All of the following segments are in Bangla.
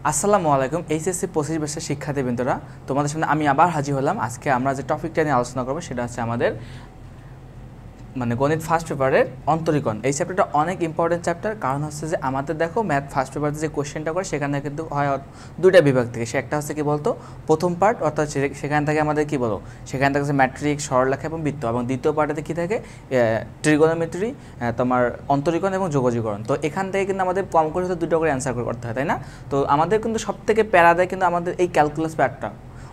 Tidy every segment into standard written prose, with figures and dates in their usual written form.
আসসালামু আলাইকুম এইচএসসি 25 বর্ষের শিক্ষার্থীবৃন্দরা, তোমাদের সামনে আমি আবার হাজির হলাম। আজকে আমরা যে টপিকটা নিয়ে আলোচনা করব সেটা হচ্ছে আমাদের গণিত ফার্স্ট পেপারের অন্তরীকরণ। এই চ্যাপ্টারটা অনেক ইম্পর্টেন্ট চ্যাপ্টার, কারণ হচ্ছে যে আমাদের দেখো ম্যাথ ফার্স্ট পেপারে যে কোশ্চেনটা করে সেখানে কিন্তু হয় দুইটা বিভাগ থেকে। সে একটা হচ্ছে কি বলতো প্রথম পার্ট, অর্থাৎ সেখান থেকে আমাদের কি বলো সেখান থেকে হচ্ছে ম্যাট্রিক, সরলরেখা এবং বৃত্ত, এবং দ্বিতীয় পার্টে কী থাকে ট্রিগোনোমেট্রি, তোমার অন্তরীকরণ এবং যোগজীকরণ। তো এখান থেকে কিন্তু আমাদের কম করে হয়তো দুটো করে অ্যান্সার করতে হয়, তাই না? তো আমাদের কিন্তু সব থেকে প্যারা দেয় কিন্তু আমাদের এই ক্যালকুলাস পার্টটা,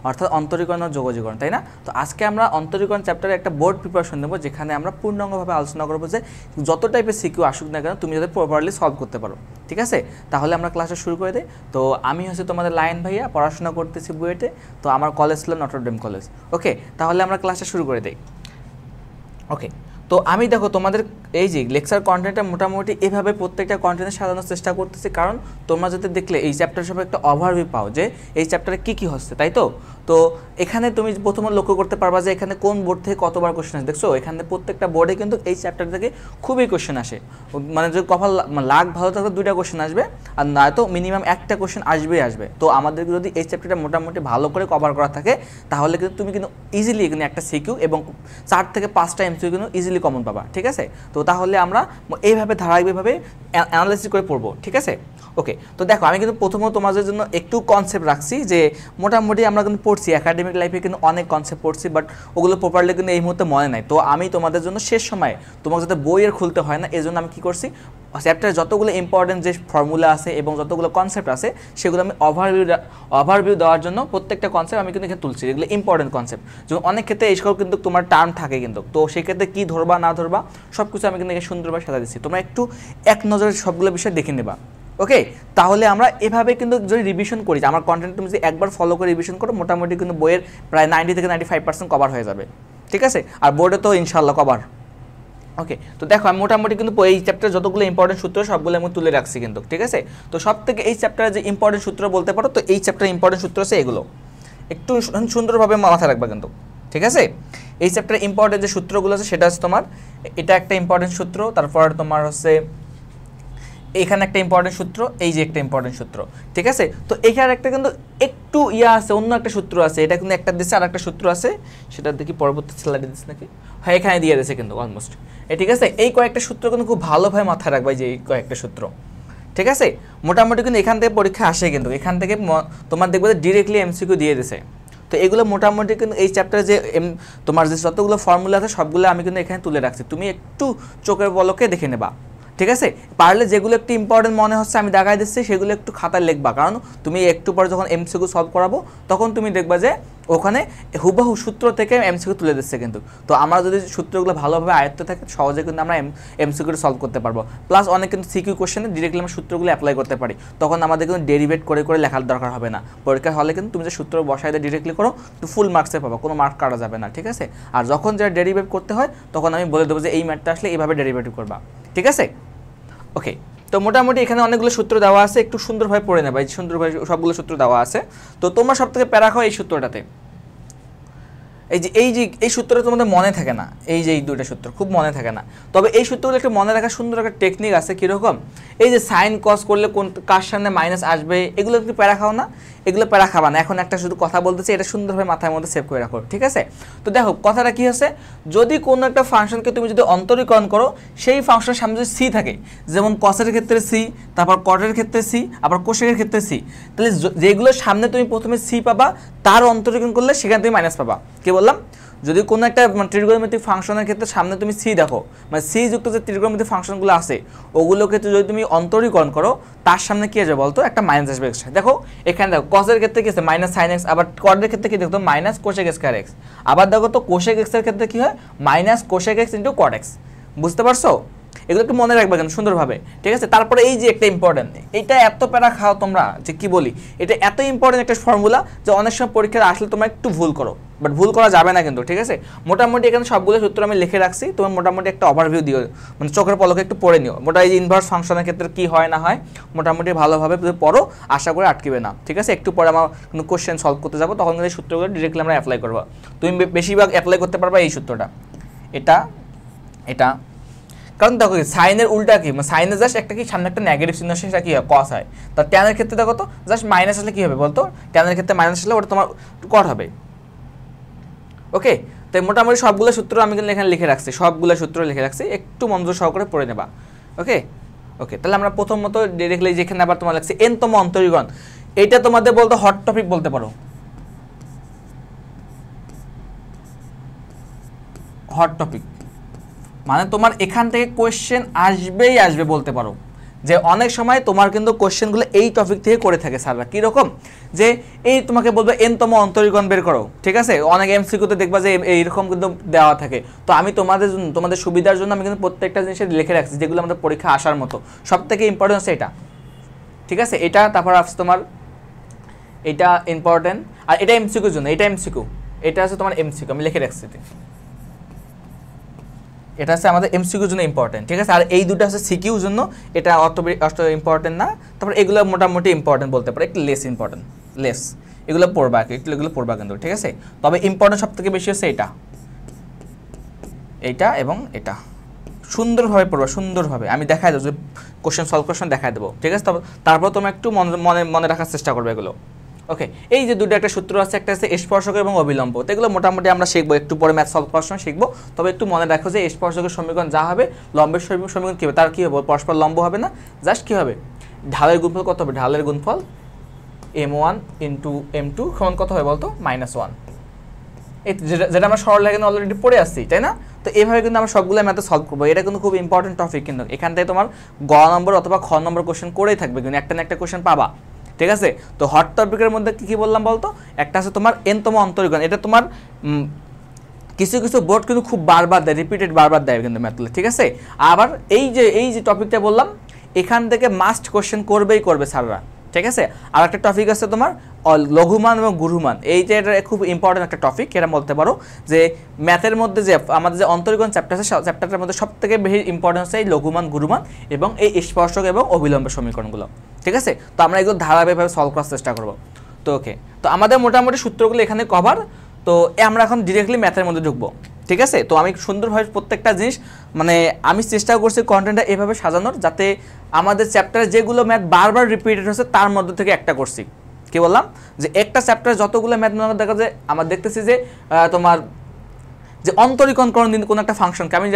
অর্থাৎ অন্তরীকরণ ও যোগজীকরণ, তাই না? তো আজকে আমরা অন্তরীকরণ চ্যাপ্টারে একটা বোর্ড প্রিপারেশন নেব, যেখানে আমরা পূর্ণাঙ্গভাবে আলোচনা করবো যে যত টাইপের সিকিউ আসুক না কেন তুমি যাতে প্রপারলি সলভ করতে পারো। ঠিক আছে, তাহলে আমরা ক্লাসটা শুরু করে দিই। তো আমি হচ্ছে তোমাদের লায়ন ভাইয়া, পড়াশোনা করতেছি বুয়েটে। তো আমার কলেজ ছিল নটর ডেম কলেজ। ওকে, তাহলে আমরা ক্লাসটা শুরু করে দিই। ওকে, তো আমি দেখো তোমাদের এই যে লেকচার কন্টেন্টটা মোটামুটি এভাবে প্রত্যেকটা কন্টেন্টে সাজানোর চেষ্টা করতেছি, কারণ তোমরা যাতে দেখলে এই চ্যাপ্টার সব একটা ওভারভিউ পাও যে এই চ্যাপ্টারে কী হচ্ছে, তাই তো? তো এখানে তুমি প্রথমে লক্ষ্য করতে পারবা যে এখানে কোন বোর্ড থেকে কতবার কোশ্চেন আসে। দেখছো এখানে প্রত্যেকটা বোর্ডে কিন্তু এই চ্যাপ্টার থেকে খুবই কোশ্চেন আসে, মানে যদি কপাল লাখ ভালো থাকলে দুইটা কোশ্চেন আসবে, আর না তো মিনিমাম একটা কোশ্চেন আসবে। তো আমাদের যদি এই চ্যাপ্টারটা মোটামুটি ভালো করে কভার করা থাকে তাহলে কিন্তু তুমি কিন্তু ইজিলি এখানে একটা সিকিউ এবং 4 থেকে 5টা এমসিকিউ কিন্তু ইজিলি কমন পাবা। ঠিক আছে, তো তাহলে আমরা এইভাবে ধারাবাহিকভাবে অ্যানালাইসিস করে পড়বো। ঠিক আছে, ওকে। তো দেখো আমি কিন্তু প্রথমত তোমাদের জন্য একটু কনসেপ্ট রাখছি, যে মোটামুটি আমরা কিন্তু পড়ছি একাডেমিক লাইফে কিন্তু অনেক কনসেপ্ট পড়ছি, বাট ওগুলো প্রপারলি কিন্তু এই মুহূর্তে মনে নাই। তো আমি তোমাদের জন্য শেষ সময়ে তোমাকে যাতে বইয়ের খুলতে হয় না, এই জন্য আমি কী করছি, চ্যাপ্টারে যতগুলো ইম্পর্টেন্ট যে ফর্মুলা আছে এবং যতগুলো কনসেপ্ট আছে সেগুলো আমি ওভারভিউ দেওয়ার জন্য প্রত্যেকটা কনসেপ্ট আমি কিন্তু এখানে তুলছি, এগুলো ইম্পর্টেন্ট কনসেপ্ট। যেমন অনেক ক্ষেত্রে এইসব কিন্তু তোমার টার্ম থাকে কিন্তু, তো সেক্ষেত্রে কী ধরবা না ধরবা সব কিছু আমি কিন্তু এখানে সুন্দরভাবে সাজা দিচ্ছি, তোমরা একটু এক নজরে সবগুলো বিষয় দেখে নেবা। ওকে, তাহলে আমরা এভাবে কিন্তু যদি রিভিশন করি, আমার কন্টেন্ট তুমি যদি একবার ফলো করে রিভিশন করো মোটামুটি কিন্তু বইয়ের প্রায় 90 থেকে 95% কভার হয়ে যাবে। ঠিক আছে, আর বোর্ডে তো ইনশাল্লাহ কভার। ওকে, তো দেখো আমি মোটামুটি কিন্তু এই চ্যাপ্টারে যতগুলো ইম্পর্টেন্ট সূত্র সবগুলো আমি তুলে রাখছি কিন্তু। ঠিক আছে, তো সব থেকে এই চ্যাপ্টারে যে ইম্পর্টেন্ট সূত্র বলতে পারো, তো এই চ্যাপ্টারে ইম্পর্টেন্ট সূত্র আছে এগুলো, একটু সুন্দরভাবে মাথায় রাখবা কিন্তু। ঠিক আছে, এই চ্যাপ্টারে ইম্পর্টেন্ট যে সূত্রগুলো আছে সেটা হচ্ছে তোমার এটা একটা ইম্পর্টেন্ট সূত্র, তারপর তোমার হচ্ছে এখানে একটা ইম্পর্টেন্ট সূত্র, এই যে একটা ইম্পর্টেন্ট সূত্র। ঠিক আছে, তো এখানে একটা কিন্তু একটু আছে, অন্য একটা সূত্র আছে, এটা কিন্তু একটা দিচ্ছে আর একটা সূত্র আছে, সেটা দেখি পরবর্তী স্লাইডে দিচ্ছে নাকি, হ্যাঁ এখানে দিয়ে দিয়েছে কিন্তু অলমোস্ট। ঠিক আছে, এই কয়েকটা সূত্র কিন্তু খুব ভালোভাবে মাথায় রাখবা, যে এই কয়েকটা সূত্র। ঠিক আছে, মোটামুটি কিন্তু এখান থেকে পরীক্ষা আসে কিন্তু, এখান থেকে তোমার দেখবে যে ডিরেক্টলি এমসিকিউ দিয়ে দিছে। তো এগুলো মোটামুটি কিন্তু এই চ্যাপ্টারে যে তোমার যে যতগুলো ফর্মুলা আছে সবগুলো আমি কিন্তু এখানে তুলে রাখছি, তুমি একটু চোখের পলকে দেখে নেবা। ঠিক আছে, পারলে যেগুলো একটু ইম্পর্টেন্ট মনে হচ্ছে আমি দেখাই দিচ্ছি সেগুলো একটু খাতায় লিখবা, কারণ তুমি একটু পরে যখন এমসিকিউ সলভ করাবো তখন তুমি দেখবা যে ওখানে হুবহু সূত্র থেকে এমসিকিউ তুলে দিচ্ছে কিন্তু। তো আমরা যদি সূত্রগুলো ভালোভাবে আয়ত্তে থাকে সহজে কিন্তু আমরা এমসিকিউ সলভ করতে পারবো। প্লাস অনেক কিন্তু সিকিউ কোশ্চেনে ডিরেক্টলি আমরা সূত্রগুলো অ্যাপ্লাই করতে পারি, তখন আমাদের কিন্তু ডেরিভেট করে করে লেখার দরকার হবে না। পরীক্ষার হলে কিন্তু তুমি যে সূত্র বসাই দিয়ে ডিরেক্টলি করো তো ফুল মার্কসে পাবো, কোনো মার্ক কাটা যাবে না। ঠিক আছে, আর যখন যারা ডেরিভেট করতে হয় তখন আমি বলে দেবো যে এই ম্যাথটা আসলে এইভাবে ডেরিভেটিভ করবা। ঠিক আছে, ওকে। তো মোটামুটি এখানে অনেকগুলো সূত্র দেওয়া আছে, একটু সুন্দরভাবে পড়ে নেবা, এই সুন্দরভাবে সবগুলো সূত্র দেওয়া আছে। তো তোমরা সব থেকে প্যারা খাও এই সূত্রটাতে, এই সূত্রটা তোমাদের মনে থাকে না, এই দুইটা সূত্র খুব মনে থাকে না, তবে এই সূত্রগুলো একটু মনে রাখার সুন্দর একটা টেকনিক আছে। কীরকম, এই যে সাইন কস করলে কোন কার সামনে মাইনাস আসবে, এগুলো একটু প্যারা খাও না, এগুলো প্যারা খাবা না। এখন একটা শুধু কথা বলতেছি, এটা সুন্দরভাবে মাথার মধ্যে সেভ করে রাখো। ঠিক আছে, তো দেখো কথাটা কী হচ্ছে, যদি কোনো একটা ফাংশনকে তুমি যদি অন্তরীকরণ করো, সেই ফাংশনের সামনে যদি সি থাকে, যেমন কসের ক্ষেত্রে সি, তারপর কটের ক্ষেত্রে সি, আবার কোশেকের ক্ষেত্রে সি, তাহলে যেগুলোর সামনে তুমি প্রথমে সি পাবা তার অন্তরীকরণ করলে সেখানে তুমি মাইনাস পাবা। কি বললাম, যদি কোনো একটা ত্রিকোণমিতিক ফাংশনের ক্ষেত্রে সামনে তুমি সি দেখো, মানে সি যুক্ত যে ত্রিকোণমিতিক ফাংশনগুলো আছে ওগুলোর ক্ষেত্রে যদি তুমি অন্তরীকরণ করো তার সামনে কী আসবে বলতো, একটা মাইনাস আসবে এক্সট্রা। দেখো এখানে দেখো কসের ক্ষেত্রে কী আছে মাইনাস সাইন এক্স, আবার কটের ক্ষেত্রে কী দেখতো মাইনাস কোশেক স্কয়ার এক্স, আবার দেখো তো কোশেক এক্সের ক্ষেত্রে কী হয় minus cosec x into cot x. বুঝতে পারছো, এগুলো একটু মনে রাখবে কেন সুন্দরভাবে। ঠিক আছে, তারপরে এই যে একটা ইম্পর্টেন্ট, এটা এত প্যারা খাও তোমরা যে কি বলি, এটা এত ইম্পর্টেন্ট একটা ফর্মুলা যে অনেক সময় পরীক্ষায় আসলে তোমরা একটু ভুল করো, বাট ভুল করা যাবে না কিন্তু। ঠিক আছে, মোটামুটি এখানে সবগুলো সূত্র আমি লিখে রাখছি, তোমার মোটামুটি একটা ওভারভিউ দিও, মানে চোখের পলকে একটু পড়ে নিও। এই যে ইনভার্স ফাংশনের ক্ষেত্রে কী হয় না হয় মোটামুটি ভালোভাবে পড়ো, আশা করে আটকিবে না। ঠিক আছে, একটু পরে আমার কোনো কোশ্চেন সলভ করতে যাবো তখন কিন্তু এই সূত্রগুলো ডিরেক্টলি আমরা অ্যাপ্লাই করবো। তুমি বেশিরভাগ অ্যাপ্লাই করতে পারবা এই সূত্রটা, এটা কারণ দেখো সাইনের উল্টা কি, সাইনের জাস্ট একটা কি সামনে একটা নেগেটিভ চিহ্ন আসে, সেটা কি হয় কস হয়। তা ট্যানের ক্ষেত্রে দেখো তো জাস্ট মাইনাস আসলে কি হবে বলতো, ট্যানের ক্ষেত্রে মাইনাস আসলে ওটা তোমার কট হবে। ওকে, তাই মোটামুটি সবগুলো সূত্র আমি কিন্তু এখানে লিখে রাখছি, সবগুলো সূত্র লিখে রাখছি, একটু মনোযোগ সহকারে পড়ে নেবা। ওকে ওকে, তাহলে আমরা প্রথমত ডিরেক্টলি যেখানে আবার তোমার লাগছে এনতম অন্তরীকরণ, এইটা তোমাদের বলতে হট টপিক বলতে পারো, হট টপিক মানে তোমার এখান থেকে কোয়েশ্চেন আসবেই আসবে বলতে পারো, যে অনেক সময় তোমার কিন্তু কোয়েশ্চেনগুলো এই টপিক থেকে করে থাকে স্যাররা। কীরকম, যে এই তোমাকে বলবে এনতম অন্তরীকরণ বের করো, ঠিক আছে, অনেক এমসিকিউতে দেখবা যে এইরকম কিন্তু দেওয়া থাকে। তো আমি তোমাদের জন্য, তোমাদের সুবিধার জন্য আমি কিন্তু প্রত্যেকটা জিনিসে লিখে রাখছি যেগুলো আমাদের পরীক্ষা আসার মতো। সব থেকে ইম্পর্টেন্ট হচ্ছে এটা, ঠিক আছে, এটা তারপর আসছে তোমার এটা ইম্পর্টেন্ট, আর এটা এমসিকিউর জন্য, এটা এমসিকিউ, এটা আছে তোমার এমসিকিউ, আমি লিখে রাখছি, এটা আছে আমাদের এমসিকিউর জন্য ইম্পর্টেন্ট, ঠিক আছে। আর এই দুটো আছে সিকিউর জন্য, এটা অত ইম্পর্টেন্ট না। তারপর এগুলো মোটামুটি ইম্পর্টেন্ট বলতে পারে, একটু লেস ইম্পর্টেন্ট, লেস, এগুলো পড়বা, একটু এগুলো পড়বা কিন্তু, ঠিক আছে। তবে ইম্পর্টেন্ট সব থেকে বেশি হচ্ছে এটা, এইটা এবং এটা, সুন্দরভাবে পড়বা, সুন্দরভাবে আমি দেখাই দেবো, যে কোশ্চেন সলভ কোশ্চেন দেখাই দেবো, ঠিক আছে। তারপর তোমরা একটু মনে মনে রাখার চেষ্টা করবে এগুলো। ওকে, এই যে দুটো একটা সূত্র আছে, একটা আছে স্পর্শক এবং অবিলম্ব, তো এগুলো মোটামুটি আমরা শিখবো, একটু পরে ম্যাথ সলভ করার সময় শিখবো। তবে একটু মনে রাখো যে স্পর্শকের সমীকরণ যা হবে, লম্বের সমীকরণ কী হবে, তার কী হবে, পরস্পর লম্ব হবে না, জাস্ট কী হবে, ঢালের গুণফল কত হবে, ঢালের গুণফল m1 ইন্টু m2 সমান কত হবে বলতো, -1। এই যেটা আমরা সরল লাগে অলরেডি পড়ে আসছি, তাই না। তো এইভাবে কিন্তু আমরা সবগুলো ম্যাথে সলভ করবো, এটা কিন্তু খুব ইম্পর্টেন্ট টপিক, কিন্তু এখান থেকে তোমার গ নম্বর অথবা খ নম্বর কোশ্চেন করেই থাকবে, কিন্তু একটা না একটা কোশ্চেন পাবা, ঠিক আছে। তো হট টপিকের মধ্যে কী বললাম বলতো, একটা আছে তোমার এনতম অন্তরীকরণ, এটা তোমার কিছু কিছু বোর্ড কিন্তু খুব বারবার দেয়, রিপিটেড বারবার দেয় কিন্তু ম্যাথগুলো, ঠিক আছে। আবার এই যে টপিকটা বললাম, এখান থেকে মাস্ট কোশ্চেন করবেই করবে স্যাররা, ঠিক আছে। আর একটা টপিক আছে তোমার লঘুমান এবং গুরুমান, এই যে এটা খুব ইম্পর্টেন্ট একটা টপিক, এটা বলতে পারো যে ম্যাথের মধ্যে যে আমাদের যে অন্তরীকরণ চ্যাপ্টার আছে, চ্যাপ্টারটার মধ্যে সব থেকে বেশি ইম্পর্টেন্ট হচ্ছে এই লঘুমান, গুরুমান এবং এই স্পর্শক এবং অবিলম্ব সমীকরণগুলো, ঠিক আছে। তো আমরা এগুলো ধারাবাহিকভাবে সলভ করার চেষ্টা করবো। তো ওকে, তো আমাদের মোটামুটি সূত্রগুলো এখানে কভার। তো আমরা এখন ডিরেক্টলি ম্যাথের মধ্যে ঢুকবো, ঠিক আছে। তো আমি সুন্দরভাবে প্রত্যেকটা জিনিস মানে আমি চেষ্টা করছি কন্টেন্টটা এভাবে সাজানোর, যাতে আমাদের চ্যাপ্টারে যেগুলো ম্যাথ বারবার রিপিটেড হচ্ছে তার মধ্যে থেকে একটা করছি। কি বললাম, যে একটা চ্যাপ্টারে যতগুলো ম্যাথ দেখা যায়, আমার দেখতেছি যে তোমার যে অন্তরীকরণ করার দিন কোনো একটা ফাংশনকে আমি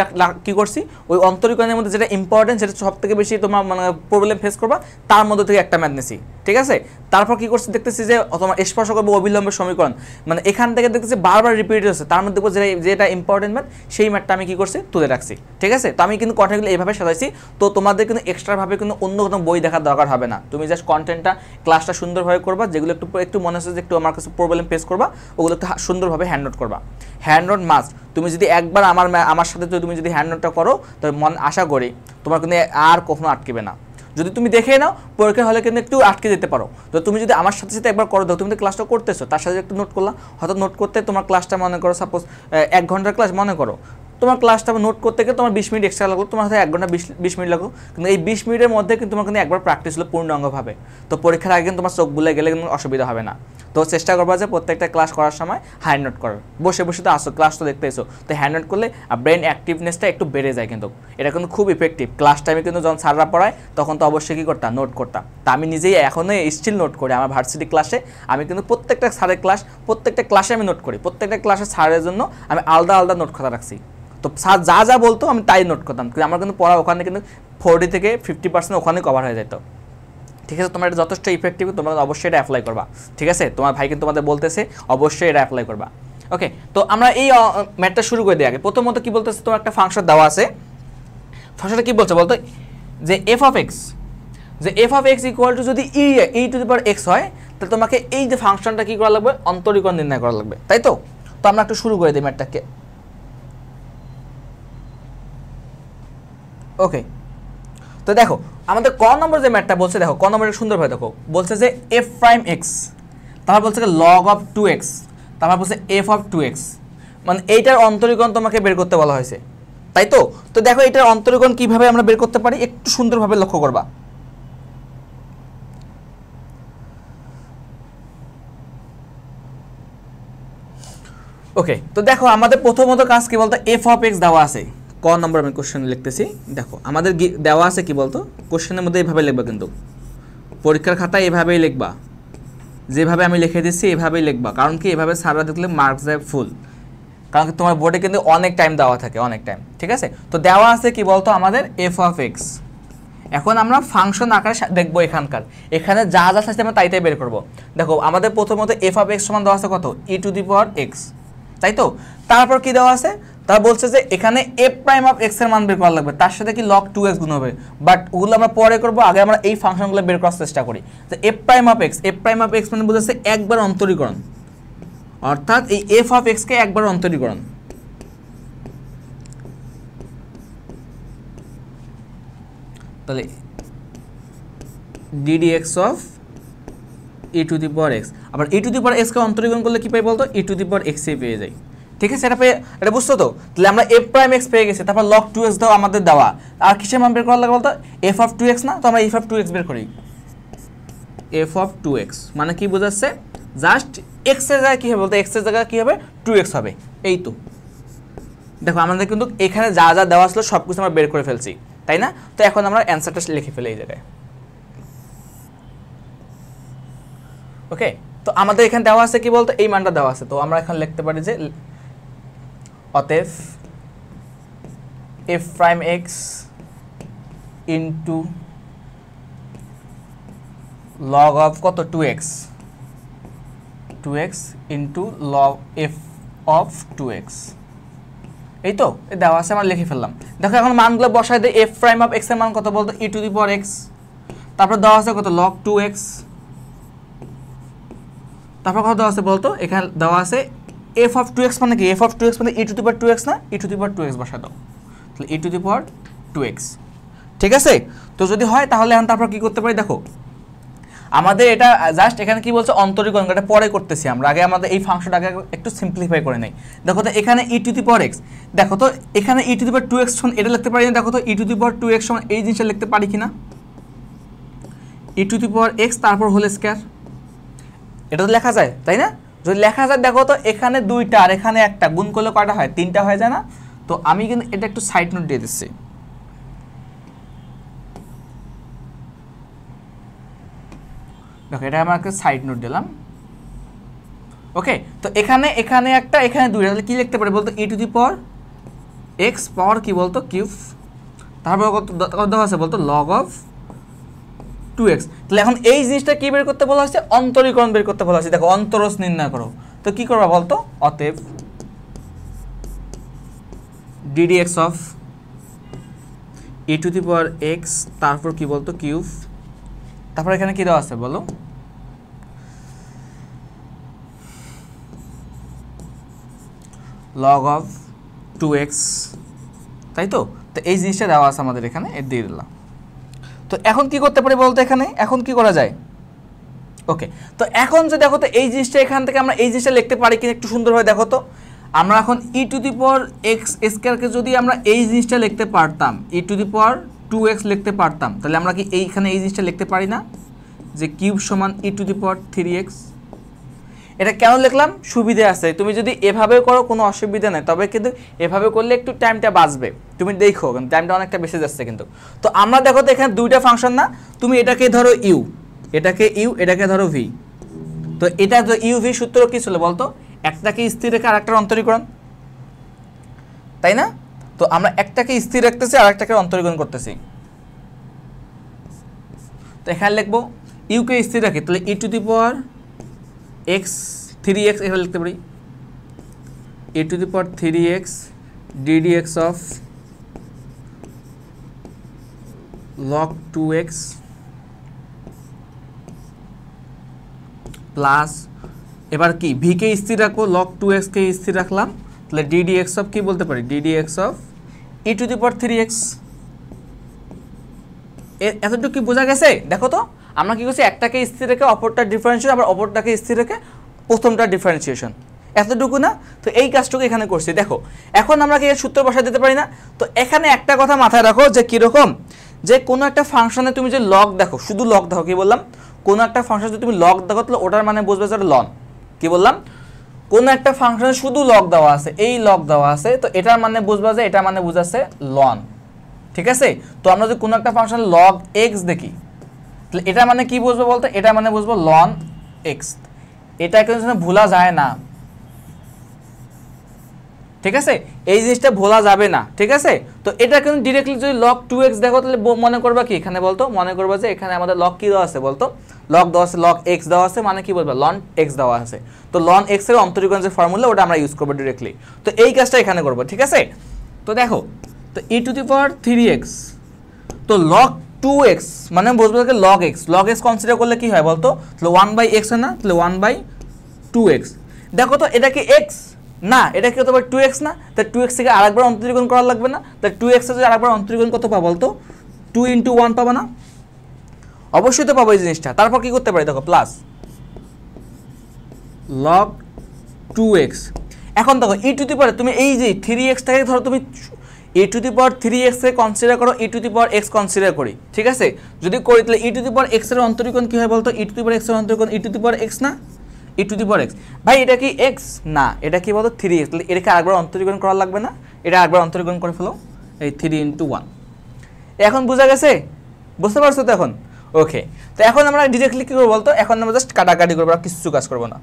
কী করছি, ওই অন্তরীকরণের মধ্যে যেটা ইম্পর্টেন্ট, যেটা সব থেকে বেশি তোমার মানে প্রবলেম ফেস করবা, তার মধ্যে থেকে একটা ম্যাথ নিছি, ঠিক আছে। তারপর কী করছি, দেখতেছি যে তোমার স্পর্শক এবং অবিলম্বের সমীকরণ, মানে এখান থেকে দেখতেছি বারবার রিপিট হচ্ছে, তার মধ্যে যেটা ইম্পর্টেন্ট ম্যাথ, সেই ম্যাথটা আমি কী করছি, তুলে রাখছি, ঠিক আছে। তো আমি কিন্তু কন্টেন্টগুলো এইভাবে সাজাইছি, তো তোমাদের কিন্তু এক্সট্রাভাবে কিন্তু অন্য কোনো বই দেখার দরকার হবে না, তুমি জাস্ট কন্টেন্টটা ক্লাসটা সুন্দরভাবে করবা, যেগুলো একটু মনে হচ্ছে যে একটু আমার কাছে প্রবলেম ফেস করবা, ওগুলো একটু সুন্দরভাবে হ্যান্ড নোট করবা। হ্যান্ড নোট মাস্ট, তুমি যদি একবার আমার সাথে তুমি যদি হ্যান্ড নোটটা করো, তবে আশা করি তোমার কিন্তু আর কখনো আটকেবে না। যদি তুমি দেখে নাও পরীক্ষা হলে কিন্তু একটু আটকে যেতে পারো, তো তুমি যদি আমার সাথে সাথে একবার করো, তুমি তো ক্লাসটা করতেছো, তার সাথে একটু নোট করলাম, হয়তো নোট করতে তোমার ক্লাসটা মনে করো সাপোজ 1 ঘন্টার ক্লাস মনে করো, তোমার ক্লাসটা নোট করতে গেলে তোমার 20 মিনিট এক্সট্রা লাগলো, তোমার হয়তো 1 ঘন্টা 20 মিনিট লাগলো, কিন্তু এই 20 মিনিটের মধ্যে কিন্তু তোমার কিন্তু একবার প্র্যাকটিস হলো পূর্ণাঙ্গভাবে, তো পরীক্ষার আগে কিন্তু তোমার চোখ বুলে গেলে কিন্তু অসুবিধা হবে না। তো চেষ্টা করবা যে প্রত্যেকটা ক্লাস করার সময় হ্যান্ড নোট করার, বসে বসে তো আসো, ক্লাস তো দেখতে এসো, তো হ্যান্ড নোট করলে ব্রেন অ্যাক্টিভনেসটা একটু বেড়ে যায়, কিন্তু এটা কিন্তু খুব ইফেক্টিভ। ক্লাস টাইমে কিন্তু যখন স্যাররা পড়ায় তখন তো অবশ্যই কী করতাম, নোট করতাম। তা আমি নিজেই এখনও স্টিল নোট করি, আমার ভার্সিটি ক্লাসে আমি কিন্তু প্রত্যেকটা স্যারের প্রত্যেকটা ক্লাসে আমি নোট করি, প্রত্যেকটা ক্লাসে স্যারের জন্য আমি আলাদা আলাদা নোট খাতা রাখছি। তো স্যার যা যা বলতো আমি তাই নোট করতাম, কিন্তু আমার কিন্তু পড়া ওখানে কিন্তু 40 থেকে 50% ওখানে কভার হয়ে যেত, ঠিক আছে। তোমার এটা যথেষ্ট ইফেক্টিভ, তোমরা অবশ্যই এটা অ্যাপ্লাই করবা, ঠিক আছে। তোমার ভাই কিন্তু তোমাদের বলতেছে অবশ্যই এটা অ্যাপ্লাই করবা। ওকে, তো আমরা এই ম্যাথটা শুরু করে দিই। আগে প্রথমত কী বলতেছে, তোমার একটা ফাংশন দেওয়া আছে, ফাংশনটা কী বলছে বলতো, যে F of x equal to যদি ই টু দি পাওয়ার এক্স হয়, তাহলে তোমাকে এই যে ফাংশনটা কী করা লাগবে, অন্তরীকরণ নির্ণয় করা লাগবে, তাই তো। তো আমরা একটু শুরু করে দিই ম্যাথটাকে। ওকে, তো দেখো আমাদের ক নম্বর যে ম্যাথটা বলছে, দেখো ক নম্বরটা সুন্দরভাবে দেখো, বলছে যে এফ প্রাইম এক্স, তারপর বলছে লগ অফ 2x, তারপর বলছে এফ অফ 2x, মানে এইটার অন্তরীকরণ তোমাকে বের করতে বলা হয়েছে, তাই তো। তো দেখো এটার অন্তরীকরণ কিভাবে আমরা বের করতে পারি, একটু সুন্দরভাবে লক্ষ্য করবা। ওকে, তো দেখো আমাদের প্রথমত কাজ কি বলতো, এফ অফ এক্স দেওয়া আছে, ক নম্বর আমি কোশ্চেন লিখতেছি। দেখো আমাদের দেওয়া আছে কি বলতো, কোশ্চেনের মধ্যে এইভাবে লিখবা, কিন্তু পরীক্ষার খাতায় এভাবেই লিখবা, যেভাবে আমি লিখে দিচ্ছি এভাবেই লিখবা। কারণ কি, এভাবে সারা দেখলে মার্কস যায় ফুল, কারণ কি তোমার বোর্ডে কিন্তু অনেক টাইম দেওয়া থাকে, অনেক টাইম। ঠিক আছে, তো দেওয়া আছে কি বলতো আমাদের এফ অফ এক্স। এখন আমরা ফাংশন আকারে দেখবো, এখানে যা যা আছে আমরা তাই বের করবো। দেখো আমাদের প্রথমত এফ অফ এক্স সমান দেওয়া আছে কত, ই টু দি পাওয়ার এক্স, তাই তো। তারপর কি দেওয়া আছে, তারা বলছে যে এখানে এফ প্রাইম অফ এক্স এর মান বের করা লাগবে, তার সাথে কি লগ 2x গুণ হবে। বাট ওগুলো আমরা পরে করবো, আগে আমরা এই ফাংশনগুলো বের করার চেষ্টা করি। তো এফ প্রাইম অফ এক্স মানে বোঝাচ্ছে একবার অন্তরীকরণ, অর্থাৎ এই এফ অফ এক্স কে একবার অন্তরীকরণ। তাহলে ddx of E to the power x, আবার ই টু দি পাওয়ার এক্স কে অন্তরীকরণ করলে কি পাই বলতো, ই টু দি পাওয়ার এক্স এ পেয়ে যাই। ঠিক আছে, এটা বুঝছো তো। তাহলে আমরা এফ প্রাইম এক্স পেয়ে গেছি, তারপর লগ 2x দাও আমাদের দেওয়া, আর কিসের মান বের করা লাগে বলতো, এফ অফ 2x না, তো আমরা এফ অফ 2x বের করি। এফ অফ 2x মানে কি বোঝাচ্ছে, জাস্ট এক্স এর জায়গায় কি হবে বলতো, এক্স এর জায়গায় কি হবে 2x হবে, এই তো। দেখো আমাদের কিন্তু এখানে যা যা দেওয়া ছিল সব কিছু আমরা বের করে ফেলছি, তাই না। তো এখন আমরা অ্যান্সারটা লিখে ফেলি এই জায়গায়। ওকে, তো আমাদের এখানে দেওয়া আছে কি বলতো, এই মানটা দেওয়া আছে, তো আমরা এখন লিখতে পারি যে অতএব F prime x into log of কত 2x into log F of 2x, এই তো দেওয়া আছে, আমরা লিখে ফেললাম। দেখো এখন মানগুলো বসাই দিই, এফ প্রাইম অফ এক্স এর মান কত বলতো, ই টু দি পাওয়ার এক্স, তারপর দেওয়া আছে কত লগ 2x, তারপর কত দেওয়া আছে বলতো, এখানে দেওয়া আছে এফ অফ 2x মানে কি, এফ অফ 2x মানে ই টু দি পাওয়ার 2x না, e to the power 2x বসা দাও, তাহলে ই টু দি পাওয়ার 2x। ঠিক আছে, তো যদি হয় তাহলে এখন তারপর কি করতে পারি, দেখো আমাদের এটা জাস্ট এখানে কি বলছে অন্তরীকরণ, এটা পরে করতেছি আমরা, আগে আমাদের এই ফাংশনটাকে একটু সিম্পলিফাই করে নেই। দেখো তো এখানে ই টু দি পাওয়ার এক্স, দেখো তো এখানে ই টু দি পাওয়ার 2x সমান এটা লিখতে পারি না, দেখো তো e to the power 2x সমান এই জিনিসটা লিখতে পারি কিনা, ই টু দি পাওয়ার এক্স তারপর হোল স্কয়ার, এটা তো লেখা যায়, তাই না। যদি লেখা যায় দেখো তো এখানে দুইটা আর এখানে একটা, গুণ করলে কয়টা হয়, তিনটা হয়ে যায় না। তো আমি কিন্তু এটা একটু সাইড নোট দিয়ে দিচ্ছি, দেখো এটা আমাকে সাইড নোট দিলাম। ওকে, তো এখানে একটা, এখানে দুইটা, তাহলে কি লিখতে পারি বলতো, ই টু দি পাওয়ার এক্স পাওয়ার কি বলতো কিউব, তারপর কত দেওয়া আছে বলতো লগ অফ 2x। তাহলে এখন এই জিনিসটা কি বের করতে বলা হচ্ছে, অন্তরীকরণ বের করতে বলা হচ্ছে। দেখো অন্তরজ নির্ণয় করো, তো কি করবা বলতো, অতএব ddx of E to the power x, তারপর কি বলতো কিউব, তারপর এখানে কি দেওয়া আছে বলো, লগ অফ 2x, তাই তো। তো এই জিনিসটা দেওয়া আছে আমাদের এখানে, এর দিয়ে দিলাম। তো এখন কি করতে পারি বলতো, এখানে এখন কি করা যায়। ওকে, তো এখন যে দেখো তো এই জিনিসটা এখান থেকে আমরা এই জিনিসটা লিখতে পারি কিনা একটু সুন্দরভাবে দেখো তো। আমরা এখন ই টু দি পাওয়ার এক্স স্কয়ারকে যদি আমরা এই জিনিসটা লিখতে পারতাম, ই টু দি পাওয়ার 2x লিখতে পারতাম, তাহলে আমরা কি এইখানে এই জিনিসটা লিখতে পারি না, যে কিউব সমান ই টু দি পাওয়ার 3x। এটা কেন লিখলাম, সুবিধা আছে, তুমি যদি এভাবে করো কোনো অসুবিধা নেই, তবে কিন্তু এভাবে করলে একটু টাইমটা বাঁচবে, তুমি দেখো কিন্তু টাইমটা অনেকটা বেশি যাচ্ছে কিন্তু। তো আমরা দেখো তো এখানে দুইটা ফাংশন না, তুমি এটাকে ধরো ইউ, এটাকে ধরো ভি, তো এটা তো ইউ ভি সূত্র কি ছিল বলতো, একটাকে স্থির রেখে আরেকটার অন্তরীকরণ, তাই না। তো আমরা একটাকে স্থির রাখতেছি আর একটাকে অন্তরীকরণ করতেছি, তো এখানে লিখবো ইউকে স্থির রাখি, তাহলে ই to the power x 3x এভাবে লিখতে পারি, ই to the power 3x ddx of log 2x plus, এবার কি ভি কে স্থির রাখবো, log 2x কে স্থির রাখলাম, তাহলে ddx অফ কি বলতে পারি, ddx of E to the power 3x। এতটুকু কি বোঝা গেছে, দেখো তো আমরা কি করছি, একটাকে স্থির রেখে অপরটা ডিফারেন্সিয়েশন, আবার অপরটাকে স্থির রেখে প্রথমটা ডিফারেন্সিয়েশন, এতটুকু না। তো এই কাজটুকু এখানে করছি। দেখো এখন আমরা কি এর সূত্র বসা দিতে পারি না। তো এখানে একটা কথা মাথায় রাখো যে কীরকম, যে কোনো একটা ফাংশনে তুমি যে লগ দেখো, শুধু লগ দেখো, কি বললাম, কোনো একটা ফাংশন যদি তুমি লগ দেখো তাহলে ওটার মানে বুঝবে যে লন, কি বললাম, কোন একটা ফাংশনে শুধু লগ দেওয়া আছে, এই লগ দেওয়া আছে, তো এটার মানে বুঝবা যে এটা মানে বুঝাচ্ছে লন, ঠিক আছে। তো আমরা যদি কোনো একটা ফাংশন লগ এক্স দেখি, তাহলে এটা মানে কি বুঝবো বলতো, এটা মানে বুঝবো লন এক্স, এটা কিন্তু ভোলা যায় না, ঠিক আছে, এই জিনিসটা ভোলা যাবে না, ঠিক আছে। তো এটা কিন্তু ডিরেক্টলি যদি লগ 2x দেখো তাহলে মনে করবা কি এখানে বলতো, মনে করবা যে এখানে আমাদের লগ কি দেওয়া আছে বলতো, লগ দেওয়া আছে, লগ x দেওয়া আছে, মানে কি বলবা লন x দেওয়া আছে। তো লন x এর অন্তরীকরণ যে ফর্মুলা ওটা আমরা ইউজ করব ডিরেক্টলি। তো এই কাজটা এখানে করব, ঠিক আছে। তো দেখো, তো e⁻3x, তো লগ 2x মানে বুঝবো যে লগ x কনসিডার করলে কি হয় বলতো, তাহলে 1/x হয় না, তাহলে 1/2x। দেখো তো এটা কি x না, এটা কি হতে পারে 2x না, তাহলে 2x থেকে আরেকবার অন্তরীকরণ করা লাগবে না, তাহলে 2x এর যদি আরেকবার অন্তরীকরণ কত পাবো বলতো, 2 × 1 পাবো না, অবশ্যই তো পাবো এই জিনিসটা। তারপর কি করতে পারি দেখো, প্লাস log 2x। এখন দেখো তুমি এই যে 3x টাকে ধরো তুমি e⁻3x কে কনসিডার করো, e⁻x কনসিডার করি, ঠিক আছে। যদি করি তাহলে e⁻x এর অন্তরীকরণ কি হয় বলতো, e⁻x এর অন্তরীকরণ e⁻x না, e⁻x, ভাই এটা কি x না, এটা কি বলতো 3x, তাহলে এটাকে আরেকবার অন্তরীকরণ করা লাগবে না, এটা আরেকবার অন্তরীকরণ করে ফেলো, এই 3 × 1। এখন বোঝা গেছে, বুঝতে পারছো তো এখন, ওকে। তো এখন আমরা ডিরেক্টলি কি করবো বলতো, এখন আমরা জাস্ট কাটাকাটি করবো, আর কিছু কাজ করবো না।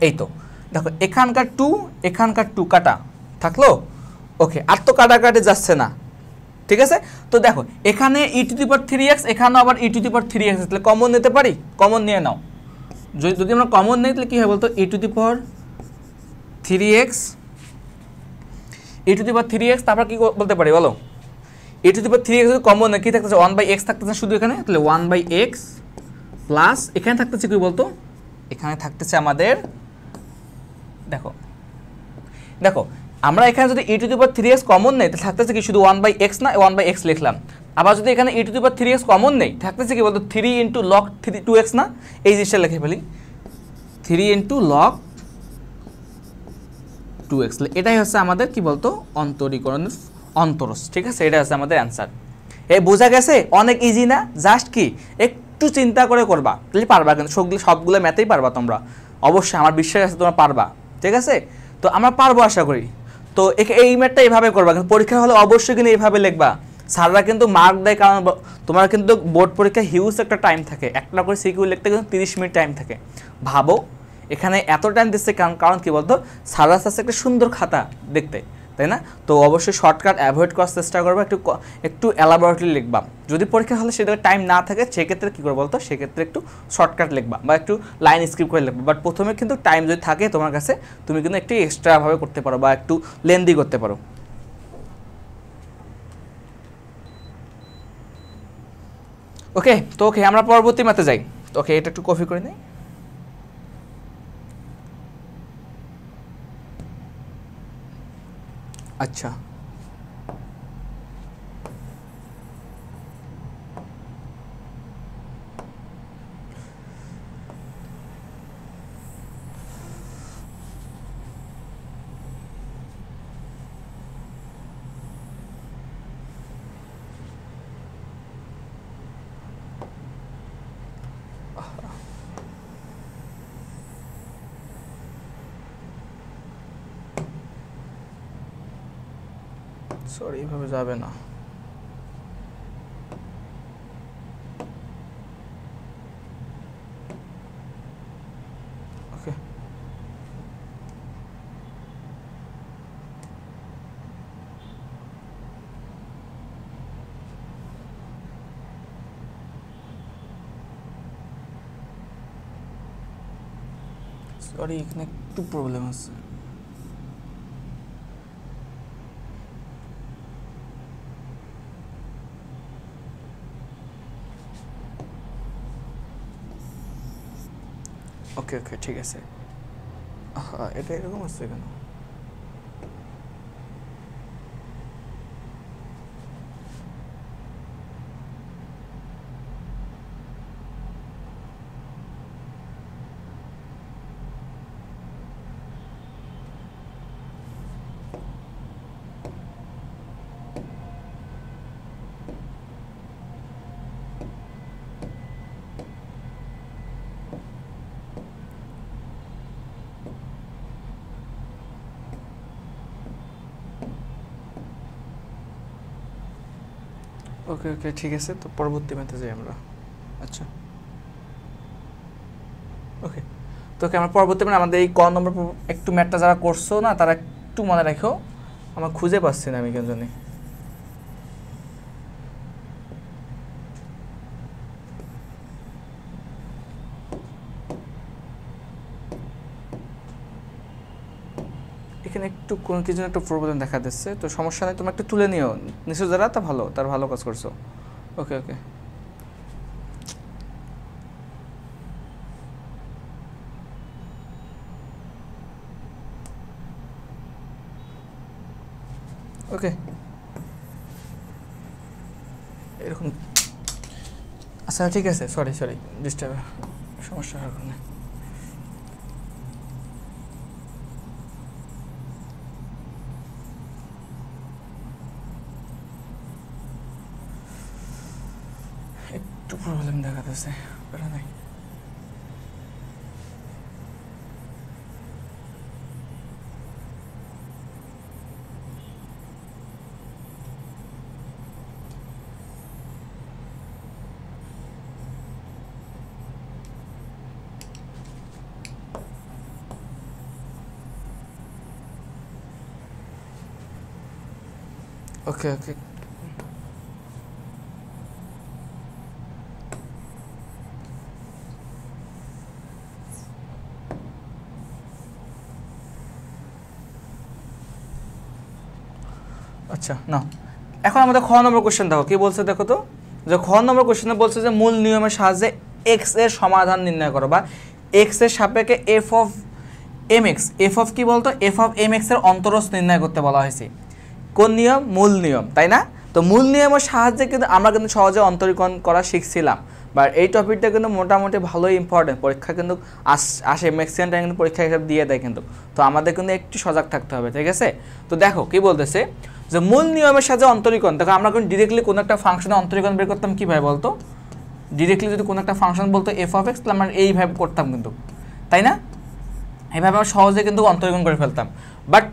এই তো দেখো এখানকার 2 এখানকার 2 কাটা থাকলো, ওকে, আর তো কাটাকাটি যাচ্ছে না, ঠিক আছে। তো দেখো এখানে e⁻3x, এখানে আবার e⁻3x, তাহলে কমন নিতে পারি, কমন নিয়ে নাও। যদি আমরা কমন নেই তাহলে কি হয় বলতো, e⁻3x, তারপর কি বলতে পারি বলো, e⁻3x যদি কমন নেই কি থাকতেছে, 1/x থাকতেছে শুধু এখানে, তাহলে 1/x প্লাস এখানে থাকতেছে কি বলতো, এখানে থাকতেছে আমাদের, দেখো দেখো আমরা এখানে যদি e⁻3x কমন নেই তাহলে থাকতেছে কি শুধু 1/x না, 1/x লিখলাম। আবার যদি এখানে e⁻3x কমন নেই থাকতেছে কি বলতো 3 × log 2x না, এই জিনিসটা লিখে ফেলি 3 × log 2x। এটাই হচ্ছে আমাদের কি বলতো অন্তরীকরণের অন্তরজ, ঠিক আছে, এটা হচ্ছে আমাদের অ্যান্সার। এই বোঝা গেছে, অনেক ইজি না, জাস্ট কি একটু চিন্তা করে করবা তাহলে পারবা, কিন্তু সবগুলো ম্যাথেই পারবা তোমরা, অবশ্যই আমার বিশ্বাস আছে তোমরা পারবা, ঠিক আছে। তো আমরা পারবো আশা করি। তো এই ম্যাথটা এইভাবে করবা, কিন্তু পরীক্ষা হলে অবশ্যই কিন্তু এইভাবে লিখবা, স্যাররা কিন্তু মার্ক দেয়, কারণ তোমার কিন্তু বোর্ড পরীক্ষা হিউজ একটা টাইম থাকে, একটা করে সিকিউ লিখতে কিন্তু 30 মিনিট টাইম থাকে। ভাবো এখানে এত টাইম দিচ্ছে, কারণ কি বলতো, স্যাররা চাচ্ছে একটা সুন্দর খাতা দেখতে, তাই না। তো অবশ্যই শর্টকাট অ্যাভয়েড করার চেষ্টা করবো, একটু এলাবোরেটলি লিখবা। যদি পরীক্ষা হলে সেটা টাইম না থাকে সেক্ষেত্রে কী করবো বলতো, সেক্ষেত্রে একটু শর্টকাট লিখবা বা একটু লাইন স্ক্রিপ্ট করে লিখবা। বাট প্রথমে কিন্তু টাইম যদি থাকে তোমার কাছে, তুমি কিন্তু একটু এক্সট্রাভাবে করতে পারো বা একটু লেন্দি করতে পারো। ওকে, তো ওকে আমরা পরবর্তী ম্যাথে যাই। ওকে, এটা একটু কপি করে নিই। আচ্ছা, সরি এইভাবে যাবে না। ওকে, সরি এখানে একটু প্রবলেম আছে। ওকে ওকে ঠিক আছে। হ্যাঁ, এটা এরকম আছে কেন? ওকে ওকে ঠিক আছে, তো পরবর্তী ম্যাথে যাই আমরা। আচ্ছা ওকে, তো ওকে আমরা পরবর্তী মানে আমাদের এই ক নম্বর একটু ম্যাথটা যারা করছো না তারা একটু মনে রাখো, আমার খুঁজে পাচ্ছি না আমি কেন জানি। এখানে একটু কোনো কিছু একটা প্রবলেম দেখা দিচ্ছে, তো সমস্যা নেই, তোমরা একটু তুলে নিও নিশ্চয়, যারা তা ভালো, তার ভালো কাজ করছো। ওকে ওকে ওকে এরকম। আচ্ছা ঠিক আছে, সরি সরি ডিস্টার্ব, সমস্যা হওয়ার কারণে। একটু প্রবলেম দেখা দিচ্ছে, বেড়া নাই। ওকে ওকে আচ্ছা না, এখন আমাদের খ নম্বর কোশ্চেন দেখো কি বলছে, দেখো তো যে খ নম্বর কোশ্চেনে বলছে যে মূল নিয়মের সাহায্যে এক্স এর সমাধান নির্ণয় করো, বা এক্স এর সাপেক্ষে F of M X, F of কি বলতো, এফ অফ এম এক্স এর অন্তরজ নির্ণয় করতে বলা হয়েছে। কোন নিয়ম? মূল নিয়ম, তাই না? তো মূল নিয়মের সাহায্যে কিন্তু আমরা কিন্তু সহজে অন্তরীকরণ করা শিখছিলাম, বা এই টপিকটা কিন্তু মোটামুটি ভালোই ইম্পর্টেন্ট, পরীক্ষা কিন্তু আসে ম্যাক্সিমাম টাইম কিন্তু পরীক্ষা হিসাব দিয়ে দেয় কিন্তু, তো আমাদের কিন্তু একটু সজাগ থাকতে হবে, ঠিক আছে? তো দেখো কি বলতেছে যে মূল নিয়মের সাথে অন্তরীকরণ, দেখো আমরা কিন্তু ডিরেক্টলি কোনো একটা ফাংশনে অন্তরীকরণ বের করতাম কীভাবে বলতো, ডিরেক্টলি যদি কোনো একটা ফাংশন বলতো এফ অফ এক্স, তাহলে আমরা এইভাবে করতাম কিন্তু, তাই না? এইভাবে আমরা সহজে কিন্তু অন্তরীকরণ করে ফেলতাম। বাট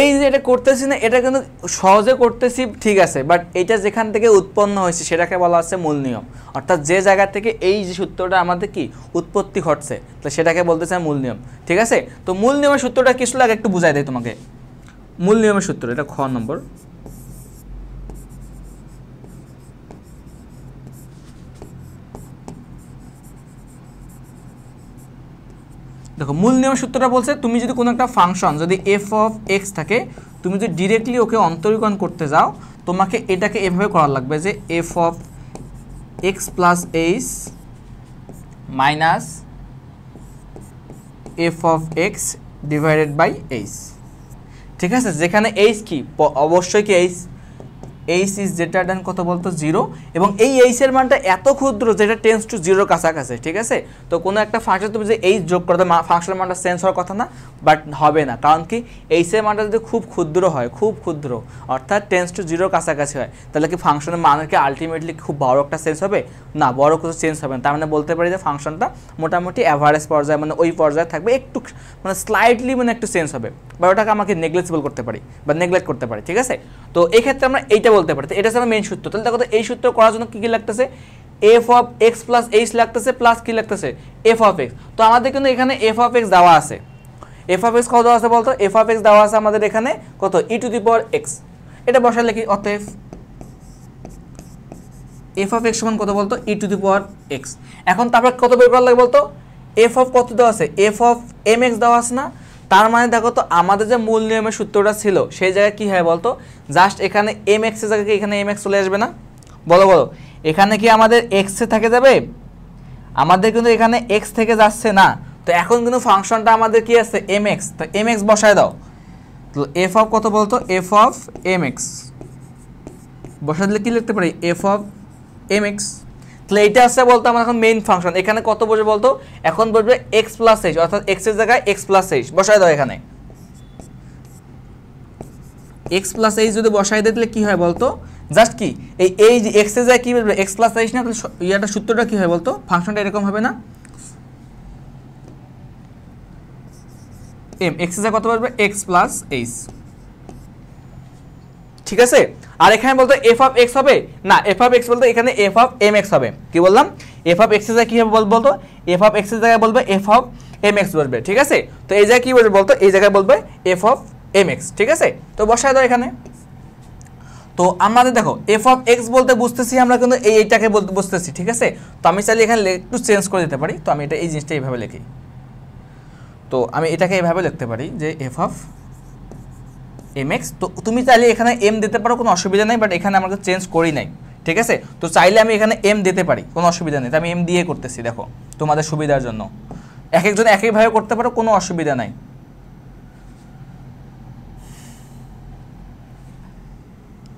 এই যে এটা করতেছি না, এটা কিন্তু সহজে করতেছি ঠিক আছে, বাট এটা যেখান থেকে উৎপন্ন হয়েছে সেটাকে বলা হচ্ছে মূল নিয়ম, অর্থাৎ যে জায়গা থেকে এই যে সূত্রটা আমাদের কি উৎপত্তি ঘটছে, তো সেটাকে বলতেছে মূল নিয়ম, ঠিক আছে? তো মূল নিয়মের সূত্রটা কিছু লাগে একটু বুঝাই দেয় তোমাকে। মূল নিয়মের সূত্র, এটা খ নম্বর। দেখো মূল নিয়মের সূত্রটা বলছে তুমি যদি কোনো একটা ফাংশন যদি এফ অফ এক্স থাকে, তুমি যদি ডিরেক্টলি ওকে অন্তরীকরণ করতে যাও, তোমাকে এটাকে এভাবে করার লাগবে যে F of X plus H minus F of X divided by H, ঠিক আছে? যেখানে এইচ কি অবশ্যই কি এইচ ইজ যেটা দেন কত বলতো 0, এবং এই এইচের মানটা এত ক্ষুদ্র যেটা টেন্স টু 0 কাছাকাছি, ঠিক আছে? তো কোনো একটা ফাংশন তুমি যে এইচ যোগ করতে ফাংশনের মানটা চেঞ্জ হওয়ার কথা না, বাট হবে না, কারণ কি এইচের মানটা যদি খুব ক্ষুদ্র হয়, খুব ক্ষুদ্র অর্থাৎ টেন্স টু 0 কাছাকাছি হয়, তাহলে কি ফাংশনের মানের কি আলটিমেটলি খুব বড় একটা চেঞ্জ হবে না? বড় কিছু চেঞ্জ হবে না, তার মানে বলতে পারি যে ফাংশনটা মোটামুটি অ্যাভারেজ পর্যায়ে মানে ওই পর্যায়ে থাকবে, একটু মানে স্লাইটলি মানে একটু চেঞ্জ হবে, বা ওটাকে আমাকে নেগলেক্টেবল করতে পারি বা নেগলেক্ট করতে পারি, ঠিক আছে? তো এই ক্ষেত্রে আমরা এইটা বলতে পারি, এটা হচ্ছে আমার মেইন সূত্র। তাহলে দেখো তো এই সূত্র করার জন্য কী কী লাগতেছে, F of X plus H লাগতেছে, প্লাস কী লাগতেছে এফ অফ এক্স। তো আমাদের কিন্তু এখানে এফ অফ এক্স দেওয়া আছে, এফ অফ এক্স কত দেওয়া আছে বলতো, এফ অফ এক্স দেওয়া আছে আমাদের এখানে কত ই টু দি পাওয়ার এক্স, এটা বসালে কি অতএব এফ অফ এক্স সমান কত বলতো ই টু দি পাওয়ার এক্স। এখন তারপর কত বের করা লাগে বলতো, এফ অফ কত দেওয়া আছে, এফ অফ এম এক্স দেওয়া আছে না? তার মানে দেখো তো আমাদের যে মূল নিয়মের সূত্রটা ছিল সেই জায়গায় কী হয় বলতো, জাস্ট এখানে এম এক্সের জায়গায় এখানে এম এক্স চলে আসবে না? বলো বলো, এখানে কি আমাদের এক্সে থেকে যাবে? আমাদের কিন্তু এখানে এক্স থেকে যাচ্ছে না, তো এখন কিন্তু ফাংশনটা আমাদের কি আছে এম এক্স, তো এম এক্স বসায় দাও। তো এফ অফ কত বলতো, এফ অফ এম এক্স বসায় দিলে কী লিখতে পারি, এফ অফ এম এক্স। তাহলে এইটা আসছে বলতো আমার এখন মেইন ফাংশন, এখানে কত বসবে বলতো, এখন বসবে এক্স প্লাস এইচ, অর্থাৎ এক্সের জায়গায় এক্স প্লাস এইচ বসায় দাও। এখানে এক্স প্লাস এইচ যদি বসাই দিলে কি হয় বলতো, জাস্ট কি এই যে এক্সের জায়গায় কি বলবে এক্স প্লাস এইচ না, তাহলে ইয়াটা সূত্রটা কি হয় বলতো, ফাংশনটা এরকম হবে না, এম এক্সের জায়গায় কত বলবে এক্স প্লাস এইচ, ঠিক আছে? আর এখানে বলতো এফ অফ এক্স হবে না, এফ অফ এক্স বলতো এখানে এফ অফ এম এক্স হবে। কি বললাম, এফ অফ এক্স এর জায়গায় কি হবে বলতো, এফ অফ এক্স এর জায়গায় বলবে এফ অফ এম এক্স বসবে, ঠিক আছে। তো এই জায়গায় কি বলবে বলতো, এই জায়গায় বলবে এফ অফ এম এক্স, ঠিক আছে। তো বসায় দাও এখানে। তো আমাদের দেখো এফ অফ এক্স বলতে বুঝতেছি আমরা কিন্তু এইটাকে বলতে বুঝতেছি, ঠিক আছে। তো আমি চাইলে এখানে একটু চেঞ্জ করে দিতে পারি। তো আমি এটা এই জিনিসটা এইভাবে লিখি, তো আমি এটাকে এইভাবে লিখতে পারি যে এফ অফ এম এক্স। তো তুমি চাইলে এখানে এম দিতে পারো, কোনো অসুবিধা নেই, বাট এখানে আমাকে চেঞ্জ করি নাই, ঠিক আছে। তো চাইলে আমি এখানে এম দিতে পারি, কোনো অসুবিধা নেই। তো আমি এম দিয়ে করতেছি, দেখো তোমাদের সুবিধার জন্য। এক একজন এক একভাবে করতে পারো, কোনো অসুবিধা নাই।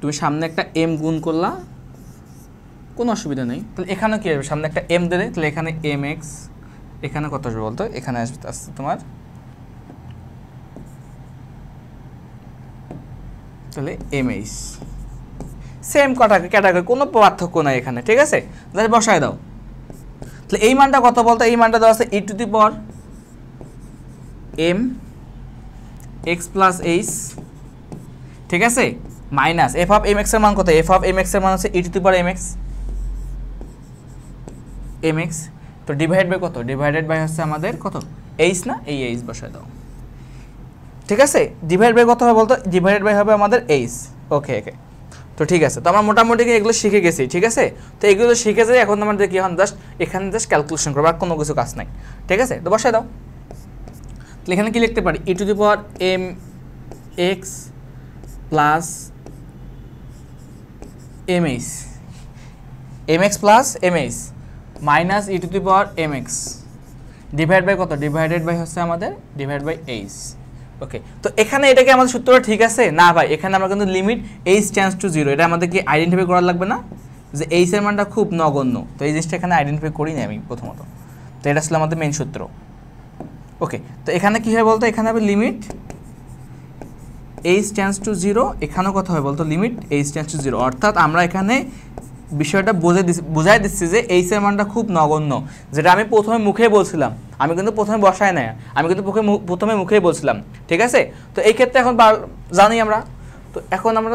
তুমি সামনে একটা এম গুণ করলা, কোনো অসুবিধা নেই। তাহলে এখানে কি হবে, সামনে একটা এম দিলে, তাহলে এখানে এম এক্স, এখানে কত আসবে বলতো, এখানে আসছে তোমার তাহলে এম এইচ, সেম ক্যাটাগরি, কোনো পার্থক্য নাই এখানে, ঠিক আছে। তাহলে বসায় দাও। তাহলে এই মানটা কত বলতো, এই মানটা দেওয়া আছে E to the power M X plus H, ঠিক আছে, minus F of M X এর মান কত, এফ অফ এম এক্স এর মান আছে E to the power M X. তো ডিভাইড বাই কত, ডিভাইডেড বাই হচ্ছে আমাদের কত, এইচ না, এই এইচ বসায় দাও, ঠিক আছে। ডিভাইড বাই কত হবে বলতো, ডিভাইডেড বাই হবে আমাদের এইচ। ওকে ওকে, তো ঠিক আছে। তো আমরা মোটামুটি এগুলো শিখে গেছি, ঠিক আছে। তো এগুলো শিখে যাই, এখন আমাদের কি এখন জাস্ট এখানে জাস্ট ক্যালকুলেশন করবো, আর কোনো কিছু কাজ নাই, ঠিক আছে। তো বসায় দাও। তাহলে এখানে কি লিখতে পারি, ই to the power M X plus M H, M X plus M H minus E to the power M x divide by কত, ডিভাইডেড বাই হচ্ছে আমাদের ডিভাইড বাই এইচ। ওকে, তো এখানে এটা কি আমাদের সূত্রটা ঠিক আছে না ভাই? এখানে আমরা কিন্তু লিমিট এইচ টেন্ডস টু 0, এটা আমাদের কি আইডেন্টিফাই করা লাগবে না যে এইচ এর মানটা খুব নগণ্য। তো এই জিনিসটা এখানে আইডেন্টিফাই করি না আমি প্রথমত। তো এটা আসলে আমাদের মেইন সূত্র। ওকে, তো এখানে কি হয় বলতো, এখানে হবে লিমিট এইচ টেন্ডস টু 0, এখানেও কথা হয় বলতো লিমিট এইচ টেন্ডস টু 0, অর্থাৎ আমরা এখানে বিষয়টা বোঝাই দিচ্ছি যে এইচ এর মানটা খুব নগণ্য, যেটা আমি প্রথমে মুখে বলছিলাম। আমি কিন্তু প্রথমে বসায় নাই, আমি কিন্তু প্রথমে মুখেই বলছিলাম, ঠিক আছে। তো এই ক্ষেত্রে এখন জানি আমরা। তো এখন আমরা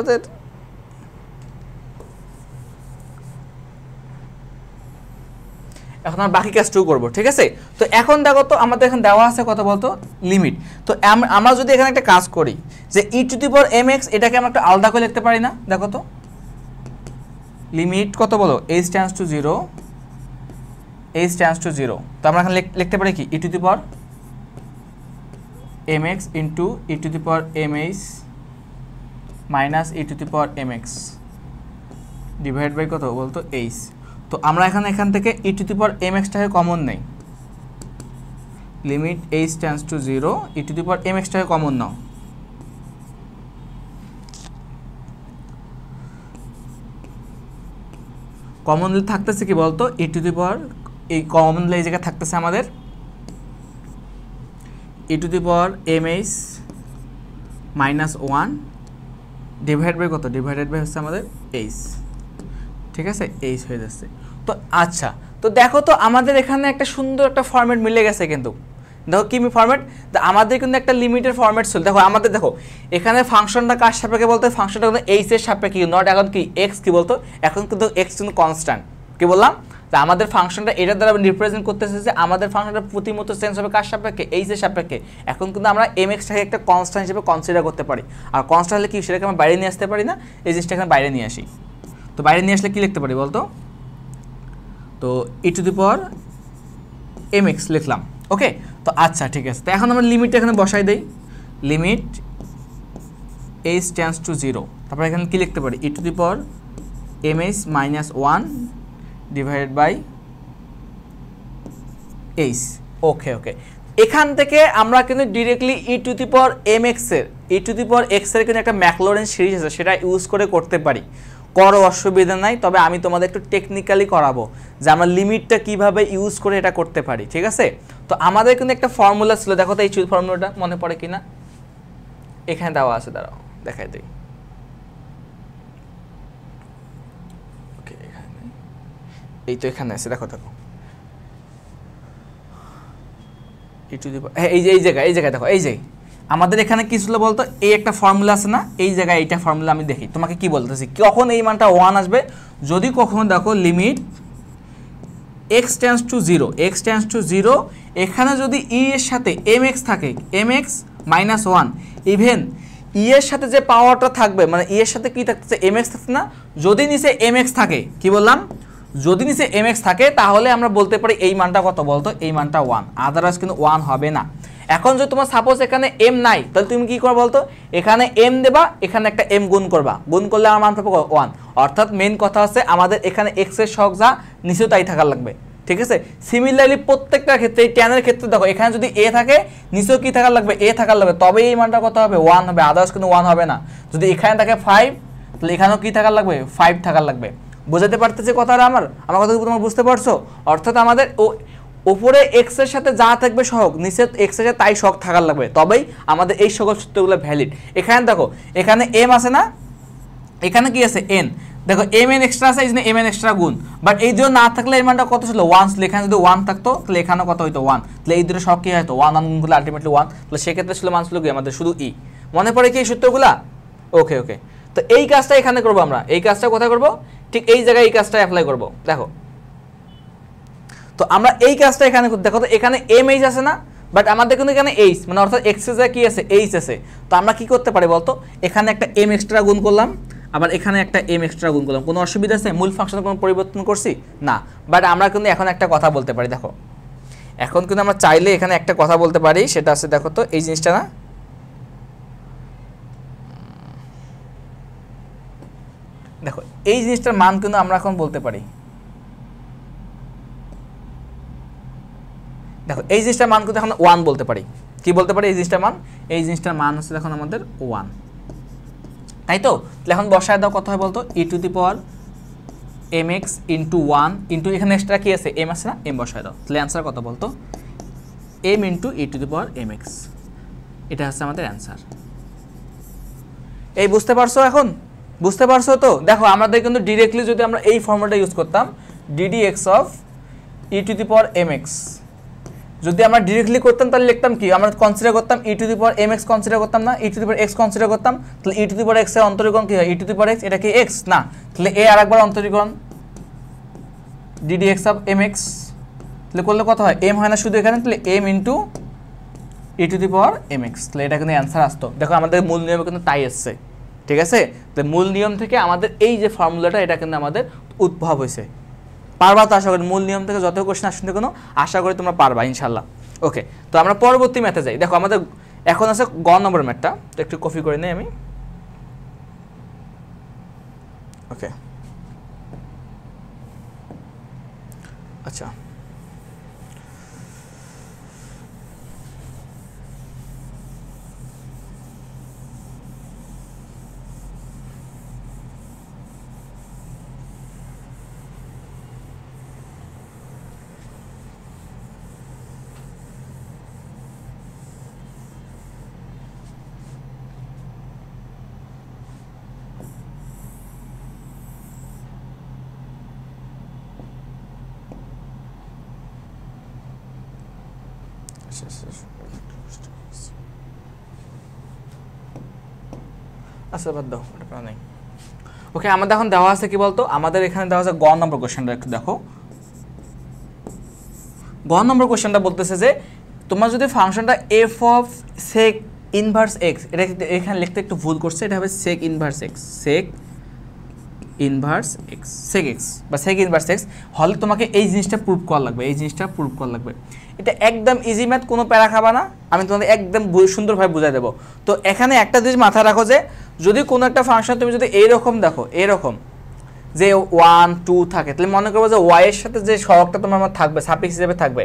এখন আমরা বাকি কাজটুকু করবো, ঠিক আছে। তো এখন দেখো তো আমাদের এখানে দেওয়া আছে কত বলতো, লিমিট। তো আমরা যদি এখানে একটা কাজ করি যে e to the power M x, এটাকে আমরা একটা আলাদা করে লিখতে পারি না? দেখো তো লিমিট কত বলো, h tends to 0, h tends to 0। তো আমরা এখানে লিখতে পারি কি, e to the power M x into e to the power m H minus E to the power M x divide by কত বলতো, এইচ। তো আমরা এখান থেকে e to the power m এক্সটাকে কমন নেই, limit h tends to 0, e to the power m এক্সটাকে কমন নাও। কমনলি থাকতেছে কি বলতো, ই টু দি পাওয়ার, এই কমনলি এই জায়গায় থাকতেছে আমাদের e to the power m H minus 1 divide by কত, ডিভাইডেড বাই হচ্ছে আমাদের এইচ, ঠিক আছে, এইচ হয়ে যাচ্ছে। তো আচ্ছা, তো দেখো তো আমাদের এখানে একটা সুন্দর একটা ফরম্যাট মিলে গেছে কিন্তু। দেখো কি ফরম্যাট, আমাদের কিন্তু একটা লিমিটের ফরম্যাট ছিল। দেখো আমাদের দেখো এখানে ফাংশনটা কার সাপেক্ষে বলতে, ফাংশনটা কিন্তু এইচ এর সাপেক্ষে, নট এখন কি এক্স কি বলতো, এখন কিন্তু এক্স কিন্তু কনস্ট্যান্ট। কি বললাম, তা আমাদের ফাংশনটা এটার দ্বারা রিপ্রেজেন্ট করতেছে যে আমাদের ফাংশনটা প্রতিমতো চেঞ্জ হবে কার সাপেক্ষে, এইচ এর সাপেক্ষে। এখন কিন্তু আমরা এম এক্সটাকে একটা কনস্ট্যান্ট হিসেবে কনসিডার করতে পারি। আর কনস্ট্যান্ট হলে কি, সেটাকে আমরা বাইরে নিয়ে আসতে পারি না? এই জিনিসটা এখানে বাইরে নিয়ে আসি। তো বাইরে নিয়ে আসলে কি লিখতে পারি বলতো, তো e to the power M x লিখলাম। ওকে, তো আচ্ছা ঠিক আছে। তো এখন আমরা লিমিটটা এখানে বসাই দেই, লিমিট এইচ টেন্ডস টু 0, তারপর এখানে কি লিখতে পারি, ই to the power m H minus 1 divided by h. Okay okay, এখান থেকে আমরা কিন্তু directly e to the power m এক্সের, ই টু দি পাওয়ার এক্সের কিন্তু একটা ম্যাকলরেন সিরিজ আছে, সেটা ইউজ করে করতে পারি, করো অসুবিধা নাই। তবে আমি তোমাদের একটু টেকনিক্যালি করাবো যে আমরা লিমিটটা কিভাবে ইউজ করে এটা করতে পারি, ঠিক আছে। তো আমাদের কিন্তু একটা ফর্মুলা ছিল, দেখো তো এই ফর্মুলাটা মনে পড়ে কিনা, এখানে দেওয়া আছে, দাঁড়াও দেখাই দিই। ওকে, এখানে এই তো এখানে আছে, দেখো দেখো ই টু দি পাওয়ার, এই যে এই জায়গায় দেখো, এই যে আমাদের এখানে কি ছিল বলতো, এই একটা ফর্মুলা আছে না, এই জায়গায় এইটা ফর্মুলা আমি দেখি তোমাকে কি বলতেছি, কখন এই মানটা 1 আসবে, যদি কখনো দেখো limit x tends to 0, x tends to 0, এখানে যদি e এর সাথে mx থাকে, mx মাইনাস 1, ইভেন e এর সাথে যে পাওয়ারটা থাকবে, মানে e এর সাথে কি থাকতেছে, mx থাকছে না, যদি নিচে mx থাকে, কি বললাম, যদি নিচে mx থাকে, তাহলে আমরা বলতে পারি এই মানটা কত বলতো, এই মানটা 1, আদারওয়াইজ কিন্তু 1 হবে না। এখন যদি তোমার সাপোজ এখানে m নাই, তাহলে তুমি কি করবে বলতো, এখানে m দেবা, এখানে একটা m গুণ করবা, গুণ করলে আমার মান পাবো 1, অর্থাৎ মেইন কথা হচ্ছে আমাদের এখানে x এর সহগ যা নিচেও তাই থাকার লাগবে, ঠিক আছে। সিমিলারলি প্রত্যেকটা ক্ষেত্রে এই tan এর ক্ষেত্রে দেখো, এখানে যদি a থাকে নিচেও কি থাকার লাগবে, a থাকার লাগবে, তবে এই মানটা কত হবে, 1 হবে, আদারওয়াইজ কিন্তু 1 হবে না। যদি এখানে থাকে 5, তাহলে এখানেও কি থাকার লাগবে, 5 থাকার লাগবে। বুঝাতে পারতেছে কথাটা আমার কথা কি তোমরা বুঝতে পারছো? অর্থাৎ আমাদের উপরে x এর সাথে যা থাকবে সহগ, নিচে x এর সাথে তাই সহগ থাকার লাগবে, তবেই আমাদের এই সকল সূত্রগুলো ভ্যালিড। এখানে দেখো, এখানে m আছে না, এখানে কি আছে n, দেখো mn এক্সট্রা আছে, এই জন্য mn এক্সট্রা গুণ, বাট এই দুটো না থাকলে এর মানটা কত ছিল, 1 ছিল। এখানে যদি 1 থাকতো তাহলে এখানেও কত হইতো, 1, তাহলে এই দুটো সব কি হয়তো 1 গুণ করলে আলটিমেটলি 1, তাহলে সেক্ষেত্রে ছিল মান ছিল কি আমাদের শুধু e। মনে পড়ে কি এই সূত্রগুলা? ওকে ওকে, তো এই কাজটা এখানে করবো আমরা, এই কাজটা কোথায় করবো, ঠিক এই জায়গায় এই কাজটা অ্যাপ্লাই করব। দেখো, তো আমরা এই কাজটা এখানে দেখো, তো এখানে mh আছে না, বাট আমাদের কিন্তু এখানে h, মানে অর্থাৎ x এর জায়গায় কি আছে, h আছে। তো আমরা কি করতে পারি বলতো, এখানে একটা m এক্সট্রা গুণ করলাম, আবার এখানে একটা m এক্সট্রা গুণ করলাম, কোনো অসুবিধা আছে? মূল ফাংশনে কোনো পরিবর্তন করছি না, বাট আমরা কিন্তু এখন একটা কথা বলতে পারি। দেখো, এখন কিন্তু আমরা চাইলে এখানে একটা কথা বলতে পারি, সেটা আছে দেখো তো এই জিনিসটা না, দেখো এই জিনিসটার মান কিন্তু আমরা এখন বলতে পারি, দেখো এই জিনিসটার মান কিন্তু এখন 1 বলতে পারি। কি বলতে পারি? এই জিনিসটার মান হচ্ছে এখন আমাদের 1, তাই তো? তাহলে এখন বসায় দাও, কত হয় বলতো, e to the power mx into 1 into এখানে এক্সট্রা কি আছে, m আছে না, m বসায় দাও, তাহলে অ্যান্সার কত বলতো, m into e to the power mx, এটা হচ্ছে আমাদের অ্যান্সার। এই বুঝতে পারছো? এখন বুঝতে পারছো তো? দেখো আমাদের কিন্তু ডিরেক্টলি যদি আমরা এই ফর্মুলাটা ইউজ করতাম, ddx of e to the power mx, যদি আমরা ডিরেক্টলি করতাম তাহলে লিখতাম কি, আমরা কনসিডার করতাম e to the power mx consider করতাম না, e to the power x consider করতাম, তাহলে e to the power x এর অন্তরীকরণ কি হয়, e to the power x, এটা কি x না, তাহলে a আরেকবার অন্তরীকরণ ddx অফ mx, তাহলে করলে কত হয়, m হয় না শুধু এখানে, তাহলে m into e to the power mx, তাহলে এটা কিন্তু অ্যান্সার আসতো। দেখো আমাদের মূল নিয়মে কিন্তু তাই আসছে, ঠিক আছে। তো মূল নিয়ম থেকে আমাদের এই যে ফর্মুলাটা, এটা কিন্তু আমাদের উদ্ভব হয়েছে। পারবা তো আশা করি, মূল নিয়ম থেকে যত কোশ্চেন আসছে কোনো, আশা করি তোমরা পারবা ইনশাল্লাহ। ওকে, তো আমরা পরবর্তী ম্যাথে যাই। দেখো আমাদের এখন আছে গ নম্বর ম্যাথটা, তো একটু কপি করে নেই আমি। ওকে, আচ্ছা, আচ্ছা বাদ দাও, ওটা নেই। ওকে, আমাদের এখন দেওয়া আছে কি বলতো, আমাদের এখানে দেওয়া আছে গ নম্বর কোশ্চেনটা, একটু দেখো। গ নম্বর কোশ্চেনটা বলতেছে যে তোমার যদি ফাংশনটা F of sec inverse X, এটা এখানে লিখতে একটু ভুল করছে, এটা হবে sec inverse X, sec inverse X, sec X বা সেক ইনভার্স এক্স হলে তোমাকে এই জিনিসটা প্রুভ করা লাগবে, এই জিনিসটা প্রুভ করা লাগবে। এটা একদম ইজি ম্যাথ, কোনো প্যারা খাবা না, আমি তোমাদের একদম সুন্দরভাবে বুঝাই দেবো। তো এখানে একটা জিনিস মাথায় রাখো যে যদি কোনো একটা ফাংশন তুমি যদি এইরকম দেখো, এরকম যে 1 2 থাকে, তাহলে মনে করবো যে ওয়াই এর সাথে যে সহগটা তোমার থাকবে, সাফিক্স হিসেবে থাকবে,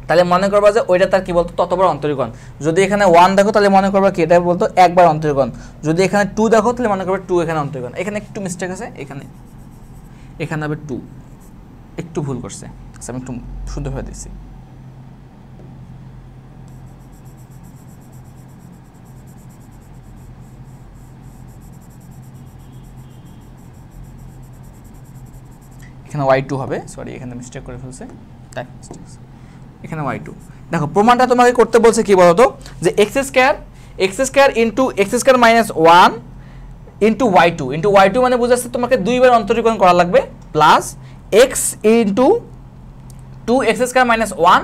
তাহলে মনে করবা যে ওইটা তার কি বলতো, ততবার অন্তরীকরণ। যদি এখানে 1 দেখো তাহলে মনে করবা কি, এটা বলতো একবার অন্তরীকরণ। যদি এখানে 2 দেখো তাহলে মনে করবে 2 এখানে অন্তরীকরণ। এখানে একটু মিস্টেক আছে, এখানে হবে 2, একটু ভুল করছে, আচ্ছা আমি একটু শুদ্ধভাবে দিচ্ছি। এখানে y2 হবে, সরি এখানে মিস্টেক করে ফেলছে, তাই মিস্টেক। এখানে y2। দেখো প্রমাণটা তোমাকে করতে বলছে কি বলতো, যে x square into x square minus 1 into y2 মানে বুঝাচ্ছে তোমাকে দুইবার অন্তরীকরণ করা লাগবে, plus x into 2x square minus 1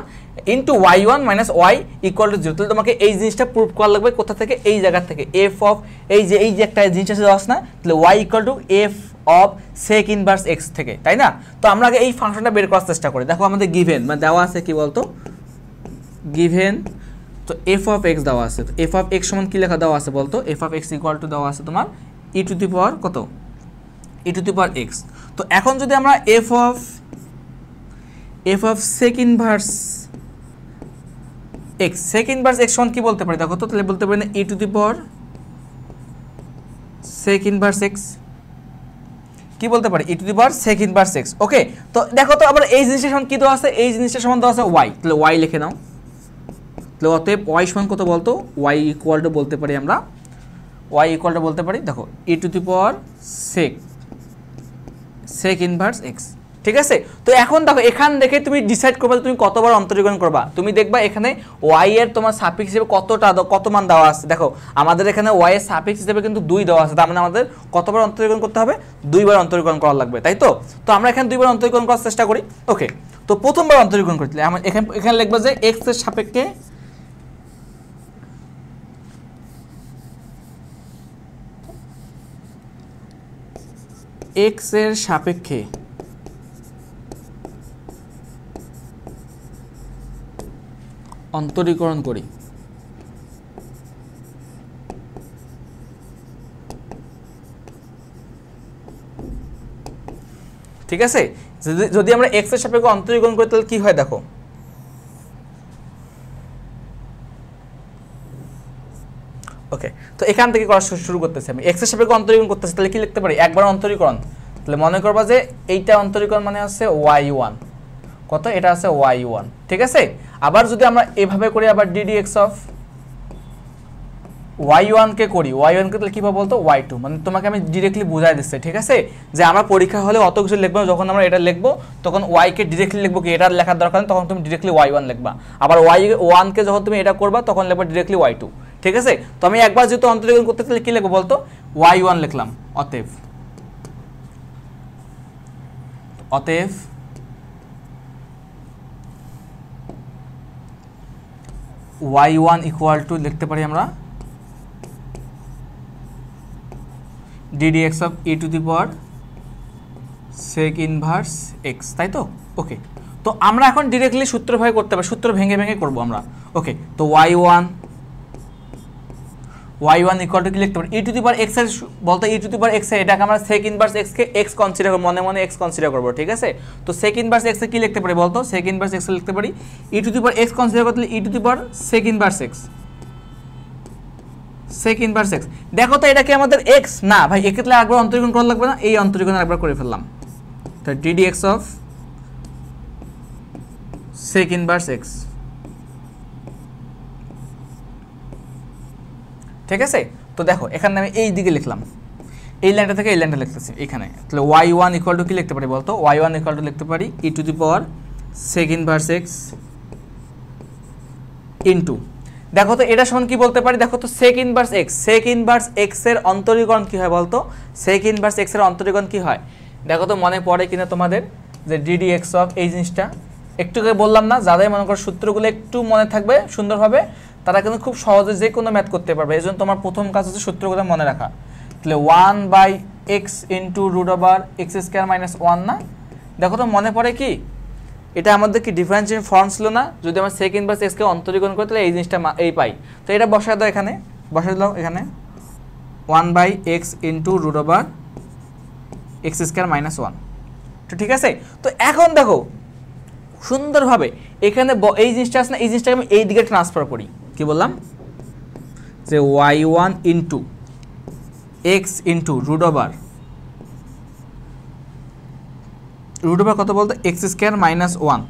into y1 minus y equal two 0। তাহলে তোমাকে এই জিনিসটা প্রুভ করা লাগবে কোথা থেকে, এই জায়গা থেকে, এফ অফ এই যে একটা জিনিস আছে দেওয়া আছে না, তাহলে y equal to F of sec inverse x থেকে, তাই না? তো আমরা আগে এই ফাংশনটা বের করার চেষ্টা করি। দেখো আমাদের গিভেন মানে দেওয়া আছে কি বলতো, গিভেন তো এফ অফ এক্স দেওয়া আছে, তো এফ অফ এক্স সমান কি লেখা দেওয়া আছে বলতো, F of x equal to দেওয়া আছে তোমার ই টু দি পাওয়ার কত, ই টু দি পাওয়ার এক্স। তো এখন যদি আমরা F of sec inverse X, sec inverse X সমান কি বলতে পারি দেখো তো, তাহলে বলতে পারি না e to the power sec inverse x, কি বলতে পারি ই to the power sec inverse x. Okay, তো দেখো তো আবার এই জিনিসটা সমান কি দেওয়া আছে, এই জিনিসটা সমান দেওয়া আছে ওয়াই, তাহলে ওয়াই লিখে নাও। তাহলে অতএব ওয়াই সমান কত বলতো, ওয়াই ইকুয়াল টু বলতে পারি আমরা, ওয়াই ইকুয়াল টু বলতে পারি দেখো e to the power sec inverse x, ঠিক আছে? তো এখন দেখো এখান দেখে তুমি ডিসাইড করবে তুমি কতবার অন্তরীকরণ করবা। তুমি দেখবা এখানে ওয়াই এর তোমার সাফিক্স হিসেবে কত মান দেওয়া আছে, দেখো আমাদের এখানে ওয়াই এর সাফিক্স হিসেবে কিন্তু 2 দেওয়া আছে, তার মানে আমাদের কতবার অন্তরীকরণ করতে হবে, 2বার অন্তরীকরণ করা লাগবে, তাই তো? তো আমরা এখানে 2বার অন্তরীকরণ করার চেষ্টা করি। ওকে, তো প্রথমবার অন্তরীকরণ করতে আমরা এখানে লিখবো যে এক্স এর সাপেক্ষে এক্স এর সাপেক্ষে অন্তরীকরণ করি। ঠিক আছে, যদি আমরা এক্স এর সাপেক্ষে অন্তরীকরণ করি তাহলে কি হয় দেখো, ওকে, তো এখান থেকে করা শুরু করতেছি আমি, এক্স এর সাপেক্ষে অন্তরীকরণ করতেছি, তাহলে কি লিখতে পারি একবার অন্তরীকরণ, তাহলে মনে করবা যে এইটা অন্তরীকরণ মানে হচ্ছে y1 কত, এটা আছে y1, ঠিক আছে? আবার যদি আমরা এভাবে করি আবার ddx অফ y1 কে করি, y1 কে তাহলে কি পাবো বলতো y2, মানে তোমাকে আমি ডাইরেক্টলি বুঝাই দিচ্ছি, ঠিক আছে? যে আমরা পরীক্ষা হলে অত কিছু লিখবো না, যখন আমরা এটা লিখবো তখন y কে ডাইরেক্টলি লিখবো, কি এটা লেখার দরকার নেই, তখন তুমি ডাইরেক্টলি y1 লিখবা। আবার y1 কে যখন তুমি এটা করবা তখন লিখবা ডাইরেক্টলি y2, ঠিক আছে? তো আমি একবার যেহেতু অন্তরীকরণ করতে তাহলে কি লিখবো বলতো, y1 লিখলাম, অতএব y1 ইকুয়াল টু লিখতে পারি আমরা ddx of e to the power sec inverse x, তাই তো? ওকে, তো আমরা এখন ডিরেক্টলি সূত্র ভাগ করতে পারি, সূত্র ভেঙে ভেঙে করব আমরা। ওকে, তো y1 ইকুয়াল টু কি লিখতে পারি e to the power x এর বলতে e to the power x এর এটাকে আমরা sec ইনভার্স x কে x কনসিডার করব, মনে মনে x কনসিডার করব, ঠিক আছে? তো sec ইনভার্স x এ কি লিখতে পারি বলতো, sec ইনভার্স x এ লিখতে পারি e to the power x consider করতে e to the power sec inverse x, sec inverse x। দেখো তো এটা কি আমাদের x না ভাই, এক্ষেত্রে একবার অন্তরীকরণ করা লাগবে না, এই অন্তরীকরণ একবার করে ফেললাম, তো ddx of sec inverse x, ঠিক আছে? তো দেখো এখানে আমি এই দিকে লিখলাম, এই লাইনটা থেকে এই লাইনটা লিখতেছি এখানে, তাহলে y1 ইকুয়াল টু কি লিখতে পারি বলতো, y1 ইকুয়াল টু লিখতে পারি e to the power sec inverse x into, দেখো তো এটা সমান কি বলতে পারি, দেখো তো sec ইনভার্স x এর অন্তরীকরণ কি হয় বলতো, sec ইনভার্স x এর অন্তরীকরণ কি হয় দেখো তো, মনে পড়ে কিনা তোমাদের, যে ddx অফ এই জিনিসটা একটু আগে বললাম না, যাদের মনে করো সূত্রগুলো একটু মনে থাকবে সুন্দরভাবে তারা কিন্তু খুব সহজে যে কোনো ম্যাথ করতে পারবে। এই জন্য তোমার প্রথম কাজ হচ্ছে সূত্রগুলো মনে রাখা। তাহলে 1/x into root over X square minus 1 না, দেখো তো মনে পড়ে কি এটা আমাদের কি ডিফারেন্সিয়েশন ফর্ম ছিল না, যদি আমরা সেক ইনভার্স এক্স কে অন্তরীকরণ করি তাহলে এই জিনিসটা এই পাই। তো এটা বসায় দাও, এখানে বসায় দাও, এখানে 1/x into root over X square minus 1, তো ঠিক আছে? তো এখন দেখো সুন্দরভাবে এখানে এই জিনিসটা আছে না, এই জিনিসটাকে আমি এই দিকে ট্রান্সফার করি, কি বললাম যে y1 into X into root over কত বলতো X square minus 1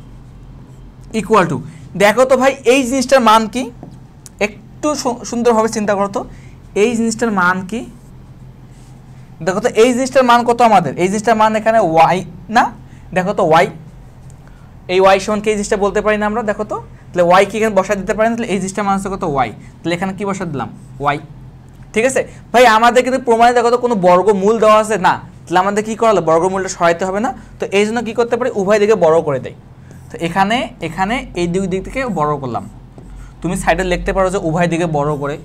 equal to, দেখো তো ভাই এই জিনিসটার মান কি, একটু সুন্দরভাবে চিন্তা করো তো এই জিনিসটার মান কি, দেখো তো এই জিনিসটার মান কত আমাদের, এই জিনিসটার মান এখানে y না, দেখো তো y, এই ওয়াই সমান কি এই জিনিসটা বলতে পারি না আমরা, দেখো তো, তাহলে ওয়াই কি এখানে বসায় দিতে পারি না, তাহলে এই জিনিসটা মানে হচ্ছে কত ওয়াই, তাহলে এখানে কি বসা দিলাম ওয়াই। ঠিক আছে ভাই, আমাদের কিন্তু প্রমাণে দেখো তো কোনো বর্গমূল দেওয়া আছে না, তাহলে আমাদের কি করা হলো, বর্গমূলটা সরাইতে হবে না, তো এই জন্য কী করতে পারি, উভয় দিকে বড় করে দেয়। তো এখানে এখানে এই দুই দিক থেকে বড় করলাম, তুমি সাইডে লিখতে পারো যে উভয় দিকে বড় করে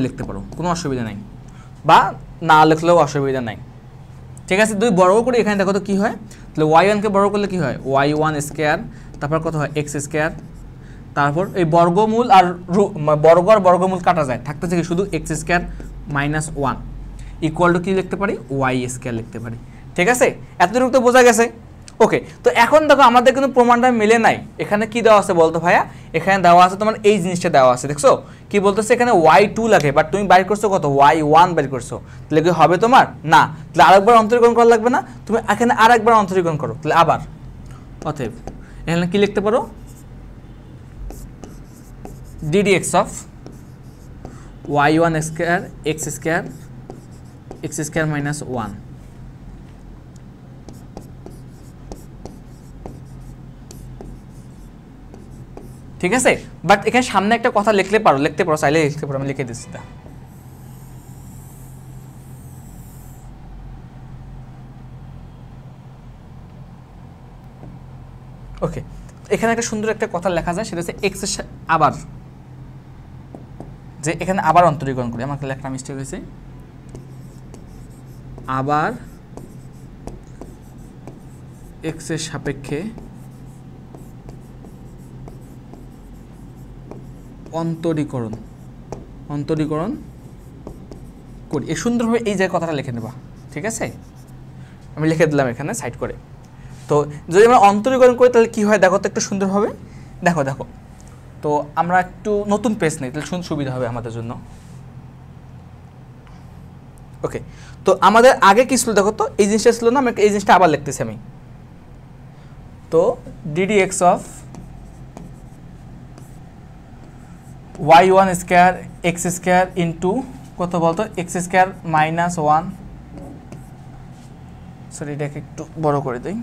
লিখতে পারো, কোনো অসুবিধা নাই, বা না লিখলেও অসুবিধা নাই। ঠিক আছে, দুই বর্গ করে এখানে দেখো তো কী হয়, তাহলে ওয়াই ওয়ানকে বড় করলে কী হয়, ওয়াই ওয়ান স্কোয়ার, তারপর কত হয় এক্স স্কোয়ার, তারপর এই বর্গমূল আর বর্গ আর বর্গমূল কাটা যায়, থাকতেছে কি শুধু x square minus one equal to কী লিখতে পারি, ওয়াই স্কোয়ার লিখতে পারি। ঠিক আছে, এতটুকু তো বোঝা গেছে। ওকে, তো এখন দেখো আমাদের কিন্তু প্রমাণটা মিলে নাই, এখানে কি দেওয়া আছে বলতো ভাইয়া, এখানে দেওয়া আছে তোমার এই জিনিসটা দেওয়া আছে, দেখছো কি বলতেছে এখানে ওয়াই টু লাগে, বাট তুমি বাইর করছো কত, ওয়াই ওয়ান বাইর করছো, তাহলে কি হবে তোমার না, তাহলে আরেকবার অন্তরীকরণ করা লাগবে না, তুমি এখানে আরেকবার অন্তরীকরণ করো, তাহলে আবার অতএব এখানে কি লিখতে পারো, ddx of y1 square x square minus 1। ঠিক আছে, বাট এখানে সামনে একটা কথা লিখতে পারো চাইলে লিখতে পারো, আমি লিখে দিচ্ছি তা। ওকে, এখানে একটা সুন্দর একটা কথা লেখা যায়, সেটা হচ্ছে এক্স আবার, যে এখানে আবার অন্তরীকরণ করি, আমার লেখা মিস্টেক হয়েছে, আবার এক্স এর সাপেক্ষে অন্তরীকরণ করি, এই সুন্দরভাবে এই যে কথাটা লিখে নেবা। ঠিক আছে, আমি লিখে দিলাম এখানে সাইড করে। তো যদি আমরা অন্তরীকরণ করি তাহলে কি হয় দেখো তো একটু সুন্দর হবে, দেখো তো আমরা একটু নতুন পেজ নেই, তাহলে সুবিধা হবে আমাদের জন্য। ওকে, তো আমাদের আগে কি ছিল দেখো তো, এই জিনিসটা ছিল না, আমি এই জিনিসটা আবার লিখতেছি আমি, তো ddx of y1 square x square into কত বলতো, x স্কয়ার মাইনাস 1, সরি এটাকে একটু বড় করে দিই,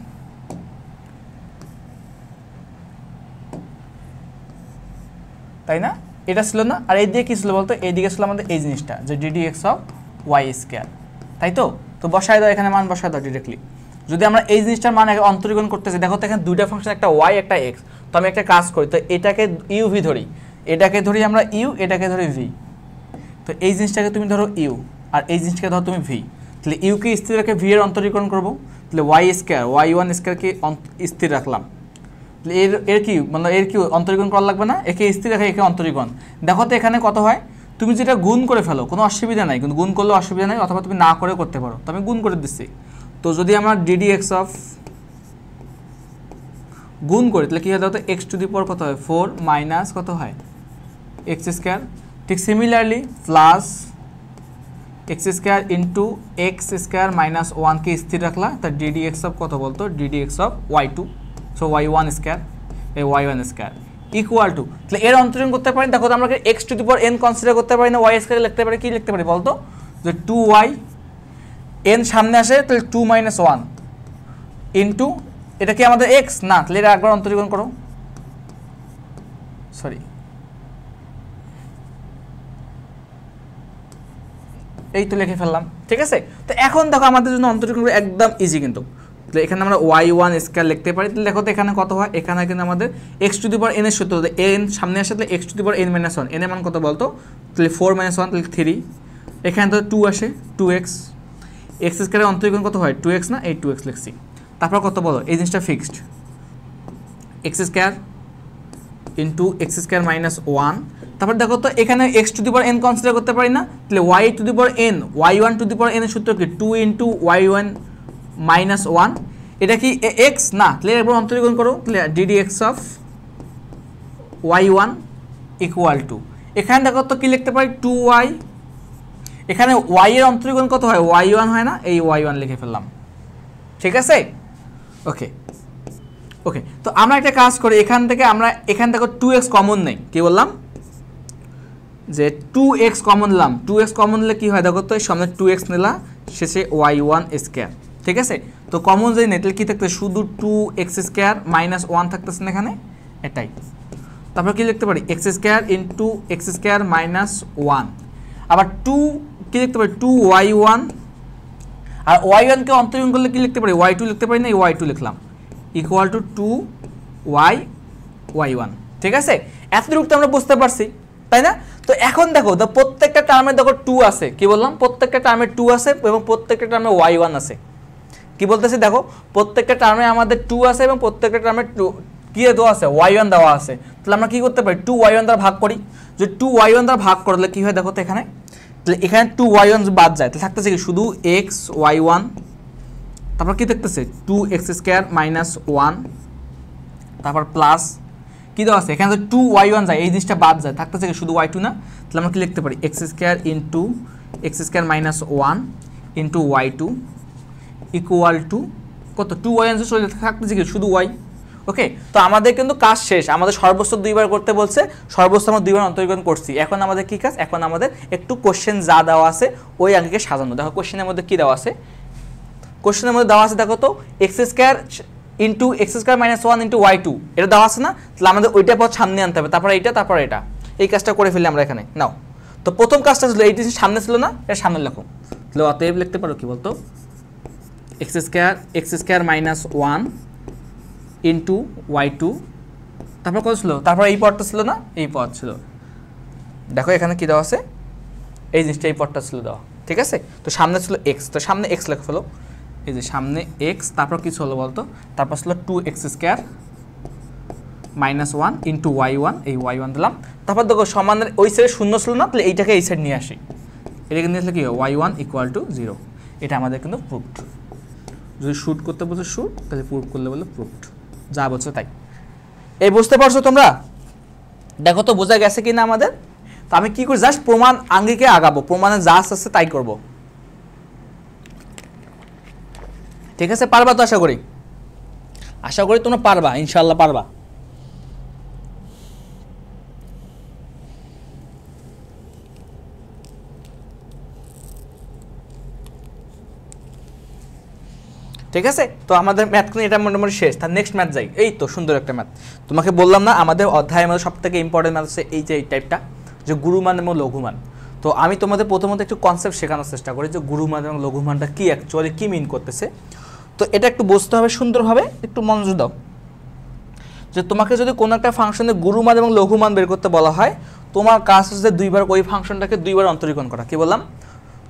তাই না, এটা ছিল না, আর এই দিকে কি ছিল বলতো, এই দিকে ছিল আমাদের এই জিনিসটা যে ddx of y স্কয়ার, তাই তো, তো বসায় দাও এখানে মান বসায় দাও ডিরেক্টলি। যদি আমরা এই জিনিসটার মান আগে অন্তরীকরণ করতেছি, দেখো তো এখানে দুইটা ফাংশন, একটা y একটা x, তো আমি একটা কাজ করি, তো এটাকে ইউ ভি ধরি, এটাকে ধরি আমরা ইউ, এটাকে ধরি ভি, তো এই জিনিসটাকে তুমি ধরো ইউ আর এই জিনিসটাকে ধরো তুমি ভি, তাহলে ইউকে স্থির রেখে ভি এর অন্তরীকরণ করবো, তাহলে ওয়াই স্কোয়ার ওয়াই ওয়ান স্কোয়ারকে স্থির রাখলাম, তাহলে এর কি মানে এর কি অন্তরীকরণ করা লাগবে না, একে স্থির রেখে একে অন্তরীকরণ, দেখো তো এখানে কত হয়, তুমি যেটা গুণ করে ফেলো কোনো অসুবিধা নাই, কিন্তু গুণ করলে অসুবিধা নাই, অথবা তুমি না করে করতে পারো, তো আমি গুণ করে দিচ্ছি। তো যদি আমরা ddx of গুণ করি তাহলে কি হয় দেখো তো, এক্স টু দি পাওয়ার কত হয় 4 মাইনাস কত হয় এক্স স্কোয়ার, ঠিক similarly plus x square into x square minus 1কে স্থির রাখলা, তার ddx of কত বলতো, ddx of y2, so y1 square এই y1 স্কোয়ার ইকুয়াল টু, তাহলে এর অন্তরীকরণ করতে পারি, দেখো তো আমরা x two the power n consider করতে পারি না, y স্কোয়ার লিখতে পারি, কি লিখতে পারি বলতো, যে 2y n সামনে আসে তাহলে 2 মাইনাস 1 ইন্টু এটা কি আমাদের x না, তাহলে এটা একবার অন্তরীকরণ করো, সরি এই তো লিখে ফেললাম। ঠিক আছে, তো এখন দেখো আমাদের জন্য অন্তরীকরণ একদম ইজি, কিন্তু তাহলে এখানে আমরা y1 স্কয়ার লিখতে পারি, তাহলে দেখো তো এখানে কত হয়, এখানে কিন্তু আমাদের x to the power n এর সূত্র, n সামনে আসে তাহলে x to the power n minus 1, n এর মান কত বলতো, তাহলে 4 মাইনাস 1 তাহলে 3, এখানে তো 2 আসে 2x, x স্কয়ারের অন্তরীকরণ কত হয় 2x না, এই 2x লিখছি, তারপর কত বলো এই জিনিসটা fixed, x square into x square minus 1, তারপর দেখো তো এখানে x two the power n consider করতে পারি না, তাহলে y two the power n, y1 two the power n এর সূত্র কি 2 ইন্টু y1 মাইনাস 1, এটা কি x না, তাহলে এরপর অন্তরীকরণ করো, তাহলে ddx of y1 equal to, এখানে দেখো তো কি লিখতে পারি 2y, এখানে y এর অন্তরীকরণ কত হয় y1 হয় না, এই y1 লিখে ফেললাম। ঠিক আছে, ওকে ওকে, তো আমরা একটা কাজ করি, এখান থেকে আমরা এখান থেকে 2x কমন নেই, কি বললাম যে 2x কমন নিলাম, 2x কমন নিলে কি হয় দেখো তো, এই সামনে 2x নিলা, শেষে y1 স্কয়ার। ঠিক আছে, তো কমন যদি নেই তাহলে কী থাকতেছে শুধু 2x² - 1 থাকতেছে না এখানে, এটাই। তারপর কি লিখতে পারি x² ইন্টু x² - 1, আবার 2 কি লিখতে পারি 2y1, আর y1 কে অন্তরীকরণ করলে কি লিখতে পারি y2 লিখতে পারি না, এই y2 লিখলাম ইকুয়াল টু 2y1। ঠিক আছে, এতটুকু তো আমরা বুঝতে পারছি, তাই না? তো এখন দেখো প্রত্যেকটা টার্মে দেখো 2 আছে, কি বললাম প্রত্যেকটা টার্মে 2 আছে এবং প্রত্যেকটা টার্মে y1 আছে। কি বলতেছি দেখো প্রত্যেকটা টার্মে আমাদের 2 আছে এবং প্রত্যেকটা টার্মে কি দেওয়া আছে y1 দেওয়া আছে। তাহলে আমরা কি করতে পারি 2y1 দ্বারা ভাগ করি। যদি 2y1 দ্বারা ভাগ করলে কি হয় দেখো তো এখানে, তাহলে এখানে 2y1 বাদ যায়, তাহলে থাকতেছে কি শুধু xy1, তারপর কি থাকতেছে 2x² - 1, তারপর প্লাস কি দেওয়া আছে এখানে তো 2y1 যায়, এই জিনিসটা বাদ যায়, থাকতেছে কি শুধু y2 না। তাহলে আমরা কি লিখতে পারি x² into x² - 1 into y2 equal to কত 2y1 চলে থাকতেছে কি শুধু y। ওকে, তো আমাদের কিন্তু কাজ শেষ, আমাদের সর্বোচ্চ 2বার করতে বলছে, সর্বোচ্চ আমরা 2বার অন্তরীকরণ করছি। এখন আমাদের কি কাজ, এখন আমাদের একটু কোশ্চেন যা দেওয়া আছে ওই আঙ্গিকে সাজানো। দেখো কোশ্চেনের মধ্যে কি দেওয়া আছে, কোশ্চেনের মধ্যে দেওয়া আছে দেখো তো x² into x² - 1 into y2, এটা দেওয়া আছে না, তাহলে আমাদের ওইটা পর সামনে আনতে হবে, তারপর এইটা, তারপর এটা, এই কাজটা করে ফেললে আমরা এখানে। নাও তো প্রথম কাজটা ছিল এই জিনিস সামনে ছিল না, এটা সামনে লেখো। তাহলে অতএব লিখতে পারো কি বলতো x² - 1 ইন্টু y2, তারপর কত ছিল, তারপর এই পদটা ছিল না, এই পদ ছিল। দেখো এখানে কি দেওয়া আছে, এই জিনিসটা এই পদটা ছিল দেওয়া। ঠিক আছে, তো সামনে ছিল x, তো সামনে x লেখা ফেলো, এই যে সামনে x, তারপর কিছু হলো বলতো, তারপর ছিল 2x² - 1 ইন্টু y1, এই y1 দিলাম। তারপর দেখো সমানের ওই সাইডে শূন্য ছিল না, তাহলে এইটাকে এই সাইড নিয়ে আসি, এটাকে নিয়ে আসলে কি হয় y1 ইকুয়াল টু 0। এটা আমাদের কিন্তু প্রুভড। যদি শুট করতে বলছো শুট, তাহলে প্রুভ করলে বলে প্রুভড, যা বলছো তাই। এই বুঝতে পারছো তোমরা? দেখো তো বোঝা গেছে কিনা আমাদের। তো আমি কি করি জাস্ট প্রমাণ আঙ্গিকে আগাবো, প্রমাণে যা আছে তাই করব। ঠিক আছে, পারবা তো? আশা করি তোমরা পারবা, ইনশাআল্লাহ পারবা। ঠিক আছে, তো আমাদের ম্যাথ কিন্তু এটা মোটামুটি শেষ। তার নেক্সট ম্যাথ যাই। এই তো সুন্দর একটা ম্যাথ, তোমাকে বললাম না আমাদের অধ্যায়ের মধ্যে সব থেকে ইম্পর্টেন্ট ম্যাথ হচ্ছে এই যে এই টাইপটা, যে গুরুমান এবং লঘুমান। তো আমি তোমাদের প্রথমত একটু কনসেপ্ট শেখানোর চেষ্টা করি যে গুরুমান এবং লঘুমানটা কি, অ্যাকচুয়ালি কি মিন করতেছে। তো এটা একটু বুঝতে হবে সুন্দরভাবে, একটু মনোযোগ দাও। যে তোমাকে যদি কোনো একটা ফাংশনের গুরুমান এবং লঘুমান বের করতে বলা হয়, তোমার কাজ হচ্ছে দুইবার ওই ফাংশনটাকে দুইবার অন্তরীকরণ করা। কি বললাম,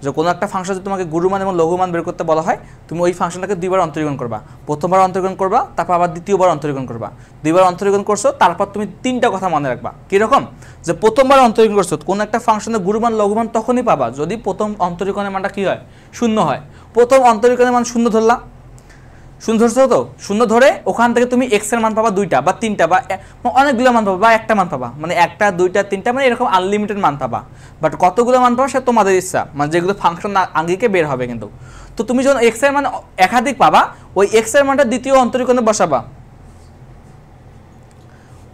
যে কোনো একটা ফাংশন যদি তোমাকে গুরুমান এবং লঘুমান বের করতে বলা হয়, তুমি ওই ফাংশনটাকে দুইবার অন্তরীকরণ করবা। প্রথমবার অন্তরীকরণ করবা, তারপর আবার দ্বিতীয়বার অন্তরীকরণ করবা। দুইবার অন্তরীকরণ করছো, তারপর তুমি 3টা কথা মনে রাখবা। কীরকম, যে প্রথমবার অন্তরীকরণ করছো কোনো একটা ফাংশনের গুরুমান লঘুমান তখনই পাবা যদি প্রথম অন্তরীকরণের মানটা কী হয়, 0 হয়। প্রথম অন্তরীকরণের মান 0 ধরলা, 0 ধরছো তো, 0 ধরে ওখান থেকে তুমি x এর মান পাবা 2টা বা 3টা বা অনেকগুলো মান পাবা, বা একটা মান পাবা, মানে 1টা 2টা 3টা মানে এরকম আনলিমিটেড মান পাবা। বাট কতগুলো মান পাবা সেটা তোমাদের ইচ্ছা, মানে যেগুলো ফাংশন আঙ্গিকে বের হবে কিন্তু। তো তুমি যখন x এর মান একাধিক পাবা, ওই x এর মানটা দ্বিতীয় অন্তরীকরণে বসাবা,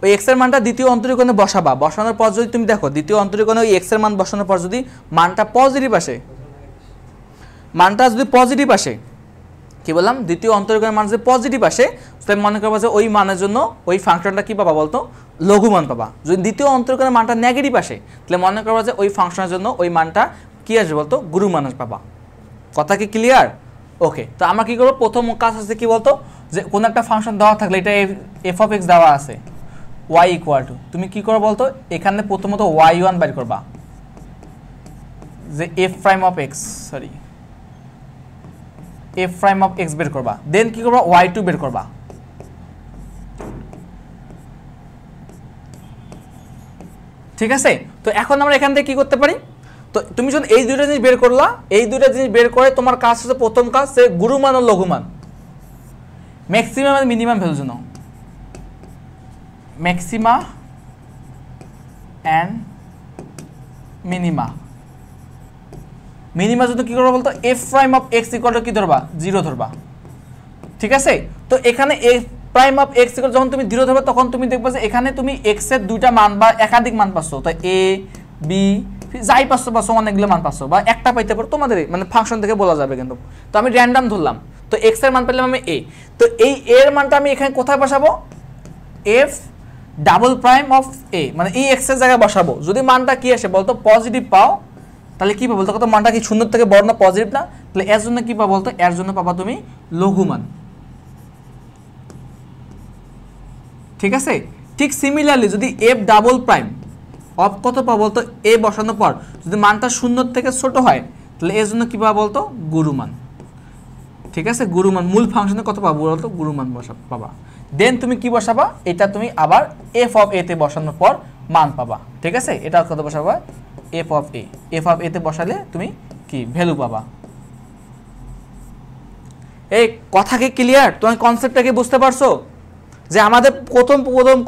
ওই x এর মানটা দ্বিতীয় অন্তরীকরণে বসাবা। বসানোর পর যদি তুমি দেখো দ্বিতীয় অন্তরীকরণে ওই x এর মান বসানোর পর যদি মানটা পজিটিভ আসে, মানটা যদি পজিটিভ আসে, কি বললাম, দ্বিতীয় অন্তরীকরণের মান যদি পজিটিভ আসে, তাহলে মনে করবা যে ওই মানের জন্য ওই ফাংশনটা কি পাবা বলতো, লঘুমান পাবা। যদি দ্বিতীয় অন্তরীকরণের মানটা নেগেটিভ আসে, তাহলে মনে করবা যে ওই ফাংশনের জন্য ওই মানটা কি আসবে বলতো, গুরুমান পাবা। কথা কি ক্লিয়ার? ওকে, তো আমরা কি করবো, প্রথম কাজ হচ্ছে কি বলতো, যে কোনো একটা ফাংশন দেওয়া থাকলে, এটা f of x দেওয়া আছে y ইকুয়াল টু, তুমি কি করো বলতো, এখানে প্রথমত y1 বের করবা, যে f prime of x, sorry f prime of x বের করবা। দেন কি করবা, y2 বের করবা। ঠিক আছে, তো এখন আমরা এখান থেকে কি করতে পারি, তো তুমি যখন এই দুইটা জিনিস বের করলা, এই দুইটা জিনিস বের করে তোমার কাজ হচ্ছে প্রথম কাজ সে গুরুমান ও লঘুমান, ম্যাক্সিমাম আর মিনিমাম ভ্যালুর জন্য, ম্যাক্সিমা অ্যান্ড মিনিমা। মিনিমার জন্য কি করবা বলতো, f prime of x equal to কি ধরবা, 0 ধরবা। ঠিক আছে, তো এখানে f prime of x equal যখন তুমি 0 ধরবা, তখন তুমি দেখবা যে এখানে তুমি x এর দুইটা মান বা একাধিক মান পাচ্ছ, তো a b যাই পাচ্ছ অনেকগুলো মান পাচ্ছ, বা একটা পাইতে পারো তোমাদের মানে ফাংশন থেকে বলা যাবে কিন্তু। তো আমি র্যান্ডম ধরলাম, তো এক্স এর মান পেলাম আমি এ, তো এই এর মানটা আমি এখানে কোথায় বসাবো, এফ ডাবল প্রাইম অফ এ, মানে এই এক্স এর জায়গায় বসাবো। যদি মানটা কি আসে বলতো পজিটিভ পাও, তাহলে কি পাবো, তখন মানটা কি শূন্য থেকে বড় না পজিটিভ না, তাহলে এর জন্য কি পাবো বলতো, এর জন্য পাবা তুমি লঘুমান। ঠিক আছে, ঠিক সিমিলারলি যদি এফ ডাবল প্রাইম অফ কত পাবো বলতো, এ বসানোর পর যদি মানটা শূন্য থেকে ছোট হয়, তাহলে এর জন্য কি পাবো বলতো, গুরুমান। ঠিক আছে, গুরুমান, মূল ফাংশনে কত পাবো বলতো, গুরুমান পাবা। দেন তুমি কি বসাবা, এটা তুমি আবার এফ অফ এ তে বসানোর পর মান পাবা। ঠিক আছে, এটা কত বসাবা, f of a, f of a তে বসালে তুমি কি ভ্যালু পাবা। এই কথা কি ক্লিয়ার, তোমার কনসেপ্টটা কি বুঝতে পারছো, যে আমাদের প্রথম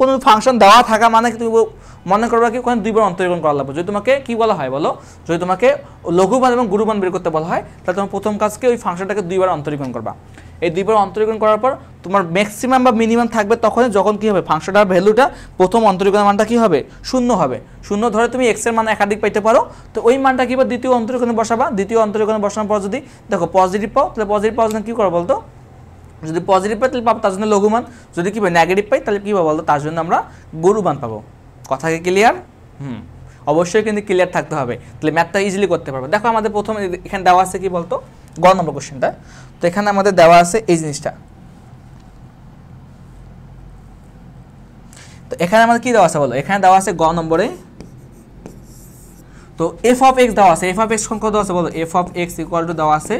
কোনো ফাংশন দেওয়া থাকা মানে তুমি মনে করবা কি ওখানে দুইবার অন্তরীকরণ করা লাগবে। যদি তোমাকে কি বলা হয় বলো, যদি তোমাকে লঘুমান এবং গুরুমান বের করতে বলা হয়, তাহলে তোমার প্রথম কাজকে ওই ফাংশনটাকে দুইবার অন্তরীকরণ করবা। এই দুইবার অন্তরীকরণ করার পর তোমার ম্যাক্সিমাম বা মিনিমাম থাকবে তখনই যখন কি হবে, ফাংশনটার ভ্যালুটা প্রথম অন্তরীকরণের মানটা কি হবে, শূন্য হবে। শূন্য ধরে তুমি এক্স এর মান একাধিক পাইতে পারো, তো ওই মানটা কি দ্বিতীয় অন্তরীকরণে বসাবা। দ্বিতীয় অন্তরীকরণে বসানোর পর যদি দেখো পজিটিভ পাও, তাহলে পজিটিভ পাওয়ার জন্য কি করো বলতো, যদি পজিটিভ পাই তাহলে পাবো তার জন্য লঘুমান, যদি কি নেগেটিভ পাই তাহলে কি পাবো বলতো, তার জন্য আমরা গুরুমান পাবো। কথা কি ক্লিয়ার? অবশ্যই কিন্তু ক্লিয়ার থাকতে হবে, তাহলে ম্যাথটা ইজিলি করতে পারবে। দেখো আমাদের প্রথমে এখানে দেওয়া আছে কি বলতো, গ নম্বর কোশ্চেনটা, তো এখানে আমাদের দেওয়া আছে এই জিনিসটা। তো এখানে আমাদের কি দেওয়া আছে বলো, এখানে দেওয়া আছে গ নম্বরে, তো এফ অফ এক্স দেওয়া আছে, এফ অফ এক্স কত আছে বলো, F of x equal to দেওয়া আছে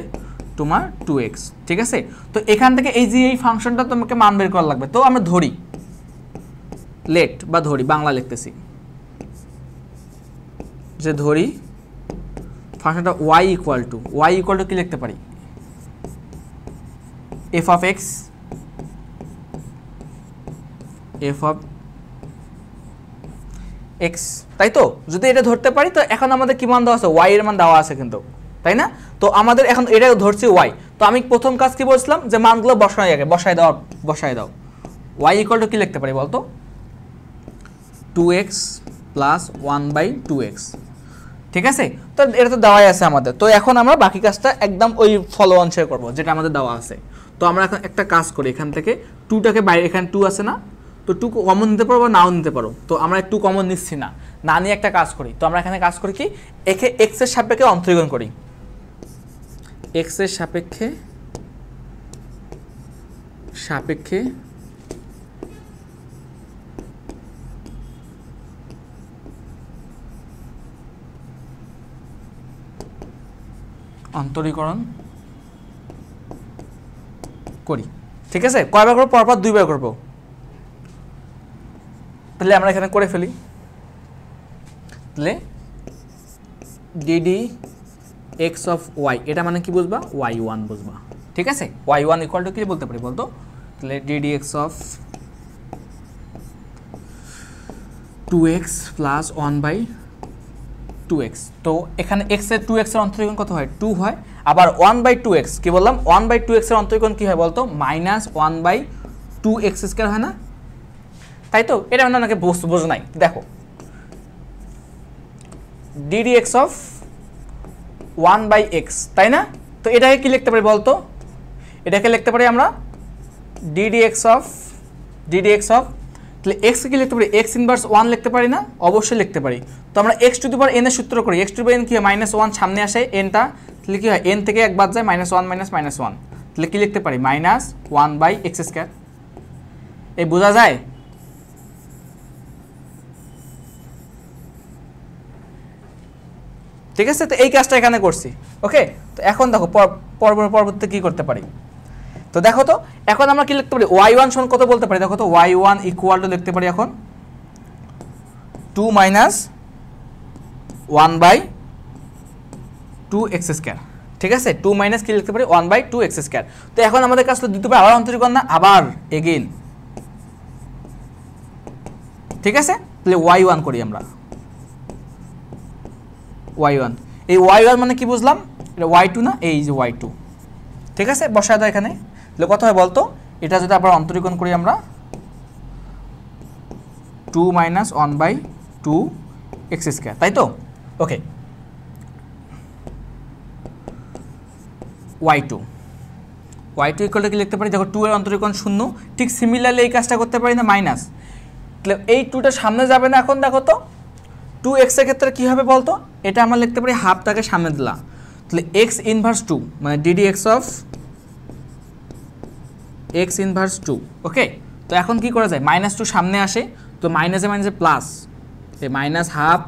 তোমার 2x। ঠিক আছে, তো এখান থেকে এই যে এই ফাংশনটা তোমাকে মান বের করা লাগবে। তো আমরা ধরি লেট বা ধরি, বাংলা লিখতেছি, যে ধরি ফাংশনটা y ইকুয়াল টু কি লিখতে পারি, F of x, F of x, তাই তো? যদি এটা ধরতে পারি, তো এখন আমাদের কি মান দেওয়া আছে, y এর মান দেওয়া আছে কিন্তু, তাই না? তো আমাদের এখন এটা ধরছি y, তো আমি প্রথম কাজ কি বলছিলাম, যে মানগুলো বসাই দাও। y ইকুয়াল টু কি লিখতে পারি বলতো, 2x প্লাস 1/2x। ঠিক আছে, তো এটা তো দেওয়াই আছে আমাদের। তো এখন আমরা বাকি কাজটা একদম ওই ফলো অনুসারে করবো যেটা আমাদের দেওয়া আছে। তো আমরা এখন একটা কাজ করি, এখান থেকে 2টাকে বাইরে, এখানে 2 আছে না, তো 2 কমন নিতে পারো বা নাও নিতে পারো। তো আমরা 2 কমন নিচ্ছি না নিয়ে একটা কাজ করি। তো আমরা এখানে কাজ করি কি, একে x এর সাপেক্ষে অন্তরীকরণ করি, x এর সাপেক্ষে অন্তরীকরণ করি। ঠিক আছে, কয়বার করবো, পরপর 2বার করবো। তাহলে আমরা এখানে করে ফেলি, তাহলে ডিডি এক্স অফ ওয়াই, এটা মানে কি বুঝবা, y1 বুঝবা। ঠিক আছে, y1 ইকুয়াল টু কি বলতে পারি বলতো, তাহলে DD x of 2x plus 1/2x। তো এখানে x এর 2x এর অন্তরীকরণ কত হয়, 2 হয়। আবার 1/2x কি বললাম, 1/2x এর অন্তরীকরণ কি হয় বলতো, মাইনাস 1/2x স্কয়ার হয় না, তাই তো? এটা মানে অনেকে বোঝো নাই। দেখো ddx অফ 1/x, তাই না? তো এটাকে কি লিখতে পারি বলতো, এটাকে লিখতে পারি আমরা ddx অফ তাহলে x কি লিখতে পারি, x ইনভার্স 1 লিখতে পারি না, অবশ্যই লিখতে পারি। তো আমরা x to the power n এর সূত্র করি, x to the power n কি হয়, -1 সামনে আসে nটা, তাহলে কি হয়, n থেকে 1 বাদ যায়, -1 -1, তাহলে কি লিখতে পারি, -1/x স্কয়ার। এই বোঝা যায়? ঠিক আছে, তো এই কাজটা এখানে করছি। ওকে, তো এখন দেখো পরবর্তীতে কি করতে পারি। তো দেখো তো এখন আমরা কি লিখতে পারি, y1 সমান কত বলতে পারি, দেখো তো y1 ইকুয়াল টু লিখতে পারি এখন 2 - 1/2x স্কয়ার। ঠিক আছে, 2 মাইনাস কি লিখতে পারি, 1/2x স্কয়ার। তো এখন আমাদের কাছে দিতে পারে আবার অন্তরীকরণ না, আবার এগেইন। ঠিক আছে, তাহলে y1 করি আমরা, y1, এই y1 মানে কি বুঝলাম, এটা y2 না, এই যে y2। ঠিক আছে, বসায় দাও এখানে, তাহলে কত হয় বলতো, এটা যদি আবার অন্তরীকরণ করি আমরা 2 - 1/2x স্কয়ার, তাই তো? ওকে, y2 y2 ইকুয়াল টু কি লিখতে পারি, দেখো 2 এর অন্তরীকরণ 0, ঠিক সিমিলারলি এই কাজটা করতে পারি না মাইনাস, তাহলে এই 2টা সামনে যাবে না। এখন দেখো তো 2x এর ক্ষেত্রে কী হবে বলতো, এটা আমরা লিখতে পারি হাফটাকে সামনে দিলাম, তাহলে x ইনভার্স 2 মানে ddx অফ x ইনভার্স 2। ওকে, তো এখন কি করা যায়, -2 সামনে আসে, তো মাইনাসে মাইনাসে প্লাস, এই মাইনাস হাফ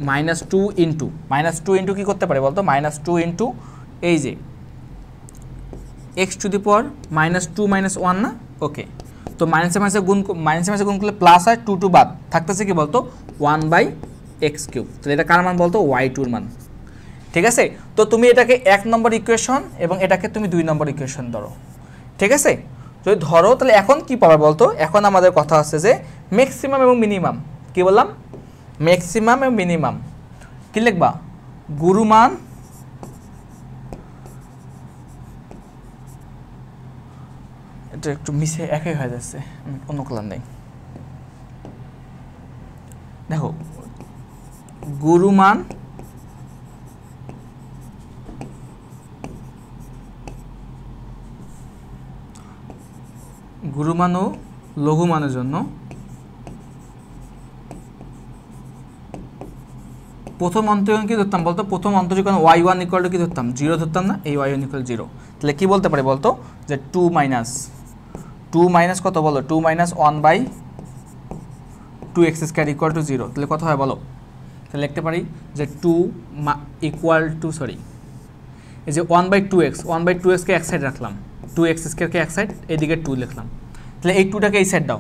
-2 ইন্টু কী করতে পারে বলতো, -2 ইন্টু এই যে x টু দি পাওয়ার -2 - 1 না। ওকে, তো মাইনাসে মাইনাসে গুণ করলে প্লাস হয়, 2 বাদ থাকতেছে কি বলতো 1/x³। তাহলে এটা কার মান বলতো, y2 মান। ঠিক আছে, তো তুমি এটাকে 1 নম্বর ইকুয়েশন এবং এটাকে তুমি 2 নম্বর ইকুয়েশন ধরো। ঠিক আছে, যদি ধরো তাহলে এখন কি পাবে বলতো, এখন আমাদের কথা হচ্ছে যে ম্যাক্সিমাম এবং মিনিমাম, কি বললাম, ম্যাক্সিমাম এবং মিনিমাম কি লিখবা, গুরুমান এটা একটু মিশে একই হয়ে যাচ্ছে, অন্য কলাম নেই। দেখো গুরুমান ও লঘুমানের জন্য প্রথম অন্তরীকরণ কি ধরতাম বলতো, প্রথম অন্তরীকরণ y1 ইকুয়াল টু কি ধরতাম, 0 ধরতাম না, এই y1 ইকুয়াল 0। তাহলে কি বলতে পারি বলতো, যে 2 মাইনাস কত বলো, 2 - 1/2x² ইকুয়াল টু 0। তাহলে কত হয় বলো, তাহলে লিখতে পারি যে 2 ইকুয়াল টু এই যে 1/2x কে এক সাইড রাখলাম, 2x² কে এক সাইড, এদিকে 2 লিখলাম। তাহলে এই 2টাকে এই সাইড দাও,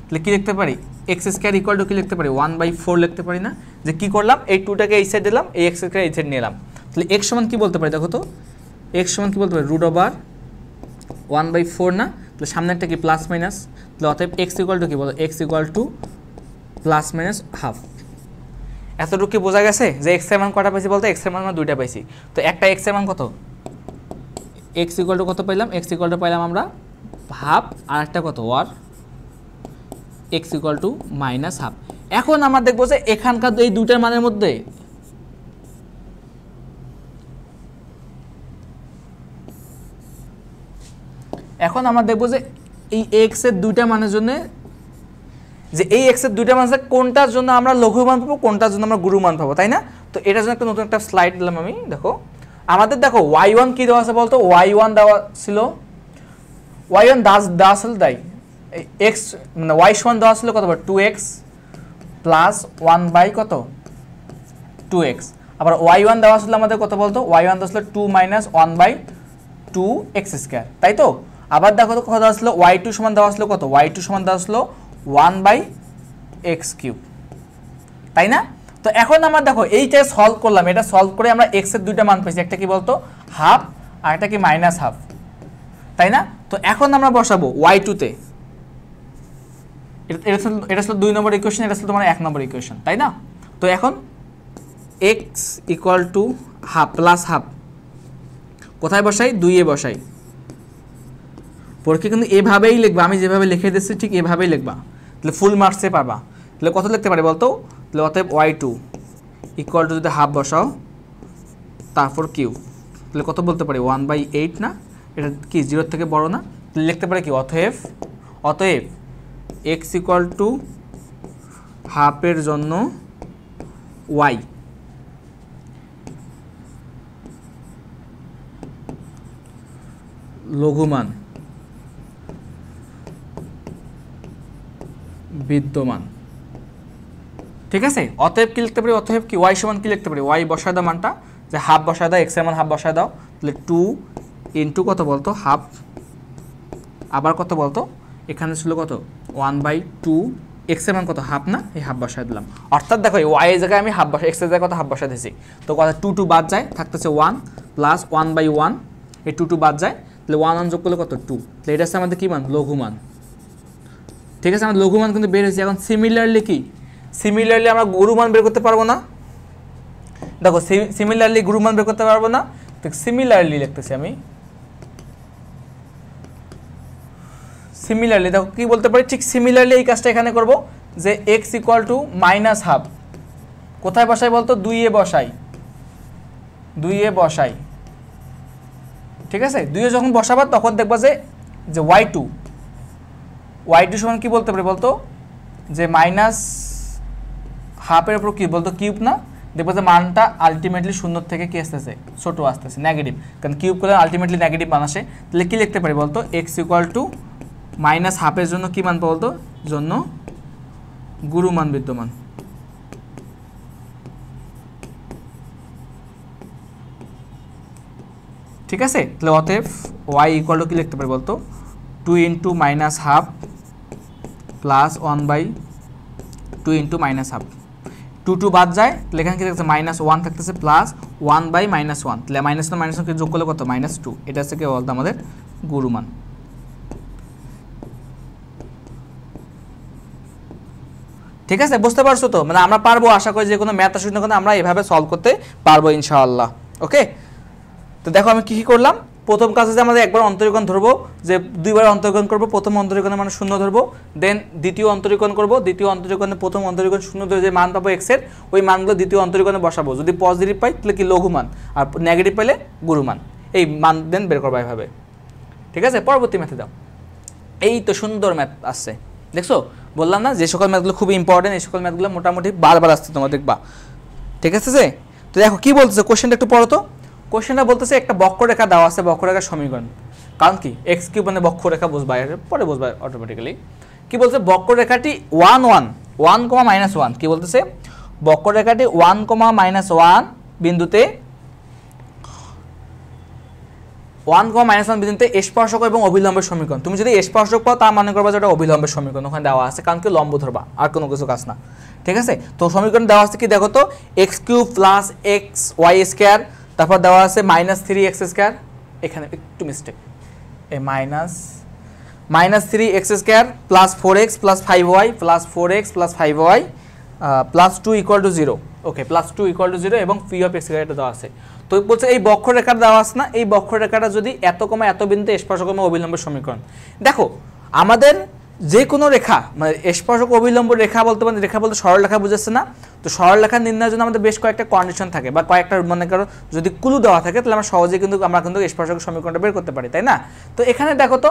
তাহলে কি লিখতে পারি, x² ইকুয়াল টু কি লিখতে পারি, 1/4 লিখতে পারি না। যে কি করলাম, এই 2টাকে এই সাইড দিলাম, এই x² এই সাইড নিলাম। তাহলে x সমান কি বলতে পারি, দেখো তো x সমান কি বলতে পারি, √1/4 না। তাহলে সামনে একটা কি প্লাস মাইনাস, তাহলে অতএব x ইকুয়াল টু কি বলো, x ইকুয়াল টু +-1/2। এতটুকু কি বোঝা গেছে যে x এর মান কটা পাইছি বলতো, x এর মান 2টা পাইছি। তো একটা x এর মান কত, x ইকুয়াল টু কত পাইলাম, x ইকুয়াল টু পাইলাম আমরা হাফ, আর একটা কত ওয়ার x ইকুয়াল টু -1/2। এখন আমরা দেখবো যে এখানকার এই দুইটার মানের মধ্যে এখন আমরা দেখবো যে এই x এর দুইটা মানের জন্য, যে এই x এর দুইটা মান কোনটার জন্য আমরা লঘু মান পাবো, কোনটার জন্য আমরা গুরু মান পাবো, তাই না। তো এটার জন্য একটা নতুন একটা স্লাইড দিলাম আমি। দেখো আমাদের দেখো y1 কি দেওয়া আছে বলতো, y1 দেওয়া ছিল, y1 দেওয়া ছিল তাই x মানে y সমান দেওয়া ছিল কত, 2x প্লাস 1 কত 2x। আবার y1 দেওয়া ছিল আমাদের কত বলতো, y1 দেওয়া ছিল 2 - 1/2x², তাই তো। আবার দেখো তো কত দেওয়া ছিল, y2 সমান দেওয়া ছিল কত, y2 সমান দেওয়া ছিল 1/x³, তাই না। তো এখন আমরা দেখো এইটা সলভ করলাম, এটা সলভ করে আমরা x এর দুইটা মান পেয়েছি, একটা কি বলতো হাফ আর একটা কি -1/2, তাই না। তো এখন আমরা বসাবো y2 তে, এটা ছিল 2 নম্বর ইকুয়েশন, এটা ছিল তোমার 1 নম্বর ইকুয়েশন, তাই না। তো এখন x equal to half plus half কোথায় বসাই, 2 এ বসাই। পরীক্ষা কিন্তু এভাবেই লিখবা, আমি যেভাবে লিখে দিচ্ছি ঠিক এভাবেই লিখবা, তাহলে ফুল মার্কসে পাবা। তাহলে কত লিখতে পারে বলতো, তাহলে অতএব y2 ইকুয়াল টু যদি হাফ বসাও তারপর কিউ, তাহলে কত বলতে পারি 1/8 না, এটা কি 0 থেকে বড় না। তাহলে লিখতে পারে কি, অতএব x ইকুয়াল টু হাফের জন্য y লঘুমান বিদ্যমান। ঠিক আছে, অতএব কি লিখতে পারি, অতএব কি y সমান কি লিখতে পারি, y বসায় দাও মানটা, যে হাফ বসায় দাও, x এর মান হাফ বসায় দাও, তাহলে 2 ইন্টু কত বলতো হাফ, আবার কত বলতো এখানে ছিল কত 1/2, x এর মান কত হাফ না, এই হাফ বসায় দিলাম। অর্থাৎ দেখো y এর জায়গায় আমি হাফ বসাই, x এর জায়গায় কত হাফ বসায় দিয়েছি, তো কত 2 বাদ যায়, থাকতেছে 1 প্লাস 1/1, এই 2 বাদ যায়, তাহলে 1 যোগ করলে কত 2, তাহলে এটা হচ্ছে আমাদের কি মান, লঘুমান। ঠিক আছে, আমাদের লঘুমান কিন্তু বের হয়েছে। এখন সিমিলারলি আমরা গুরুমান বের করতে পারবো না, দেখো সিমিলারলি গুরুমান বের করতে পারবো না, তো সিমিলারলি লিখতেছি আমি, সিমিলারলি দেখো কি বলতে পারি, ঠিক সিমিলারলি এই কাজটা এখানে করব, যে x ইকুয়াল টু -1/2 কোথায় বসাই বলতো, 2 এ বসাই, ঠিক আছে, 2 এ যখন বসাবা তখন দেখবা যে y2 সমান কি বলতে পারি বলতো, যে মাইনাস হাফের উপর কি বলতো কিউব না, দেখবো যে মানটা আলটিমেটলি 0 থেকে কি আসতেছে, ছোট আসতেছে, নেগেটিভ, কারণ কিউব করলে আলটিমেটলি নেগেটিভ মান আসে। তাহলে কি লিখতে পারি বলতো, এক্স ইকুয়াল টু মাইনাস হাফের জন্য কি মান বলতো, জন্য গুরু মান বিদ্যমান। ঠিক আছে, তাহলে অতএব y ইকুয়াল টু কি লিখতে পারি বলতো, 2 into minus half plus 1/2 into minus half, 2 বাদ যায়, তাহলে এখানে কি থাকছে -1 থাকতেছে প্লাস 1/-1, তাহলে -1 যোগ করলে কত, -2। এটা হচ্ছে কি বলতো আমাদের গুরুমান। ঠিক আছে, বুঝতে পারছো তো, মানে আমরা পারবো, আশা করি যে কোনো ম্যাথ আসুক না কেন আমরা এভাবে সলভ করতে পারবো ইনশাআল্লাহ। ওকে, তো দেখো আমি কি করলাম, প্রথম কাজে যে আমাদের একবার অন্তরীকরণ ধরবো, যে 2 বার অন্তরীকরণ করবো, প্রথম অন্তরীকরণে মানে 0 ধরবো, দেন দ্বিতীয় অন্তরীকরণ করবো, দ্বিতীয় অন্তরীকরণে প্রথম অন্তরীকরণ 0 ধরে যে মান পাবো x এর, ওই মানগুলো দ্বিতীয় অন্তরীকরণে বসাবো, যদি পজিটিভ পাই তাহলে কি লঘু মান, আর নেগেটিভ পাইলে গুরু মান, এই মান দেন বের করবো এভাবে। ঠিক আছে, পরবর্তী ম্যাথে দাও। এই তো সুন্দর ম্যাথ আসছে, দেখছো, বললাম না যে সকল ম্যাথগুলো খুবই ইম্পর্টেন্ট, এই সকল ম্যাথগুলো মোটামুটি বারবার আসছে তোমার দেখবা। ঠিক আছে, তো দেখো কি বলতেছে কোশ্চেনটা একটু পড়ো তো। কোশ্চেনটা বলতেছে একটা বক্ররেখা দেওয়া আছে, বক্ররেখার সমীকরণ, কারণ কি এক্স কিউব মানে বক্ররেখা বুঝবা, পরে বুঝবা অটোমেটিক্যালি। কি বলছে, বক্ররেখাটি 1, 1, কি বলতেছে, বক্ররেখাটি 1, বিন্দুতে 1, বিন্দুতে স্পর্শক এবং অভিলম্বের সমীকরণ। তুমি যদি স্পর্শক পাও তার মানে করবা যে এটা অভিলম্বের সমীকরণ, ওখানে দেওয়া আছে, কারণ কি লম্ব ধরবা, আর কোনো কিছু কাজ না। ঠিক আছে, তো সমীকরণ দেওয়া আছে কি দেখো তো, x³ প্লাস xy², তারপর দেওয়া আছে -3x², এখানে একটু মিস্টেক, এই -3x² plus 4x plus 5y plus 4x plus 5y plus 2 equal to 0। Okay, plus 2 equal to 0 এবং ফি অফ x এটা দেওয়া আছে। তো বলছে এই বক্ররেখাটা দেওয়া আছে না, এই বক্ররেখাটা যদি এত কমা এত বিন্দুতে স্পর্শক এবং অভিলম্বের সমীকরণ। দেখো আমাদের যে কোনো রেখা মানে স্পর্শক অভিলম্ব রেখা বলতে মানে রেখা বলতে সরল রেখা বুঝাচ্ছে না, তো সরল রেখা নির্ণয়ের জন্য আমাদের বেশ কয়েকটা কন্ডিশন থাকে বা কয়েকটা মনে করো যদি ক্লু দেওয়া থাকে, তাহলে আমরা সহজে কিন্তু স্পর্শক সমীকরণটা বের করতে পারি, তাই না। তো এখানে দেখো তো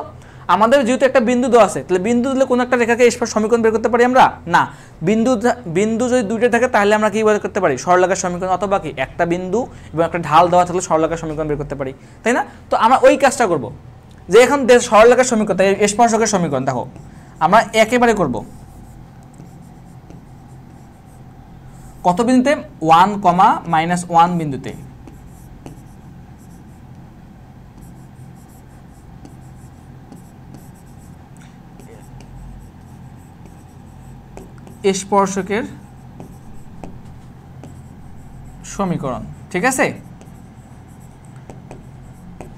আমাদের যেহেতু একটা বিন্দু দেওয়া আছে, তাহলে বিন্দু দিলে কোনো একটা রেখাকে স্পর্শ সমীকরণ বের করতে পারি আমরা না, বিন্দু যদি দুইটা থাকে তাহলে আমরা কি বের করতে পারি, সরলরেখার সমীকরণ, অথবা কি একটা বিন্দু এবং একটা ঢাল দেওয়া থাকলে সরলরেখার সমীকরণ বের করতে পারি, তাই না। তো আমরা ওই কাজটা করব, যে এখন সরলরেখার সমীকরণ স্পর্শকের সমীকরণ দেখো আমরা একেবারে করব কত বিন্দুতে, 1, বিন্দুতে। স্পর্শকের সমীকরণ। ঠিক আছে,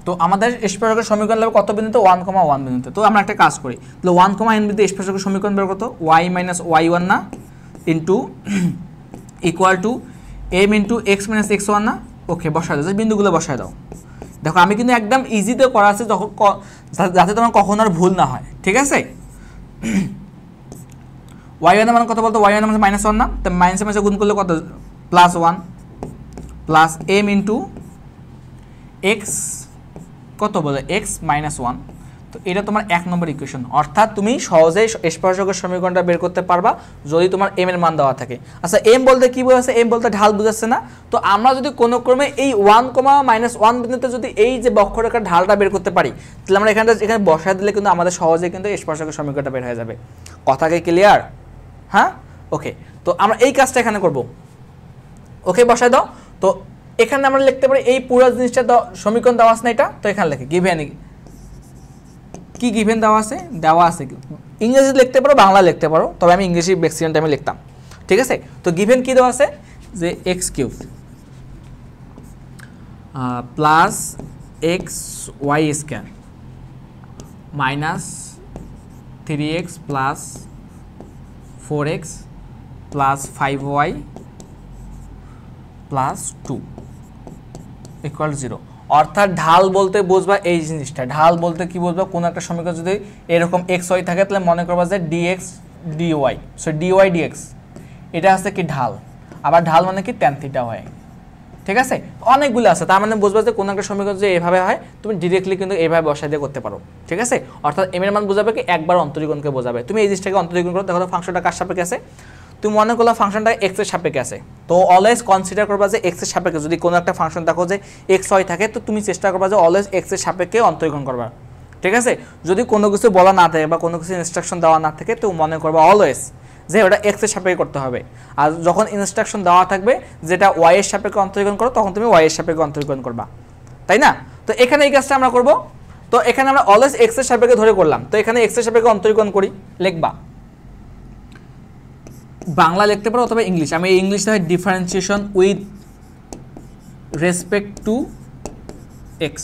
তো আমাদের স্পর্শকের সমীকরণ লাগবে কত বিন্দুতে, 1, বিন্দুতে। তো আমরা একটা কাজ করি, তাহলে 1, বিন্দুতে স্পর্শকের সমীকরণ বের কত, y - y1 না into equal to m into x - x1 না। ওকে, বসায় দাও, বিন্দুগুলো বসায় দাও। দেখো আমি কিন্তু একদম ইজিতে করা আছে, যখন যাতে তোমার কখনো আর ভুল না হয়। ঠিক আছে, y1 এর মান কত বলতো, y1 মানে -1 না, তো মাইনাসে মাইনাসে গুণ করলে কত, +1 প্লাস m ইন্টু x কত বলে, x - 1। তো এটা তোমার 1 নম্বর ইকুয়েশন, অর্থাৎ তুমি সহজেই স্পর্শকের সমীকরণটা বের করতে পারবা যদি তোমার m এর মান দেওয়া থাকে। আচ্ছা m বলতে কি বোঝাচ্ছে, m বলতে ঢাল বোঝাচ্ছে না। তো আমরা যদি কোনো ক্রমে এই 1, বিন্দুতে যদি এই যে বক্ররেখার ঢালটা বের করতে পারি, তাহলে আমরা এখানে বসায় দিলে কিন্তু আমাদের সহজে কিন্তু স্পর্শকের সমীকরণটা বের হয়ে যাবে। কথা কি ক্লিয়ার? হ্যাঁ, ওকে, তো আমরা এই কাজটা এখানে করব। ওকে, বসায় দাও। তো এখানে আমরা লিখতে পারি এই পুরো জিনিসটা সমীকরণ দেওয়া আছে না, এটা তো এখানে লিখে গিভেন, কি গিভেন দেওয়া আছে, ইংরেজি লিখতে পারো, বাংলা লিখতে পারো, তবে আমি ইংলিশে ম্যাক্সিমাম টাইমে লিখতাম। ঠিক আছে, তো গিভেন কি দেওয়া আছে, যে x³ plus xy² minus 3x plus 4x plus 5y plus 2 equal 0। অর্থাৎ ঢাল বলতে বুঝবা এই জিনিসটা, ঢাল বলতে কি বুঝবা, কোনো একটা সমীকরণ যদি এরকম xy থাকে তাহলে মনে করবা যে dx dy, so dy dx এটা হচ্ছে কি ঢাল, আবার ঢাল মানে কি tan θ হয়। ঠিক আছে, অনেকগুলো আছে, তার মানে বুঝবা যে কোন একটা সমীকরণ যে এইভাবে হয় তুমি ডিরেক্টলি কিন্তু এইভাবে বসাই দিয়ে করতে পারো। ঠিক আছে, অর্থাৎ এম এর মান বোঝাবে কি একবার অন্তরীকরণকে বোঝাবে। তুমি এই জিনিসটাকে অন্তরীকরণ করো, দেখো ফাংশনটা কার সাপেক্ষে আছে, তুমি মনে করলে ফাংশনটা এক্স এর সাপেক্ষে আছে, তো অলওয়েজ কনসিডার করবা যে এক্স এর সাপেক্ষে যদি কোনো একটা ফাংশন দেখো যে এক্স হয় থাকে, তো তুমি চেষ্টা করবা যে অলওয়েজ এক্স এর সাপেক্ষে অন্তরীকরণ করবা। ঠিক আছে, যদি কোনো কিছু বলা না থাকে বা কোনো কিছু ইনস্ট্রাকশন দেওয়া না থাকে, তো মনে করবা অলওয়েজ যে ওটা এক্স এর সাপেক্ষে করতে হবে। আর যখন ইনস্ট্রাকশন দেওয়া থাকবে যেটা ওয়াই এর সাপেক্ষে অন্তরীকরণ করো, তখন তুমি ওয়াই এর সাপেক্ষে অন্তরীকরণ করবা, তাই না? তো এখানে এই কাজটা আমরা করব। তো এখানে আমরা অলওয়েজ এক্স এর সাপেক্ষে ধরে করলাম, তো এখানে এক্স এর সাপেক্ষে অন্তরীকরণ করি, লিখবা বাংলা লিখতে পারো অথবা ইংলিশ। আমি ইংলিশে হয় differentiation with respect to x,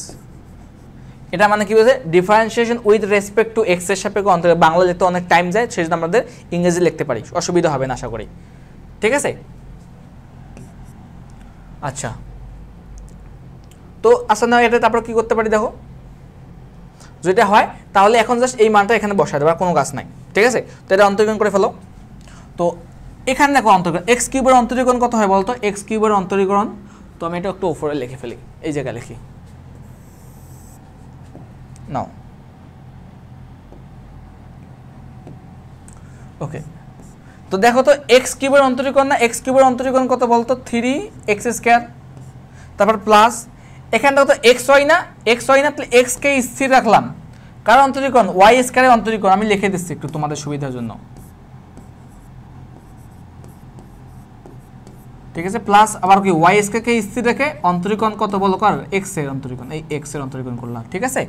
এটা মানে কি বলছে differentiation with respect to x এর সাপেক্ষে অন্তরীকরণ। বাংলা লিখতে অনেক টাইম যায়, সেজন্য আমাদের ইংরেজি লিখতে পারি, অসুবিধা হবে না আশা করি। ঠিক আছে, আচ্ছা তো আচ্ছা না, এটা তারপর কি করতে পারি দেখো, যেটা হয় তাহলে এখন জাস্ট এই মানটা এখানে বসায় দেবো, আর কোনো কাজ নাই। ঠিক আছে, তো এটা অন্তরীকরণ করে ফেলো। তো এখানে দেখো অন্তরীকরণ এক্স কিউবের অন্তরীকরণ কত হয় বলতো, এক্স কিউবের অন্তরীকরণ, তো আমি এটা একটু উপরে লিখে ফেলি, এই জায়গায় লিখি নাও। ওকে, তো দেখো তো এক্স কিউবের অন্তরীকরণ না, এক্স কিউবের অন্তরীকরণ কত বলতো 3x², তারপর প্লাস এখানে দেখো তো এক্স ওয়াই না, এক্স ওয়াই না, তাহলে এক্স কে স্থির রাখলাম, কার অন্তরীকরণ y² অন্তরীকরণ, আমি লিখে দিচ্ছি একটু তোমাদের সুবিধার জন্য। ঠিক আছে, প্লাস আবার কি y² কে স্থির রেখে অন্তরীকরণ কত বলো কার x এর অন্তরীকরণ, এই x এর অন্তরীকরণ করলাম। ঠিক আছে,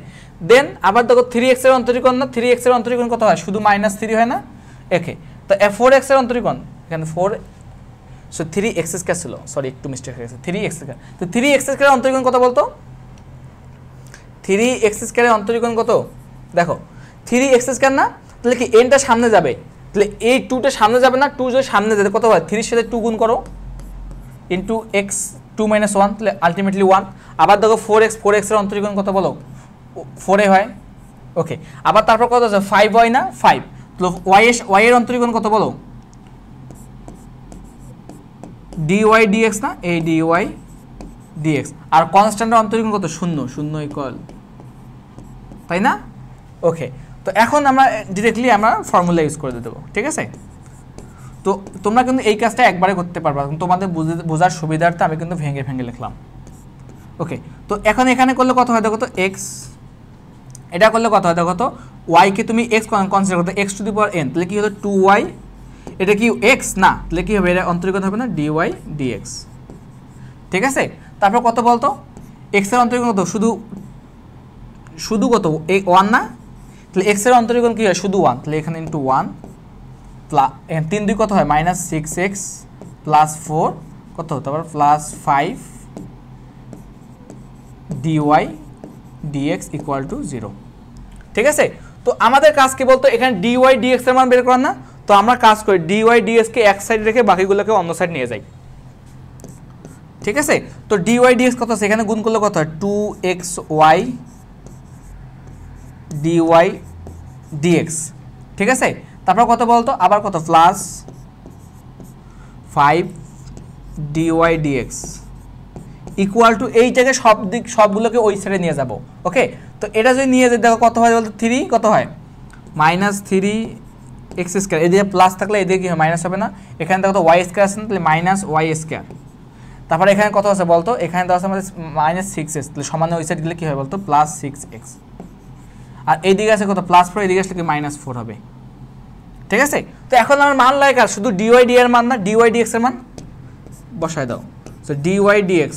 দেন আবার দেখো 3x এর অন্তরীকরণ না, 3x এর অন্তরীকরণ কত হয় শুধু -3 হয় না, একে তো 4x এর অন্তরীকরণ এখানে 4, সো 3x² ছিল, সরি একটু মিস্টেক হয়ে গেছে, 3x², তো 3x² এর অন্তরীকরণ কত বলতো, 3x² এর অন্তরীকরণ কত দেখো 3x² না, তাহলে কি nটা সামনে যাবে, তাহলে এই 2টা সামনে যাবে না, 2 যদি সামনে যাবে কত হয় 3 এর সাথে 2 গুণ করো ইনটু x 2 - 1, তাহলে আলটিমেটলি 1। আবার দেখো 4x এর অন্তরীকরণ কত বলো 4 এ হয়। ওকে, আবার তারপর কত আছে 5 হয় না 5, তাহলে y এর অন্তরীকরণ কত বলো dy dx না, এই dy dx, আর কনস্ট্যান্টের অন্তরীকরণ কত 0 0 ইকুয়াল, তাই না? ওকে, তো এখন আমরা ডিরেক্টলি আমরা ফর্মুলা ইউজ করে দেবো। ঠিক আছে, তো তোমরা কিন্তু এই কাজটা একবারে করতে পারবা, তোমাদের বোঝার সুবিধার্থে আমি কিন্তু ভেঙে ভেঙে লিখলাম। ওকে, তো এখন এখানে করলে কত হয় দেখো তো x, এটা করলে কত হয় দেখো তো y কে তুমি x কনসিডার করতে x to the power n, তাহলে কি হলো 2y, এটা কি x না, তাহলে কি হবে এটা অন্তরীকরণ হবে না dy dx। ঠিক আছে, তারপর কত বলতো x এর অন্তরীকরণ কত শুধু কত এই 1 না, তাহলে x এর অন্তরীকরণ কি হয় শুধু 1, তাহলে এখানে ইনটু 1 প্লাস 3 2 কত হয় -6x প্লাস 4 কত, তারপর plus 5 dy dx equal two 0। ঠিক আছে, তো আমাদের কাজ কি বলতো এখানে dy dx এর মান বের করার না, তো আমরা কাজ করি dy dx কে এক সাইড রেখে বাকিগুলোকে অন্য সাইড নিয়ে যাই। ঠিক আছে, তো dy dx কত আছে এখানে গুণ করলে কত হয় 2xy dy dx। ঠিক আছে, তারপর কত বলতো আবার কত plus 5 dy dx equal two এই জায়গায় সবগুলোকে ওই সাইডে নিয়ে যাব। ওকে, তো এটা যদি নিয়ে যাই দেখো কত হয় বলতো 3 কত হয় -3x², এদিকে প্লাস থাকলে এদিকে কি হয় মাইনাস হবে না, এখানে দেখো তো y² আছে না, তাহলে -y², তারপর এখানে কত আছে বলতো এখানে দেওয়া আছে আমাদের -6x, তাহলে সমানে ওই সাইড গেলে কি হয় বলতো +6x, আর এইদিকে আছে কত +4, এদিকে আসলে কি -4 হবে। ঠিক আছে, তো এখন আমার মান লাগে আর শুধু dy d এর মান না, dy dx এর মান বসায় দাও। সো dy dx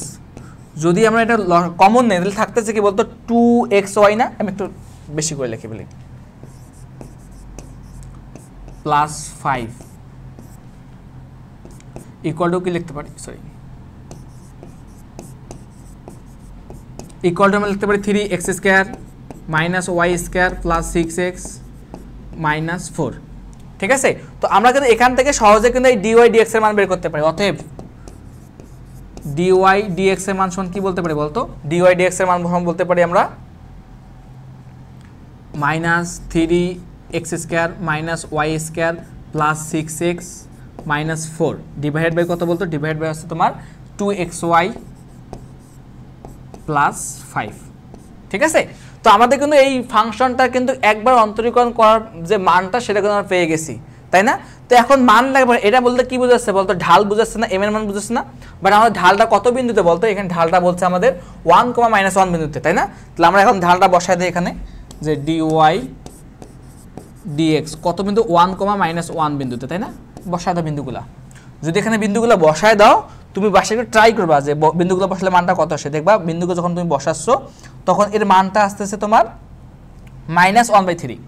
যদি আমরা এটা কমন নেই তাহলে থাকতেছে কি বলতো 2xy না, আমি একটু বেশি করে লিখে ফেলি +5 ইকুয়াল টু কি লিখতে পারি, সরি ইকুয়াল টু আমরা লিখতে পারি 3x² -y² প্লাস 6x -4। ঠিক আছে, তো আমরা কিন্তু এখান থেকে সহজে কিন্তু এই dy dx এর মান বের করতে পারি। অতএব dy dx এর মান সমান কি বলতে পারি বলতো, dy dx এর মান বলতে পারি আমরা -3x² -y² plus 6x -4 divided by কত বলতো, ডিভাইড বাই হচ্ছে তোমার 2xy প্লাস 5। ঠিক আছে, তো আমাদের কিন্তু এই ফাংশনটা কিন্তু একবার অন্তরীকরণ করার যে মানটা সেটা কিন্তু আমরা পেয়ে গেছি, তাই না? তো এখন মান লাগবে, এটা বলতে কি বোঝাচ্ছে বলতো, ঢাল বোঝাচ্ছে না, এম এর মান বোঝাচ্ছে না, বাট আমাদের ঢালটা কত বিন্দুতে বলতো, এখানে ঢালটা বলছে আমাদের 1, -1 বিন্দুতে, তাই না? তাহলে আমরা এখন ঢালটা বসাই দিই এখানে, যে dy dx কত বিন্দু, 1, বিন্দুতে, তাই না? বসায় দাও বিন্দুগুলা। যদি এখানে বিন্দুগুলো বসায় দাও, তুমি বাসায় একটু ট্রাই করবা যে বিন্দুগুলো বসালে মানটা কত আসে, দেখবা বিন্দুগুলো যখন তুমি বসাচ্ছ তখন এর মানটা আসতেছে তোমার -1/3।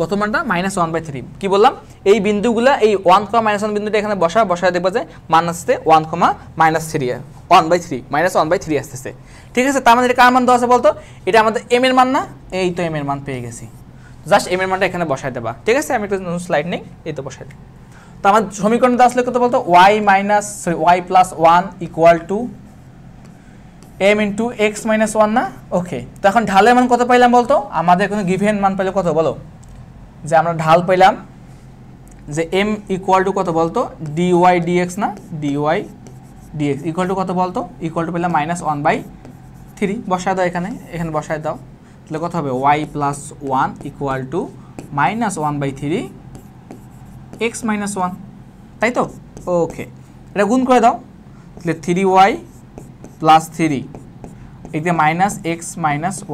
কত মানটা? -1/3। কি বললাম, এই বিন্দুগুলা এই 1, -1 বিন্দুটা এখানে বসায় দেখবা যে মান আসছে 1, -1/3 আসতেছে। ঠিক আছে, তার মানে এটা কার মান দেওয়া আছে বলতো, এটা আমাদের এম এর মান না, এই তো এম এর মান পেয়ে গেছি, জাস্ট এম এর মানটা এখানে বসায় দেবা। ঠিক আছে, আমি একটা স্লাইড নেই, এই তো বসাই দিই। তো আমার সমীকরণটা আসলে কত বলতো, y + 1 = m × x - 1 না? ওকে, তো এখন ঢালের মান কত পাইলাম বলতো, আমাদের কোনো গিভেন মান পাইলে কত বলো, যে আমরা ঢাল পাইলাম যে m = কত বলতো, dy dx না, dy dx = কত বলতো, = পেলাম -1/3। বসায় দাও এখানে, বসায় দাও, তাহলে কত হবে, y + 1 = -1/3 x - 1, তাই তো? ওকে, এটা গুণ করে দাও, তাহলে 3y + 3 এদিকে -x -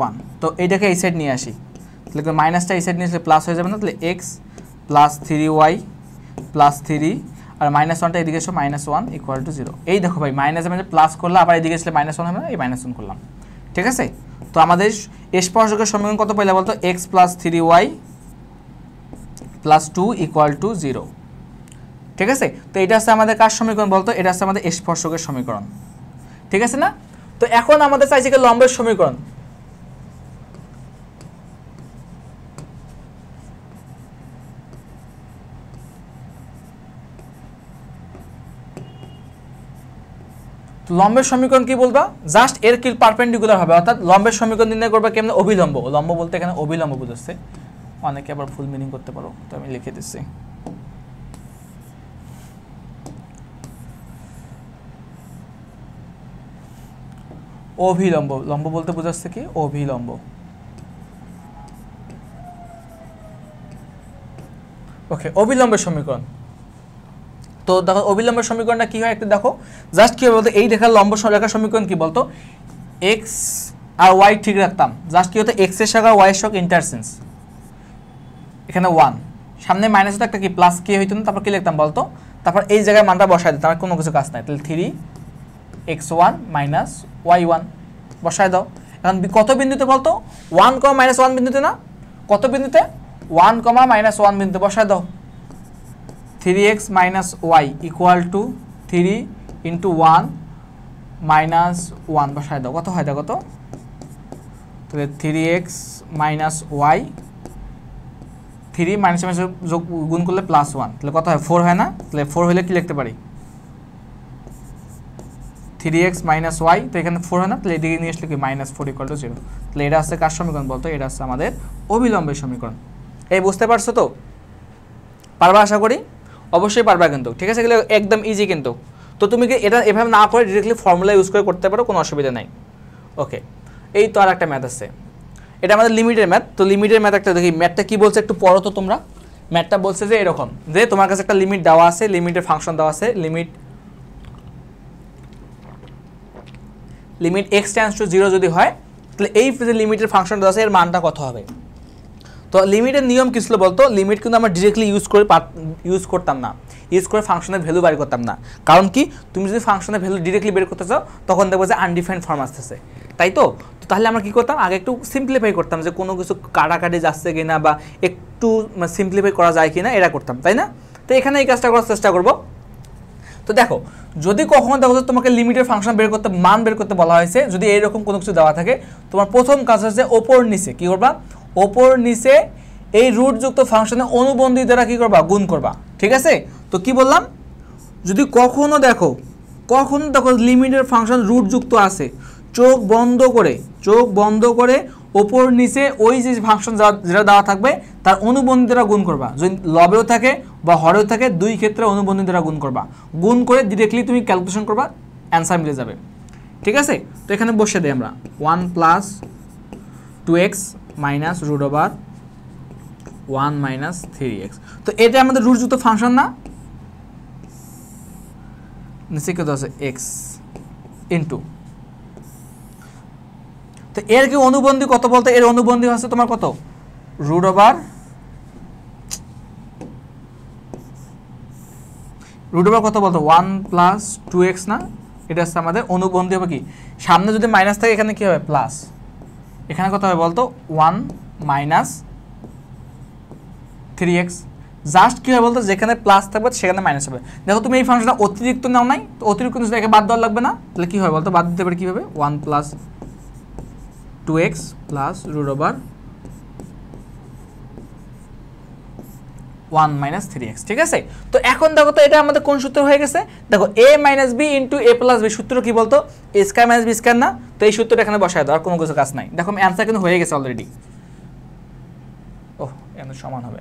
1, তো এইটাকে এই সাইড নিয়ে আসি, তাহলে মাইনাসটা এই সাইড নিয়ে আসলে প্লাস হয়ে যাবে না, তাহলে x + 3y + 3 আর -1টা এদিকে এসো, -1 = 0। এই দেখো ভাই, মাইনাসে মানে প্লাস করলে আবার এদিকে আসলে -1 হবে না, এই -1 করলাম। ঠিক আছে, তো আমাদের স্পর্শকের সমীকরণ কত পাইলা বলতো, x + 3y + 2 = 0। ঠিক আছে, তো এটা হচ্ছে আমাদের কার সমীকরণ বলতো, এটা হচ্ছে আমাদের স্পর্শকের সমীকরণ। ঠিক আছে না? তো এখন আমাদের চাইছে কি লম্বের সমীকরণ। লম্বের সমীকরণ কি বলবা, জাস্ট এর কি পারপেন্ডিকুলার হবে, অর্থাৎ লম্বের সমীকরণ নির্ণয় করবে কেমন, অভিলম্ব। লম্ব বলতে এখানে অভিলম্ব বুঝাচ্ছে, অনেকে আবার ফুল মিনিং করতে পারো, তো আমি লিখে দিচ্ছি। অভিলম্ব, লম্ব বলতে বোঝাচ্ছে কি, অভিলম্ব। ওকে, অভিলম্বের সমীকরণ। তো দেখো অভিলম্বের সমীকরণটা কি হয় একটু দেখো, জাস্ট কি হবে বলতো, এই রেখার লম্ব রেখার সমীকরণ কি বলতো, এক্স আর ওয়াই ঠিক রাখতাম, জাস্ট কি হতো, এক্স এর সঙ্গে ওয়াই এর সঙ্গে ইন্টারচেঞ্জ, এখানে 1 সামনে মাইনাস হতো একটা কি প্লাস কি হইতো না, তারপর কি লিখতাম বলতো, তারপর এই জায়গায় মানটা বসায় দিতাম, আর কোনো কিছু কাজ নাই, তাহলে 3x1 - y1 বসায় দাও। এখন কত বিন্দুতে বলতো, 1, -1 বিন্দুতে না, কত বিন্দুতে, 1, -1 বিন্দুতে বসায় দাও। 3x - y = 3 × 1 - 1 বসায় দাও, কত হয় দেখো তো, তাহলে 3x - y 3 - যোগ গুণ করলে +1, তাহলে কত হয়, 4 হয় না? তাহলে 4 হলে কি লিখতে পারি, 3x - y, তো এখানে 4 হয় না, তাহলে এদিকে নিয়ে আসলে কি -4 = 0। তাহলে এটা হচ্ছে কার সমীকরণ বলতো, এটা হচ্ছে আমাদের অভিলম্বের সমীকরণ। এই বুঝতে পারছো তো? পারবা আশা করি, অবশ্যই পারবা কিন্তু। ঠিক আছে, এগুলো একদম ইজি কিন্তু। তো তুমি কি এটা এভাবে না করে ডিরেক্টলি ফর্মুলা ইউজ করে করতে পারো, কোনো অসুবিধা নাই। ওকে, এই তো আর একটা ম্যাথ আছে, এটা আমাদের লিমিটের ম্যাথ। তো লিমিটের ম্যাথ একটা দেখি, ম্যাথটা কি বলছে একটু পড়ো তো তোমরা। ম্যাথটা বলছে যে এরকম, যে তোমার কাছে একটা লিমিট দেওয়া আছে, লিমিটের ফাংশন দেওয়া আছে, লিমিট x → 0 যদি হয়, তাহলে এই যে লিমিটের ফাংশন দেওয়া আছে এর মানটা কত হবে। তো লিমিটের নিয়ম কি ছিল বলতো, লিমিট কিন্তু আমরা ডিরেক্টলি ইউজ করতাম না, ইউজ করে ফাংশনের ভ্যালু বের করতাম না। কারণ কি, তুমি যদি ফাংশনের ভ্যালু ডিরেক্টলি বের করতে চাও তখন দেখবো যে আনডিফাইন্ড ফর্ম আসতেছে, তাই তো? তাহলে আমরা কি করতাম, আগে একটু সিম্পলিফাই করতাম, যে কোনো কিছু কাটাকাটি যাচ্ছে কিনা বা একটু সিম্পলিফাই করা যায় কিনা, এটা করতাম, তাই না? তো এখানে এই কাজটা করার চেষ্টা করবো। তো দেখো, যদি কখনো দেখো তোমাকে লিমিটের ফাংশন বের করতে, মান বের করতে বলা হয়েছে, যদি এইরকম কোনো কিছু দেওয়া থাকে, তোমার প্রথম কাজ হচ্ছে ওপর নিচে কি করবা, ওপর নিচে এই রুটযুক্ত ফাংশনে অনুবন্ধী দ্বারা কি করবা, গুণ করবা। ঠিক আছে, তো কি বললাম, যদি কখনো দেখো লিমিটের ফাংশন রুটযুক্ত আছে, চোখ বন্ধ করে ওপর নিচে ওই যে ফাংশন যেটা দেওয়া থাকবে তার অনুবন্ধী দ্বারা গুণ করবা। যদি লবেও থাকে বা হরেও থাকে, দুই ক্ষেত্রে অনুবন্ধী দ্বারা গুণ করবা। গুণ করে ডিরেক্টলি তুমি ক্যালকুলেশন করবা, অ্যান্সার মিলে যাবে। ঠিক আছে, তো এখানে বসে দিই আমরা 1 plus 2x minus root over 1 minus 3x। তো এটা আমাদের রুটযুক্ত ফাংশন না, নিচে কত আছে x ইন্টু, তো এর কি অনুবন্ধী কত বলতে, এর অনুবন্ধী হচ্ছে তোমার কত রুট ওভার কত বলতো 1 প্লাস 2x না, এটা হচ্ছে আমাদের অনুবন্ধী হবে কি, সামনে যদি মাইনাস থাকে এখানে কি হবে প্লাস, এখানে কত হবে বলতো 1 মাইনাস 3x, জাস্ট কি হবে বলতো যেখানে প্লাস থাকবে সেখানে মাইনাস হবে। দেখো তুমি এই ফাংশনটা অতিরিক্ত নাও নাই, তো অতিরিক্ত একে বাদ দেওয়া লাগবে না, তাহলে কি হয় বলতো বাদ দিতে পারে, কি হবে 1 plus 2x plus root over 1 minus 3x। ঠিক আছে, তো এখন দেখো তো এটা আমাদের কোন সূত্র হয়ে গেছে, দেখো a minus B into A plus B, সূত্র কি বলতো A square minus B square না, তো এই সূত্রটা এখানে বসায় দাও, আর কোনো কিছু কাজ নাই। দেখো অ্যান্সার কিন্তু হয়ে গেছে অলরেডি, ওহ এখানে সমান হবে,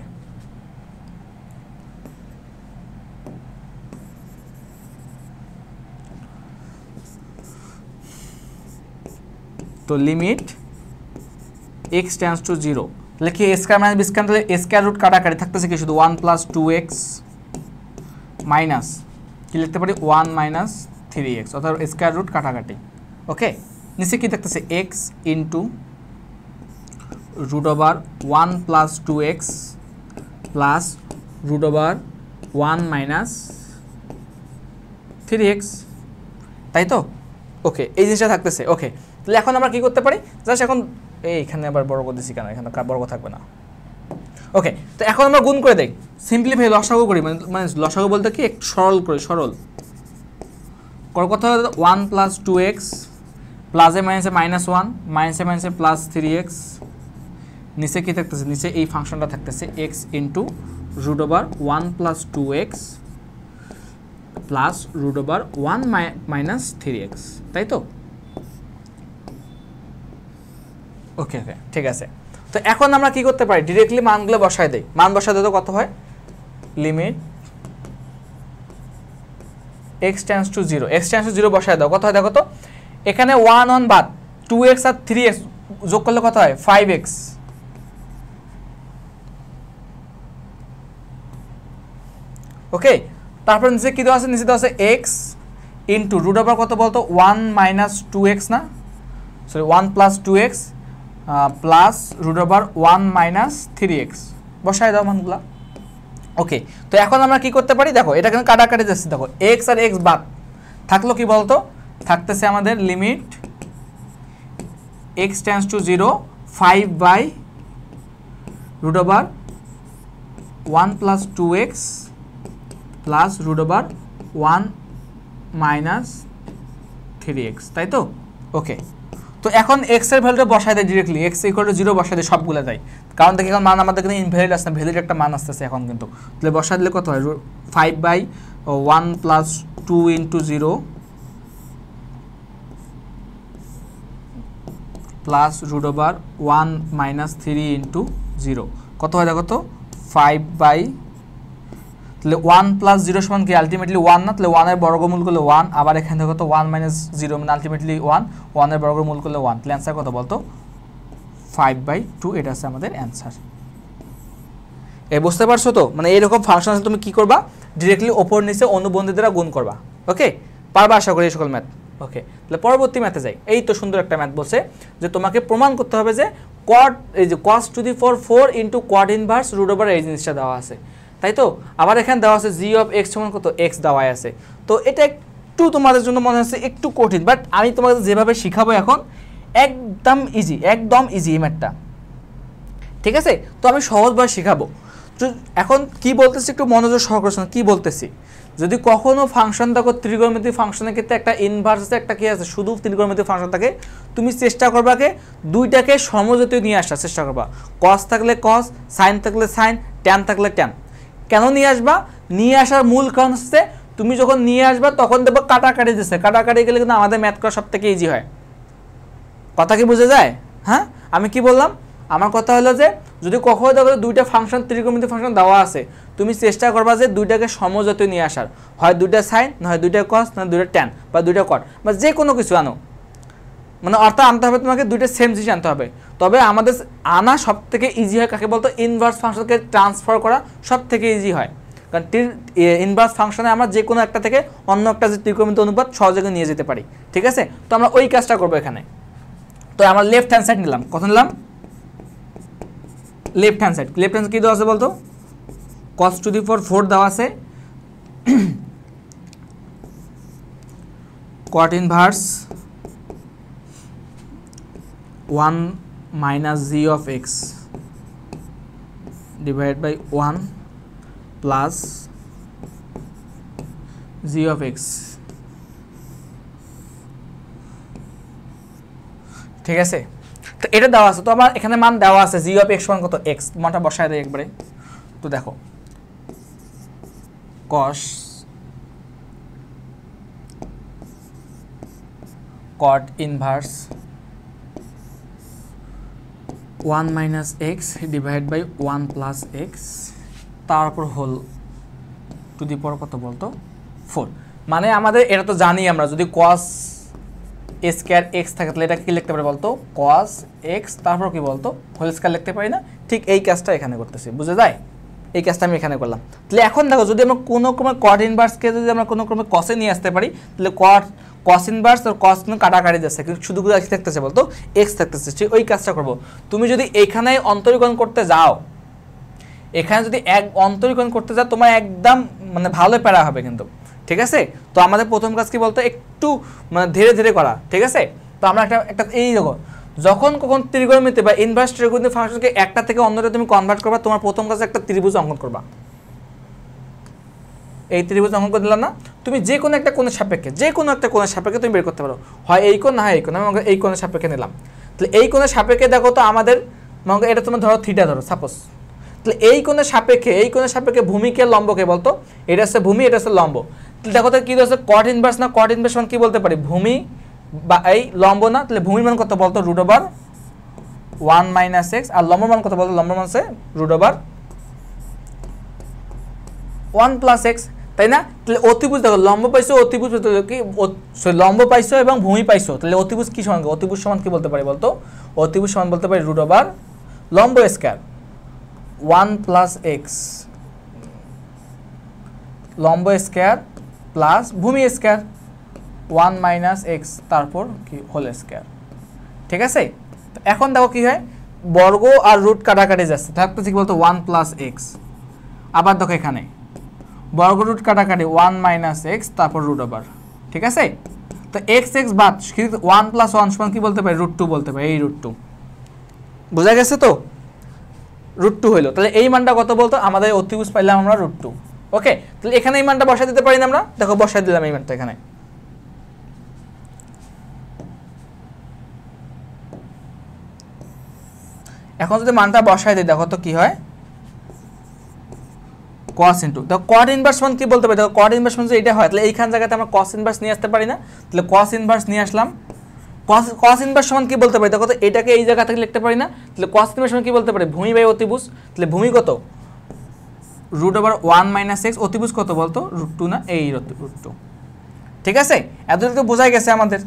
তো লিমিট x টেন্ডস টু 0, তাহলে কি a square minus B square, তাহলে a স্কয়ার রুট কাটাকাটি থাকতেছে কি শুধু 1 প্লাস 2x মাইনাস কি লিখতে পারি 1 মাইনাস 3x, অর্থাৎ a স্কয়ার রুট কাটাকাটি। ওকে, নিচে কি থাকতেছে x into root over 1 plus 2x plus root over 1 minus 3x, তাই তো। ওকে, এই জিনিসটা থাকতেছে। ওকে, তাহলে এখন আমরা কি করতে পারি, জাস্ট এখন এইখানে আবার বড় করে দিচ্ছি কেন, এখানে বড় থাকবে না। ওকে, তো এখন আমরা গুণ করে দেই, সিম্পলিফাই লসাগু করি, মানে লসাগু বলতে কি একটু সরল করি, সরল কথা 1 প্লাস 2x প্লাসে মাইনাসে মাইনাস 1 মাইনাসে মাইনাসে প্লাস 3x, নিচে কি থাকতেছে, নিচে এই ফাংশনটা থাকতেছে x into root over 1 plus 2x plus root over 1 minus 3x, তাই তো। ওকে ওকে, ঠিক আছে, তো এখন আমরা কি করতে পারি, ডিরেক্টলি মানগুলো বসায় দেই, মান বসায় দিলে কত হয়, limit x tends to 0, x tends to 0 বসায় দাও, কত হয় দেখো তো, এখানে 1 1 বাদ 2x আর 3x যোগ করলে কত হয় 5x, ওকে, তারপর নিচে কি দেওয়া আছে, নিচে দেওয়া আছে x ইন্টু রুট ওভার কত বলতো 1 মাইনাস 2x না, sorry 1 plus 2x plus root over 1 minus 3x, বসায় দাও মানগুলা। ওকে, তো এখন আমরা কি করতে পারি, দেখো এটা কিন্তু কাটাকাটি যাচ্ছে, দেখো x আর x বাদ থাকলো কি বলতো, থাকতেছে আমাদের limit x tends to 0 5 by root over 1 plus 2x plus root over 1 minus 3x, তাই তো। ওকে, তো এখন x এর ভ্যালুটা বসায় দেয় ডিরেক্টলি, x ইকুয়াল টু 0 বসায় দেয় সবগুলো দেয়, কারণ দেখি এখন মান আমাদের কিন্তু ইনভ্যালিড আসছে না, ভ্যালিড একটা মান আসতেছে এখন কিন্তু, তাহলে বসায় দিলে কত হয় 5 by 1 plus 2 into 0 plus root over 1 minus 3 into 0, কত হয় দেখো তো 5 বাই, তাহলে 1 প্লাস 0 সমান কি আলটিমেটলি 1 না, তাহলে 1 এর বর্গমূল করলে 1, আবার এখানে দেখো তো 1 মাইনাস 0 মানে আলটিমেটলি 1 এর বর্গমূল করলে 1, তাহলে অ্যান্সার কত বলতো 5/2, এটা আছে আমাদের অ্যান্সার। এই বুঝতে পারছো তো, মানে এইরকম ফাংশন আছে, তুমি কি করবা ডিরেক্টলি ওপর নিচে অনুবন্ধী দ্বারা গুণ করবা। ওকে, পারবা আশা করি এই সকল ম্যাথ। ওকে, তাহলে পরবর্তী ম্যাথে যাই। এই তো সুন্দর একটা ম্যাথ বলছে যে তোমাকে প্রমাণ করতে হবে যে কট, এই যে cos to the power 4 into cot inverse root over, এই জিনিসটা দেওয়া আছে, তাই তো। আবার এখানে দেওয়া আছে জি অফ এক্স সমান কত এক্স দেওয়া আছে, তো এটা একটু তোমাদের জন্য মনে হচ্ছে একটু কঠিন, বাট আমি তোমাদের যেভাবে শিখাবো এখন একদম ইজি, একদম ইজি এই ম্যাথটা, ঠিক আছে। তো আমি সহজভাবে শেখাবো। তো এখন কি বলতেছি একটু মনোযোগ সহকারে শোনো, কি বলতেছি, যদি কখনো ফাংশন দেখো ত্রিকোণমিতিক ফাংশনের ক্ষেত্রে একটা ইনভার্স আছে, একটা কি আছে শুধু ত্রিকোণমিতিক ফাংশন থাকে, তুমি চেষ্টা করবা কে দুইটাকে সমজাতীয় নিয়ে আসার চেষ্টা করবা, কস থাকলে কস, সাইন থাকলে সাইন, ট্যান থাকলে ট্যান। কেন নিয়ে আসবা, নিয়ে আসার মূল কারণ হচ্ছে তুমি যখন নিয়ে আসবা তখন দেখবো কাটাকাটি দিচ্ছে, কাটাকাটি গেলে কিন্তু আমাদের ম্যাথ করা সব থেকে ইজি হয়। কথা কি বুঝে যায়? হ্যাঁ, আমি কি বললাম, আমার কথা হলো যে যদি কখনো দেখো দুইটা ফাংশন ত্রিকোণমিতিক ফাংশন দেওয়া আছে, তুমি চেষ্টা করবা যে দুইটাকে সমজাতীয় নিয়ে আসার, হয় দুইটা সাইন, নয় দুইটা কস, না দুইটা ট্যান, বা দুইটা কট, বা যে কোনো কিছু আনো, মানে অর্থাৎ আনতে হবে তোমাকে দুইটা সেম জিনিস আনতে হবে। তবে আমাদের আনা সব থেকে ইজি হয় কাকে বলতো, ইনভার্স ফাংশনকে ট্রান্সফার করা সব থেকে ইজি হয়, কারণ ইনভার্স ফাংশনে আমরা যে কোনো একটা থেকে অন্য একটা যে ত্রিকোণমিতি অনুপাত সহজে নিয়ে যেতে পারি, ঠিক আছে। তো আমরা ওই কাজটা করবো এখানে। তো আমরা লেফট হ্যান্ড সাইড নিলাম, কত নিলাম, left hand side. Left hand কি দেওয়া আছে বলতো, cos টু দি পাওয়ার 4 দেওয়া আছে, cot inverse 1 minus g of x divided by 1 plus g of x, ঠিক আছে। তো এটা দেওয়া আছে, তো আমার এখানে মান দেওয়া আছে g of x সমান কত, x, মানটা বসায় দেয় একবারে। তো দেখো cot inverse 1 minus x divided by 1 plus x তারপর হোল টু দি পাওয়ার কত বলতো 4। মানে আমাদের এটা তো জানি আমরা, যদি cos a স্কয়ার x থাকে তাহলে এটা কি লিখতে পারি বলতো, cos x তারপর কি বলতো হোল স্কয়ার লিখতে পারি না। ঠিক এই কাজটা এখানে করতেছি, বুঝে যায়, এই কাজটা আমি এখানে করলাম। তাহলে এখন দেখো যদি আমরা কোনো ক্রমে cot ইনভার্সকে যদি আমরা কোনো ক্রমে cos এ নিয়ে আসতে পারি, তাহলে cos ইনভার্স আর cos কিন্তু কাটাকাটি যাচ্ছে, কিন্তু শুধু কি থাকতেছে বলতো, x থাকতেছে। ঠিক ওই কাজটা করব। তুমি যদি এখানে অন্তরীকরণ করতে যাও, এখানে যদি এক অন্তরীকরণ করতে যাও তোমার একদম মানে ভালো প্যারা হবে কিন্তু, ঠিক আছে। তো আমাদের প্রথম কাজ কি বলতো, একটু মানে ধীরে ধীরে করা, ঠিক আছে। তো আমরা একটা এই দেখো, যখন কখন ত্রিকোণমিতি বা ইনভার্স ত্রিকোণমিতি ফাংশনকে একটা থেকে অন্যটা তুমি কনভার্ট করবা, তোমার প্রথম কাজ একটা ত্রিভুজ অঙ্কন করবা। এই ত্রিভুজ অঙ্কন করে দিলাম না, তুমি যে কোনো একটা কোণের সাপেক্ষে, যে কোনো একটা কোণের সাপেক্ষে তুমি বের করতে পারো, হয় এই কোণ না হয় এই কোণ। আমি এই কোণের সাপেক্ষে নিলাম। তাহলে এই কোণের সাপেক্ষে দেখো তো আমাদের এটা তোমার ধরো থিটা ধরো সাপোজ, তাহলে এই কোণের সাপেক্ষে ভূমিকে লম্বকে বলতো, এটা হচ্ছে ভূমি, এটা হচ্ছে লম্ব। তাহলে দেখো তো কি হচ্ছে, cot ইনভার্স না, cot ইনভার্স মান কি বলতে পারি, ভূমি বা এই লম্ব না, তাহলে ভূমির মান কত বলতো √1 minus x, আর লম্ব মান কত বলতো, লম্ব মান হচ্ছে √1 plus x, তাই না। তাহলে অতিভুজ দেখো, লম্ব পাইছো, অতিভুজ কি লম্ব পাইছো এবং ভূমি পাইছো, তাহলে অতিভুজ কি সমান, অতিভুজ সমান কি বলতে পারি বলতো, অতিভুজ সমান বলতে পারি √, লম্ব স্কয়ার 1 plus x, লম্ব স্কয়ার প্লাস ভূমি স্কয়ার 1 minus x তারপর কি হোল স্কয়ার, ঠিক আছে। এখন দেখো কি হয়, বর্গ আর রুট কাটাকাটি যাচ্ছে, থাকতেছে কি বলতো 1 plus x, আবার দেখো এখানে বর্গ রুট কাটাকাটি 1 minus x তারপর √, ঠিক আছে। তো x বাদ 1 plus 1 সমান কি বলতে পারি, √2 বলতে পারি, এই √2, বোঝা গেছে তো, √2 হইলো। তাহলে এই মানটা কত বলতো, আমাদের অতিভুজ পাইলাম আমরা √2। ওকে, তাহলে এখানে এই মানটা বসাই দিতে পারি না আমরা, দেখো বসাই দিলাম এই মানটা এখানে। এখন যদি মানটা বসাই দিই দেখো তো কি হয়, cos ইনটু দেখো cot ইনভার্স মান কি বলতে পারি, দেখো cot ইনভার্স মান যদি এটা হয় তাহলে এইখান জায়গাতে আমরা cos ইনভার্স নিয়ে আসতে পারি না, তাহলে cos ইনভার্স নিয়ে আসলাম। cos ইনভার্স সমান কি বলতে পারি, দেখো তো এটাকে এই জায়গা থেকে লিখতে পারি না, তাহলে cos ইনভার্স সমান কি বলতে পারি, ভূমি বাই অতিভুজ, তাহলে ভূমি কত √1 minus x, অতিভুজ কত বলতো √2 না, এই √2, ঠিক আছে। এতটুকু তো বোঝাই গেছে আমাদের,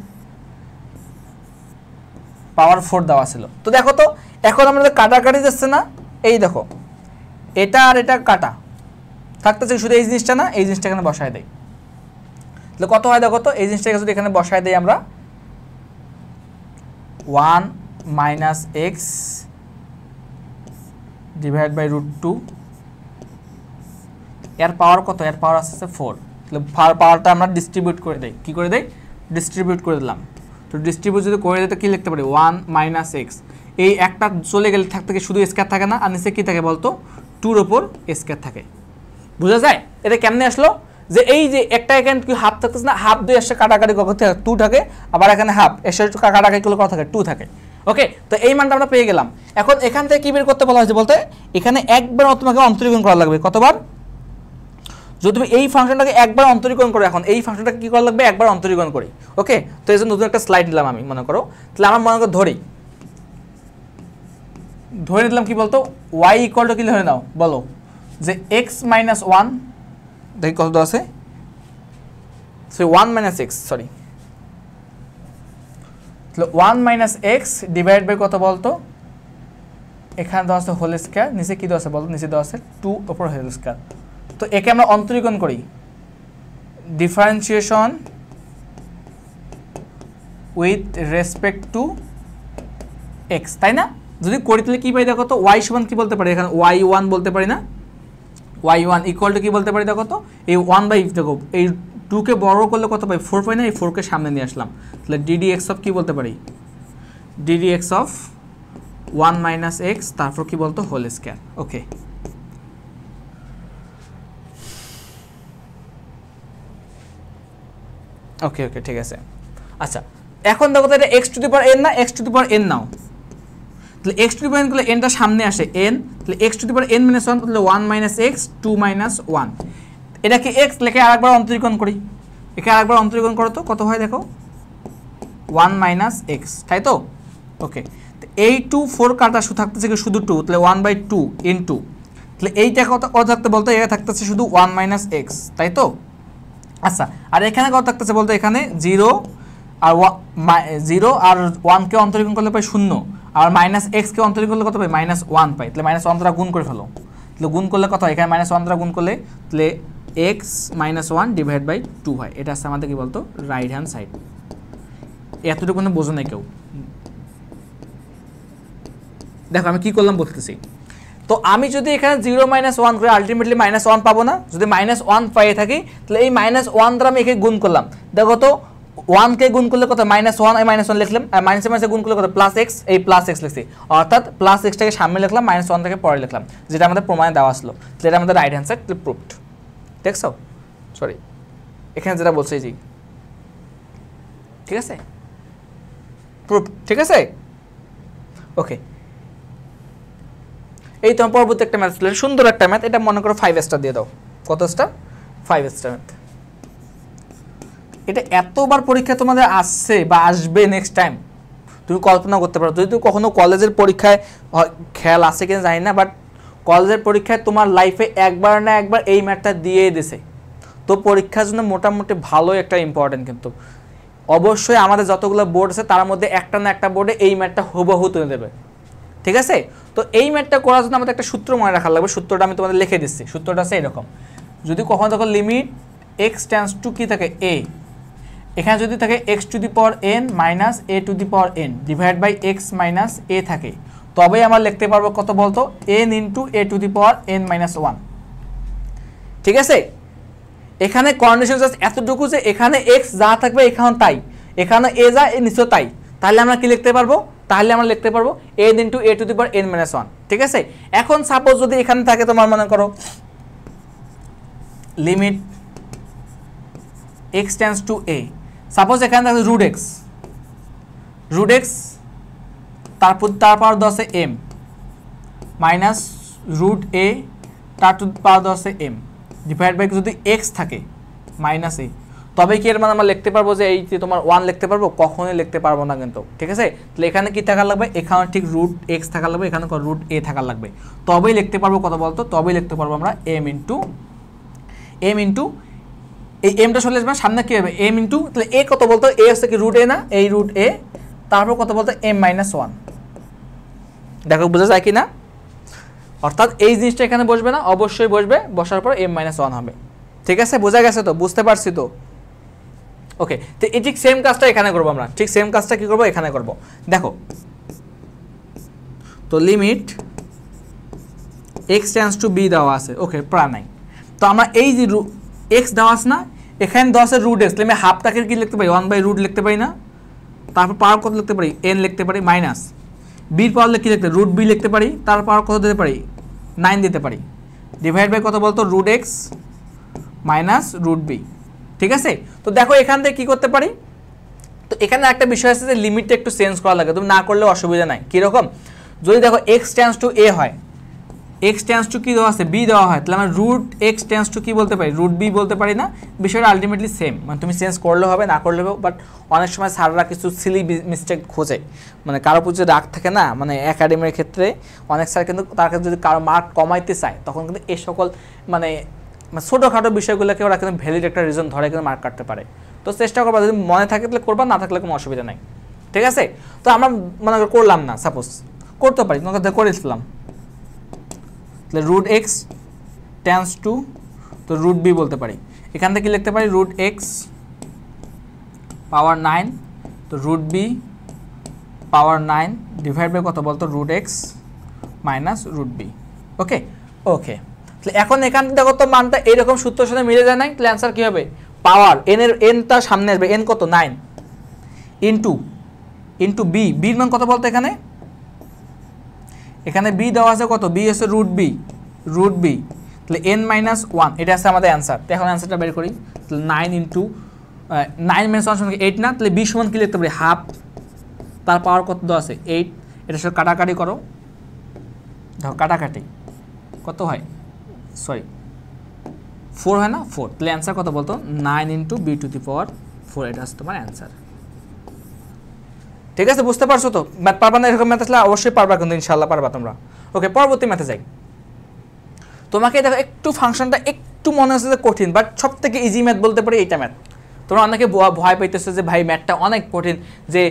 পাওয়ার 4 দেওয়া ছিল। তো দেখো তো এখন আমাদের কাটাকাটি যাচ্ছে না, এই দেখো এটা আর এটা কাটা থাকতেছে, শুধু এই জিনিসটা না, এই জিনিসটা এখানে বসায় দেই, তাহলে কত হয় দেখো তো, এই জিনিসটাকে যদি এখানে বসায় দেই আমরা 1 minus x divided by √2, এর পাওয়ার কত, এর পাওয়ার আসছে 4, তাহলে পাওয়ারটা আমরা ডিস্ট্রিবিউট করে দেই, কি করে দেই, ডিস্ট্রিবিউট করে দিলাম। তো ডিস্ট্রিবিউট যদি করে দিতে কি লিখতে পারি, 1 minus x, এই একটা চলে গেলে থাকতে শুধু স্কয়ার থাকে না, আর নিচে কি থাকে বলতো 2 এর উপর স্কয়ার থাকে, বুঝা যায়। এটা কেমনে আসলো, যে এই যে একটা এখানে কি হাফ থাকতেছে না, হাফ 2 এসে কাটাকাটি করতে 2 থাকে, আবার এখানে হাফ এসে কাটাকাটি করলে কত থাকে 2 থাকে। ওকে, তো এই মানটা আমরা পেয়ে গেলাম। এখন এখান থেকে কি বের করতে বলা হয়েছে বলতে, এখানে একবার তোমাকে অন্তরীকরণ করা লাগবে, কতবার, যদি তুমি এই ফাংশনটাকে একবার অন্তরীকরণ করো, এখন এই ফাংশনটাকে কি করা লাগবে, একবার অন্তরীকরণ করি। ওকে, তো এই জন্য নতুন একটা স্লাইড নিলাম আমি, মনে করো, তাহলে আমার মনে করো ধরে নিলাম কি বলতো, y ইকুয়াল টু কি ধরে নাও বলো, যে x minus 1, দেখি কত আছে, 1 minus x, সরি, তাহলে 1 মাইনাস এক্স ডিভাইড বাই কত বলতো, এখানে দেওয়া আছে হোল স্কয়ার, নিচে কি দেওয়া আছে বলতো, নিচে দেওয়া আছে 2 উপর হোল স্কয়ার। তো একে আমরা অন্তরীকরণ করি, differentiation with respect to x, তাই না? যদি করি তাহলে কি পাই দেখো তো, ওয়াই সমান কি বলতে পারি, এখানে y1 বলতে পারি না, y1 ইকুয়াল টু কি বলতে পারি দেখো তো, এই 1 বাই দেখো এই 2 কে বড় করলে কত পাই 4 পাই না, এই 4 কে সামনে নিয়ে আসলাম, তাহলে ddx অফ কি বলতে পারি, ddx অফ 1 মাইনাস এক্স তারপর কি বলতো হোল স্কয়ার। ওকে, ওকে ওকে ঠিক আছে। আচ্ছা এখন দেখো তো এটা x to the power n না, x to the power n নাও, তাহলে x to the power n করলে nটা সামনে আসে n, তাহলে x to the power n minus 1 তাহলে 1 মাইনাস x 2 মাইনাস 1, এটাকে x লিখে আরেকবার অন্তরীকরণ করি, এখানে আরেকবার অন্তরীকরণ করো তো কত হয় দেখো 1 মাইনাস x, তাই তো? ওকে, এই 2 4 কাটা থাকতেছে কি শুধু 2, তাহলে 1 বাই 2 ইনটু, তাহলে এইটা কত থাকতে বলতো, এটা থাকতেছে শুধু 1 মাইনাস x, তাই তো? আচ্ছা আর এখানে কত থাকতেছে বলতো, এখানে 0 আর 0 আর 1 কে অন্তরীকরণ করলে পাই 0, আর মাইনাস x কে অন্তরীকরণ করলে কত পাই মাইনাস 1 পাই, তাহলে মাইনাস 1 দ্বারা গুণ করে ফেলো, তাহলে গুণ করলে কত হয়, এখানে মাইনাস 1 দ্বারা গুণ করলে তাহলে x মাইনাস 1 ডিভাইড বাই 2 হয়, এটা আছে আমাদের কি বলতো রাইট হ্যান্ড সাইড। এতটুকু কোনো বোঝো না কেউ, দেখো আমি কি করলাম বলতেছি। তো আমি যদি এখানে 0 মাইনাস 1 করে আলটিমেটলি মাইনাস 1 পাবো না, যদি মাইনাস 1 পাই থাকি তাহলে এই মাইনাস 1 দ্বারা আমি একে গুণ করলাম, দেখো তো 1 কে গুণ করলে কত মাইনাস 1, এই মাইনাস 1 লিখলাম, আর মাইনাসে মাইনাসে গুণ করলে কত প্লাস x, এই প্লাস x লিখছি, অর্থাৎ প্লাস xটাকে সামনে লিখলাম, মাইনাস 1 থেকে পরে লিখলাম, যেটা আমাদের প্রমাণে দেওয়া আসলো, যেটা আমাদের রাইট হ্যান্ড সাইড প্রুভড। দেখছো, সরি এখানে যেটা বলছে জি, ঠিক আছে প্রুভ, ঠিক আছে ওকে। এই তোমার পরবর্তী একটা ম্যাথ ছিল, সুন্দর একটা ম্যাথ, এটা মনে করো 5 স্টার দিয়ে দাও, কত স্টার 5 স্টার ম্যাথ। এটা এতবার পরীক্ষা তোমাদের আসছে বা আসবে নেক্সট টাইম তুমি কল্পনা করতে পারো, যদি তুমি কখনো কলেজের পরীক্ষায় খেয়াল আসে কিনা জানি না, বাট কলেজের পরীক্ষায় তোমার লাইফে একবার না একবার এই ম্যাথটা দিয়েই দিছে, তো পরীক্ষার জন্য মোটামুটি ভালোই একটা ইম্পর্টেন্ট। কিন্তু অবশ্যই আমাদের যতগুলো বোর্ড আছে তার মধ্যে একটা না একটা বোর্ডে এই ম্যাথটা হুবহু তুলে দেবে, ঠিক আছে? তো এই ম্যাথটা করার জন্য আমাদের একটা সূত্র মনে রাখা লাগবে, সূত্রটা আমি তোমাদের লিখে দিচ্ছি, সূত্রটা আছে এরকম, যদি কখনো দেখো লিমিট x টেন্ডস টু কি থাকে a, এখানে যদি থাকে x to the power n minus a to the power n divide by x minus a থাকে, তবেই আমরা লিখতে পারবো কত বলতো n into a to the power n minus 1, ঠিক আছে? এখানে কন্ডিশন জাস্ট এতটুকু যে এখানে x যা থাকবে এখানে তাই, এখানে a যা এ নিচেও তাই, তাহলে আমরা কি লিখতে পারবো, তাহলে আমরা লিখতে পারবো n into a to the power n minus 1, ঠিক আছে? এখন সাপোজ যদি এখানে থাকে তোমার মনে করো limit x tends two a, suppose এখানে থাকে রুট x তারপর পাওয়ার 10 m মাইনাস রুট a তার পাওয়ার 10 m ডিভাইড বাই যদি x থাকে মাইনাস a, তবে কি এর মানে আমরা লিখতে পারবো যে এই যে তোমার 1 লিখতে পারবো, কখনোই লিখতে পারবো না কিন্তু, ঠিক আছে? তাহলে এখানে কি থাকা লাগবে, এখানে ঠিক রুট x থাকা লাগবে, এখানে রুট a থাকা লাগবে, তবেই লিখতে পারবো কত বলতো, তবেই লিখতে পারবো আমরা m ইন্টু এই mটা চলে আসবে সামনে কি হবে m ইন্টু, তাহলে a কত বলতো, a হচ্ছে কি রুট a না, এই রুট a তারপর কত বলতো m মাইনাস 1, দেখো বোঝা যায় কি না? অর্থাৎ এই জিনিসটা এখানে বসবে না, অবশ্যই বসবে, বসার পর m মাইনাস 1 হবে, ঠিক আছে? বোঝা গেছে তো, বুঝতে পারছি তো? ওকে, তো এই ঠিক সেম কাজটা এখানে করবো আমরা, ঠিক সেম কাজটা কি করবো এখানে করবো, দেখো তো limit x tends two b দেওয়া আছে, ওকে প্রায় নাই, তো আমরা এই যে x দেওয়া আছে না, এখানে 10 রুট x, তাহলে আমি হাফটাকে কি লিখতে পারি 1 বাই রুট লিখতে পারি না, তারপর পাওয়ার কত লিখতে পারি n লিখতে পারি, মাইনাস b পাওয়ার কি লিখতে রুট b লিখতে পারি, তার পাওয়ার কত দিতে পারি 9 দিতে পারি, ডিভাইড বাই কত বলতো root x minus root b, ঠিক আছে? তো দেখো এখান থেকে কি করতে পারি, তো এখানে একটা বিষয় আছে যে লিমিটটা একটু চেঞ্জ করা লাগে, তুমি না করলে অসুবিধা নাই, কীরকম যদি দেখো x টেন্ডস টু a হয়, x টেন্ডস টু কি দেওয়া আছে b দেওয়া হয়, তাহলে আমরা রুট x টেন্ডস টু কি বলতে পারি রুট b বলতে পারি না, বিষয়টা আলটিমেটলি সেম, মানে তুমি চেঞ্জ করলেও হবে না করলেও হবে, বাট অনেক সময় স্যাররা কিছু সিলি মিস্টেক খোঁজে, মানে কারো প্রতি রাগ থাকে না, মানে একাডেমির ক্ষেত্রে অনেক স্যার কিন্তু তার কাছে যদি কারো মার্ক কমাইতে চায় তখন কিন্তু এই সকল মানে ছোটোখাটো বিষয়গুলোকে ওরা কিন্তু ভ্যালিড একটা রিজন ধরে কিন্তু মার্ক কাটতে পারে, তো চেষ্টা করবা, যদি মনে থাকে তাহলে করবা, না থাকলে কোনো অসুবিধা নাই, ঠিক আছে? তো আমরা মনে করলাম না, সাপোজ করতে পারি, মনে করেছিলাম, তাহলে রুট এক্স টেন্স টু, তো রুট বি বলতে পারি। এখান থেকে লিখতে পারি রুট এক্স পাওয়ার 9, তো root b power 9 divide by কত বলতো, root x minus root b. Okay okay, তাহলে এখন এখান থেকে কত মানটা এইরকম সূত্রের সাথে মিলে যায় নাই, তাহলে অ্যান্সার কী হবে, পাওয়ার এন এর এনটা সামনে আসবে, এন কত 9 ইন্টু বি, বির মান কত বলতো এখানে, এখানে বি দেওয়া আছে কত, বি হচ্ছে রুট বি, তাহলে এন মাইনাস 1, এটা আছে আমাদের অ্যান্সার। তো এখন অ্যান্সারটা বের করি, তাহলে 9 ইন্টু 9 মাইনাস 1 সমান 8 না, তাহলে বি সমান কী লিখতে পারি, হাফ, তার পাওয়ার কত দেওয়া আছে 8, এটা সাথে কাটাকাটি করো, দেখো কাটাকাটি কত হয়, সরি 4 হয় না, 4, তাহলে অ্যান্সার কত বলতো 9 into B two the power 4, এটা হচ্ছে তোমার অ্যান্সার। ঠিক আছে, বুঝতে পারছো তো? ম্যাথ পারবা না, এরকম ম্যাথ আসলে অবশ্যই পারবা, কিন্তু ইনশাল্লাহ পারবা তোমরা। ওকে, পরবর্তী ম্যাথে যাই। তোমাকে দেখো একটু ফাংশনটা একটু মনে হচ্ছে যে কঠিন, বাট সব থেকে ইজি ম্যাথ বলতে পারি এইটা ম্যাথ। তোমরা অনেকে ভয় পাইতেছে যে ভাই ম্যাথটা অনেক কঠিন, যে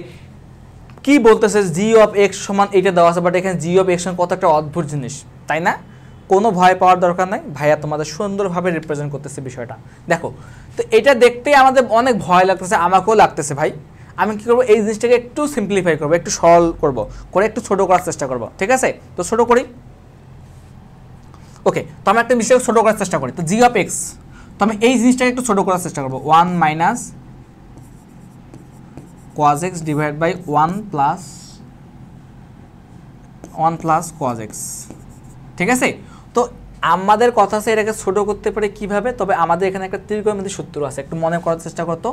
কি বলতেছে জি অফ এক্স সমান এইটা দেওয়া আছে, বাট এখানে জি অফ এক্স কত একটা অদ্ভুত জিনিস, তাই না? কোনো ভয় পাওয়ার দরকার নাই, ভাইয়া তোমাদের সুন্দরভাবে রিপ্রেজেন্ট করতেছে বিষয়টা। দেখো, তো এটা দেখতেই আমাদের অনেক ভয় লাগতেছে, আমাকেও লাগতেছে ভাই। আমি কী করবো, এই জিনিসটাকে একটু সিম্পলিফাই করবো, একটু সরল করবো, করে একটু ছোটো করার চেষ্টা করবো। ঠিক আছে, তো ছোটো করি। ওকে, তো আমি একটা বিষয়কে ছোটো করার চেষ্টা করি, তো জি অফ এক্স, তো আমি এই জিনিসটাকে একটু ছোটো করার চেষ্টা করবো, 1 minus cos x divide by 1 plus cos x। ঠিক আছে, তো আমাদের কথা আছে এটাকে ছোটো করতে পারে কিভাবে, তবে আমাদের এখানে একটা ত্রিকোণমিতিক সূত্র আছে, একটু মনে করার চেষ্টা করতো,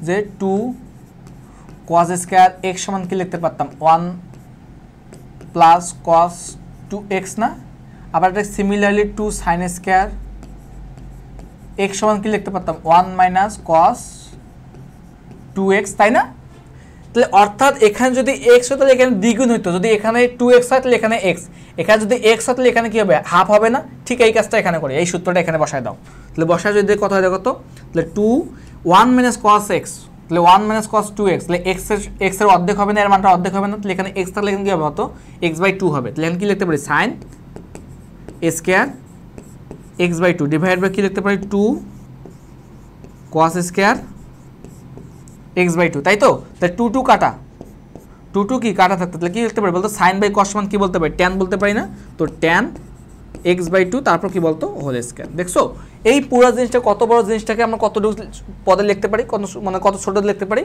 যে 2 cos স্কয়ার x সমান কি লিখতে পারতাম, 1 প্লাস cos 2x না, আবার এটা সিমিলারলি 2 sin স্কয়ার x সমান কি লিখতে পারতাম, 1 মাইনাস cos 2x, তাই না? তাহলে অর্থাৎ এখানে যদি x হয় তাহলে এখানে দ্বিগুণ হইতো, যদি এখানে 2x হয় তাহলে এখানে x, এখানে যদি x হয় তাহলে এখানে কি হবে, হাফ হবে না? ঠিক এই কাজটা এখানে করি, এই সূত্রটা এখানে বসায় দাও। তাহলে বসায় যদি কত হয় দেখো তো, তাহলে 1 মাইনাস cos x, তাহলে 1 মাইনাস cos 2x, তাহলে x এর অর্ধেক হবে না, এর মানটা অর্ধেক হবে না, তাহলে এখানে x থাকলে এখানে কি হবে, হতো x/2 হবে। তাহলে এখানে কি লিখতে পারি, sin square x/2 divide by কি লিখতে পারি, 2 cos স্কয়ার x/2, তাই তো? তাহলে 2 কাটা, 2 কি কাটা থাকতো, তাহলে কি লিখতে পারি বলতো, sin বাই cos সমান কি বলতে পারি, tan বলতে পারি না? তো tan x/2 তারপর কি বলতো, হোল স্কয়ার। দেখছো এই পুরো জিনিসটা কত বড়, জিনিসটাকে আমরা কতটুকু পদে লিখতে পারি, কত মানে কত ছোট লিখতে পারি।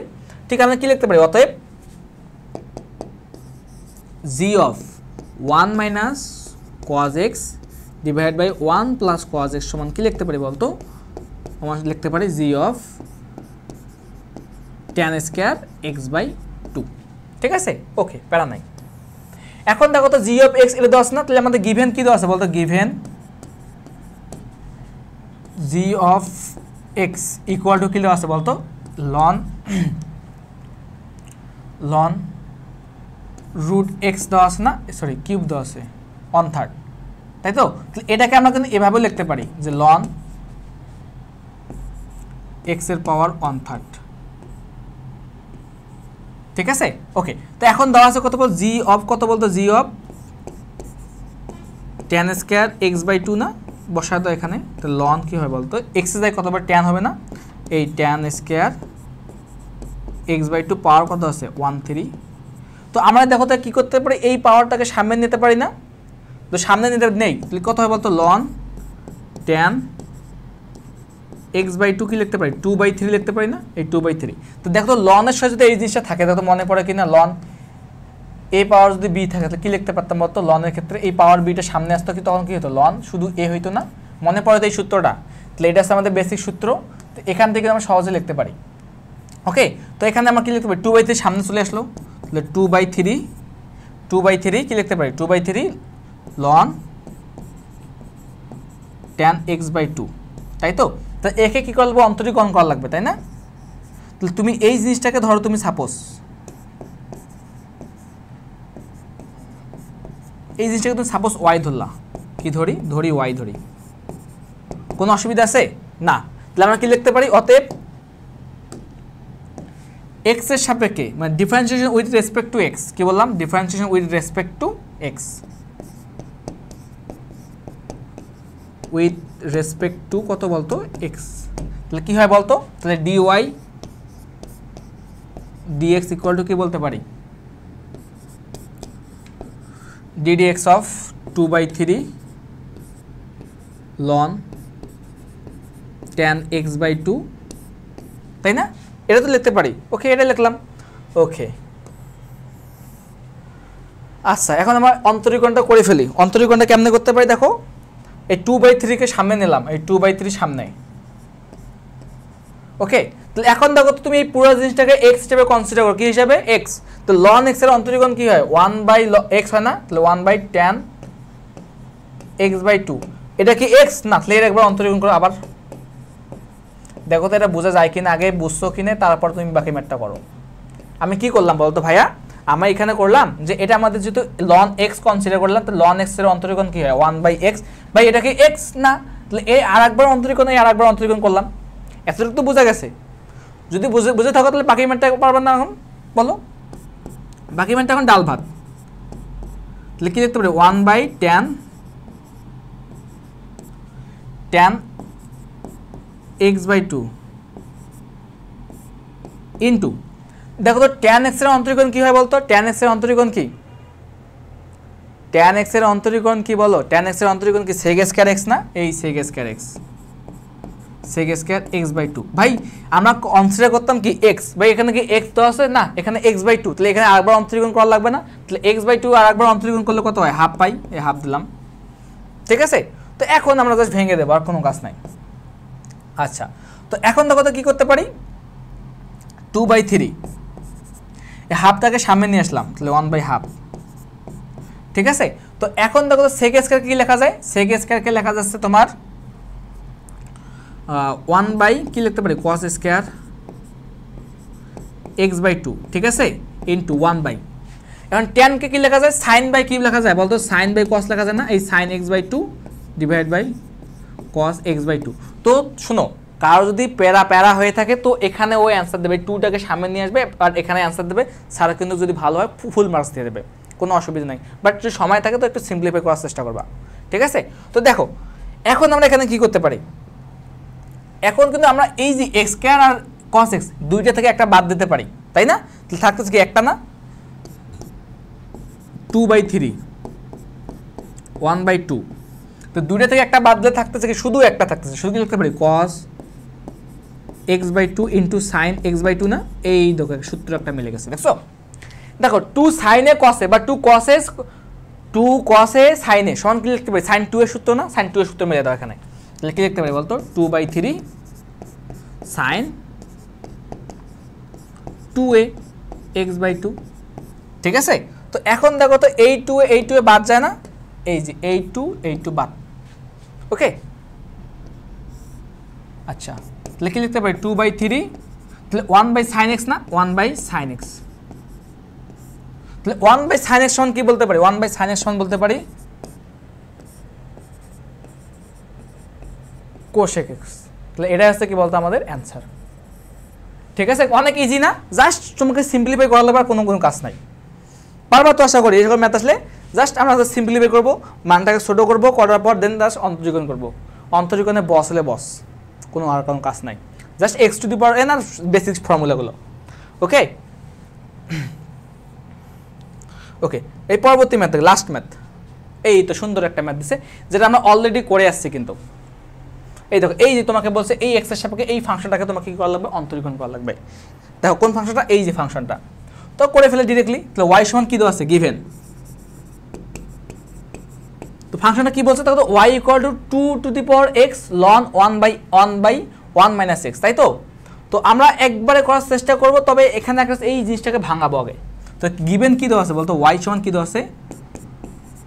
ঠিক, আমরা কি লিখতে পারি, অতএব g of 1 minus cos x divide by 1 plus cos x সমান কি লিখতে পারি বলতো, আমরা লিখতে পারি g of tan square x/2। ঠিক আছে, ওকে, প্যারা নাই। এখন দেখো তো জি অফ এক্স এটা দেওয়া আছে না, তাহলে আমাদের গিভেন কি দেওয়া আছে বলতো, given G of x equal to কি দেওয়া আছে বলতো, লন রুট এক্স দেওয়া আছে না, সরি কিউব দেওয়া আছে 1/3, তাই তো? তাহলে এটাকে আমরা কিন্তু এভাবে লিখতে পারি যে লন এক্স এর পাওয়ার 1/3। ঠিক আছে, ওকে, তো এখন দেওয়া আছে কত বল, জি অফ কত বলতো, জি অফ tan স্কয়ার x/2 না, বসায় দাও এখানে, তো লন কি হয় বলতো, এক্স এর কতবার tan হবে না, এই tan স্কয়ার x/2 পাওয়ার কত আছে 1/3। তো আমরা দেখো তো কি করতে পারি, এই পাওয়ারটাকে সামনে নিতে পারি না, তো সামনে নিতে নেই, তাহলে কত হয় বলতো, লন tan x/2 কি লিখতে পারি, 2/3 লিখতে পারি না, এই 2/3। তো দেখো তো লনের সাথে যদি এই জিনিসটা থাকে, দেখো মনে পড়ে কিনা, লন এ পাওয়ার যদি বি থাকে তাহলে কি লিখতে পারতাম বলতো, লনের ক্ষেত্রে এই পাওয়ার বিটা সামনে আসতো, কি তখন কি হতো, লন শুধু এ হইতো না, মনে পড়ে তো এই সূত্রটা। তাহলে এটা আছে আমাদের বেসিক সূত্র, তো এখান থেকে আমরা সহজে লিখতে পারি। ওকে, তো এখানে আমরা কি লিখতে পারি, 2/3 সামনে চলে আসলো, তাহলে 2/3 কি লিখতে পারি, 2/3 লন tan x/2, তাই তো? তো একে কি করবো, অন্তরীকরণ করা লাগবে, তাই না? তাহলে তুমি এই জিনিসটাকে ধরো, তুমি সাপোজ এই জিনিসটাকে তুমি সাপোজ ওয়াই ধরলা, কি ধরি ওয়াই ধরি, কোনো অসুবিধা আছে না? তাহলে আমরা কি লিখতে পারি, অতএব এক্স এর সাপেক্ষে মানে differentiation with respect to x, কি বললাম differentiation with respect to x, with respect to কত বলতো এক্স, তাহলে কি হয় বলতো, তাহলে ডিওয়াই ডিএক্স ইকুয়াল টু কি বলতে পারি ddx of 2/3 ln tan x/2, তাই না, এটা তো লিখতে পারি। ওকে, এটা লিখলাম। ওকে, আচ্ছা এখন আমরা অন্তরীকরণটা করে ফেলি। অন্তরীকরণটা কেমনে করতে পারি দেখো, এই 2/3 কে সামনে নিলাম, এই 2/3 সামনে। ওকে, তাহলে এখন দেখো তো তুমি এই পুরো জিনিসটাকে x হিসেবে কনসিডার করো, কি হিসাবে x, তো ln x এর অন্তরীকরণ কি হয় 1/x হয় না, তাহলে 1/tan x/2, এটা কি x না, তাহলে এর একবার অন্তরীকরণ করো আবার, দেখো তো এটা বোঝা যায় কিনা, আগে বুঝছো কিনা তারপর তুমি বাকি ম্যাথটা করো। আমি কি করলাম বলতো ভাইয়া, আমরা এখানে করলাম যে এটা আমাদের যেহেতু ln x কনসিডার করলাম, তো ln x এর অন্তরীকরণ কি হয় 1/x, ভাই এটা কি x না, তাহলে এই আরেকবার অন্তরীকরণ, এই আরেকবার অন্তরীকরণ করলাম, এতটুকু তো বোঝা গেছে। যদি বুঝে থাকো তাহলে বাকি ম্যাথটা পারবেন না, এখন বলো বাকি ম্যাথটা এখন ডাল ভাত, তাহলে কি দেখতে পারি 1/tan x/2 ইন্টু, দেখো তো tan x এর অন্তরীকরণ কি হয় বলতো, tan x এর অন্তরীকরণ কি, tan x এর অন্তরীকরণ কি বলো, tan x এর অন্তরীকরণ কি sec স্কয়ার x না, এই sec square x, sec square x/2, ভাই আমরা কনসিডার করতাম কি x, ভাই এখানে কি x তো আছে না, এখানে x/2, তাহলে এখানে আরেকবার অন্তরীকরণ করা লাগবে না, তাহলে x/2 আরেকবার অন্তরীকরণ করলে কত হয়, হাফ পাই, এই হাফ দিলাম, ঠিক আছে। তো এখন আমরা জাস্ট ভেঙে দেবো, আর কোনো কাজ নাই। আচ্ছা, তো এখন দেখো তো কি করতে পারি, 2/3 এই হাফটাকে সামনে নিয়ে আসলাম, তাহলে 1/2, ঠিক আছে। তো এখন দেখো তো sec স্কয়ার কি লেখা যায়, sec স্কয়ার কে লেখা যাচ্ছে তোমার 1 কি লিখতে পারি cos স্কয়ার x/2, ঠিক আছে, ইনটু 1 এখন tan কে কি লেখা যায়, sin কি লেখা যায় বলতো, sin cos লেখা যায় না, এই sin x/2 divide by cos x/2। তো শুনো, কারো যদি প্যারা হয়ে থাকে তো এখানে ওই অ্যান্সার দেবে, 2টাকে সামনে নিয়ে আসবে আর এখানে অ্যান্সার দেবে, স্যার কিন্তু যদি ভালো হয় ফুল মার্কস দিয়ে দেবে, কোনো অসুবিধা নাই, বাট যদি সময় থাকে তো একটু সিম্পলিফাই করার চেষ্টা করবা, ঠিক আছে। তো দেখো এখন আমরা এখানে কি করতে পারি, এখন কিন্তু আমরা এই যে x স্কয়ার আর cos x দুইটা থেকে একটা বাদ দিতে পারি, তাই না, তাহলে থাকতেছে কি একটা না 2/3 1/2, তো দুইটা থেকে একটা বাদ দিয়ে থাকতেছে কি শুধু একটা থাকতেছে, শুধু কি লিখতে পারি cos x/2 into sin x/2 না, এই দেখো সূত্র একটা মিলে গেছে, দেখছো, দেখো 2 sin এ cos এ বা 2 cos এ sin এ সমান কি লিখতে পারি sin 2 এর সূত্র না, sin 2 এর সূত্র মিলে দাও এখানে, তাহলে কি লিখতে পারি বলতো 2/3 sin 2a x/2, ঠিক আছে। তো এখন দেখো তো এই 2 এ বাদ যায় না, এই যে এই 2 বাদ, ওকে। আচ্ছা, তাহলে কি লিখতে পারি 2/3, তাহলে 1/sin x না, 1/sin x, তাহলে 1/sin x সমান কি বলতে পারি, 1/sin x সমান বলতে পারি cosec x, তাহলে এটা হচ্ছে কি বলতো আমাদের অ্যান্সার, ঠিক আছে। অনেক ইজি না, জাস্ট তোমাকে সিম্পলিফাই করা লাগবে, আর কোনো কাজ নাই, পারবা তো আশা করি। এরকম ম্যাথ আসলে জাস্ট আমরা সিম্পলিফাই করবো, মানটাকে ছোটো করবো, করার পর দেন জাস্ট অন্তরীকরণ করবো, অন্তরীকরণে বস হলে বস, কোনো আর কোনো কাজ নাই, জাস্ট x⁴n আর বেসিক্স ফর্মুলাগুলো, ওকে। ওকে, এই পরবর্তী ম্যাথ, লাস্ট ম্যাথ, এই তো সুন্দর একটা ম্যাথ দিছে যেটা আমরা অলরেডি করে আসছি, কিন্তু এই দেখো এই যে তোমাকে বলছে এই x এর সাপেক্ষে এই ফাংশনটাকে তোমাকে কি করা লাগবে, অন্তরীকরণ করা লাগবে। দেখো কোন ফাংশনটা, এই যে ফাংশনটা, তো করে ফেলে ডিরেক্টলি। তাহলে y সমান কি দেওয়া আছে, গিভেন, তো ফাংশনটা কি বলছে, দেখো y equal two 2 x ln 1/1 - x, তাই তো। তো আমরা একবারে করার চেষ্টা করব, তবে এখানে একটা এই জিনিসটাকে ভাঙাবো আগে। তো গিভেন কি দেওয়া আছে বলতো, y সমান কি দেওয়া আছে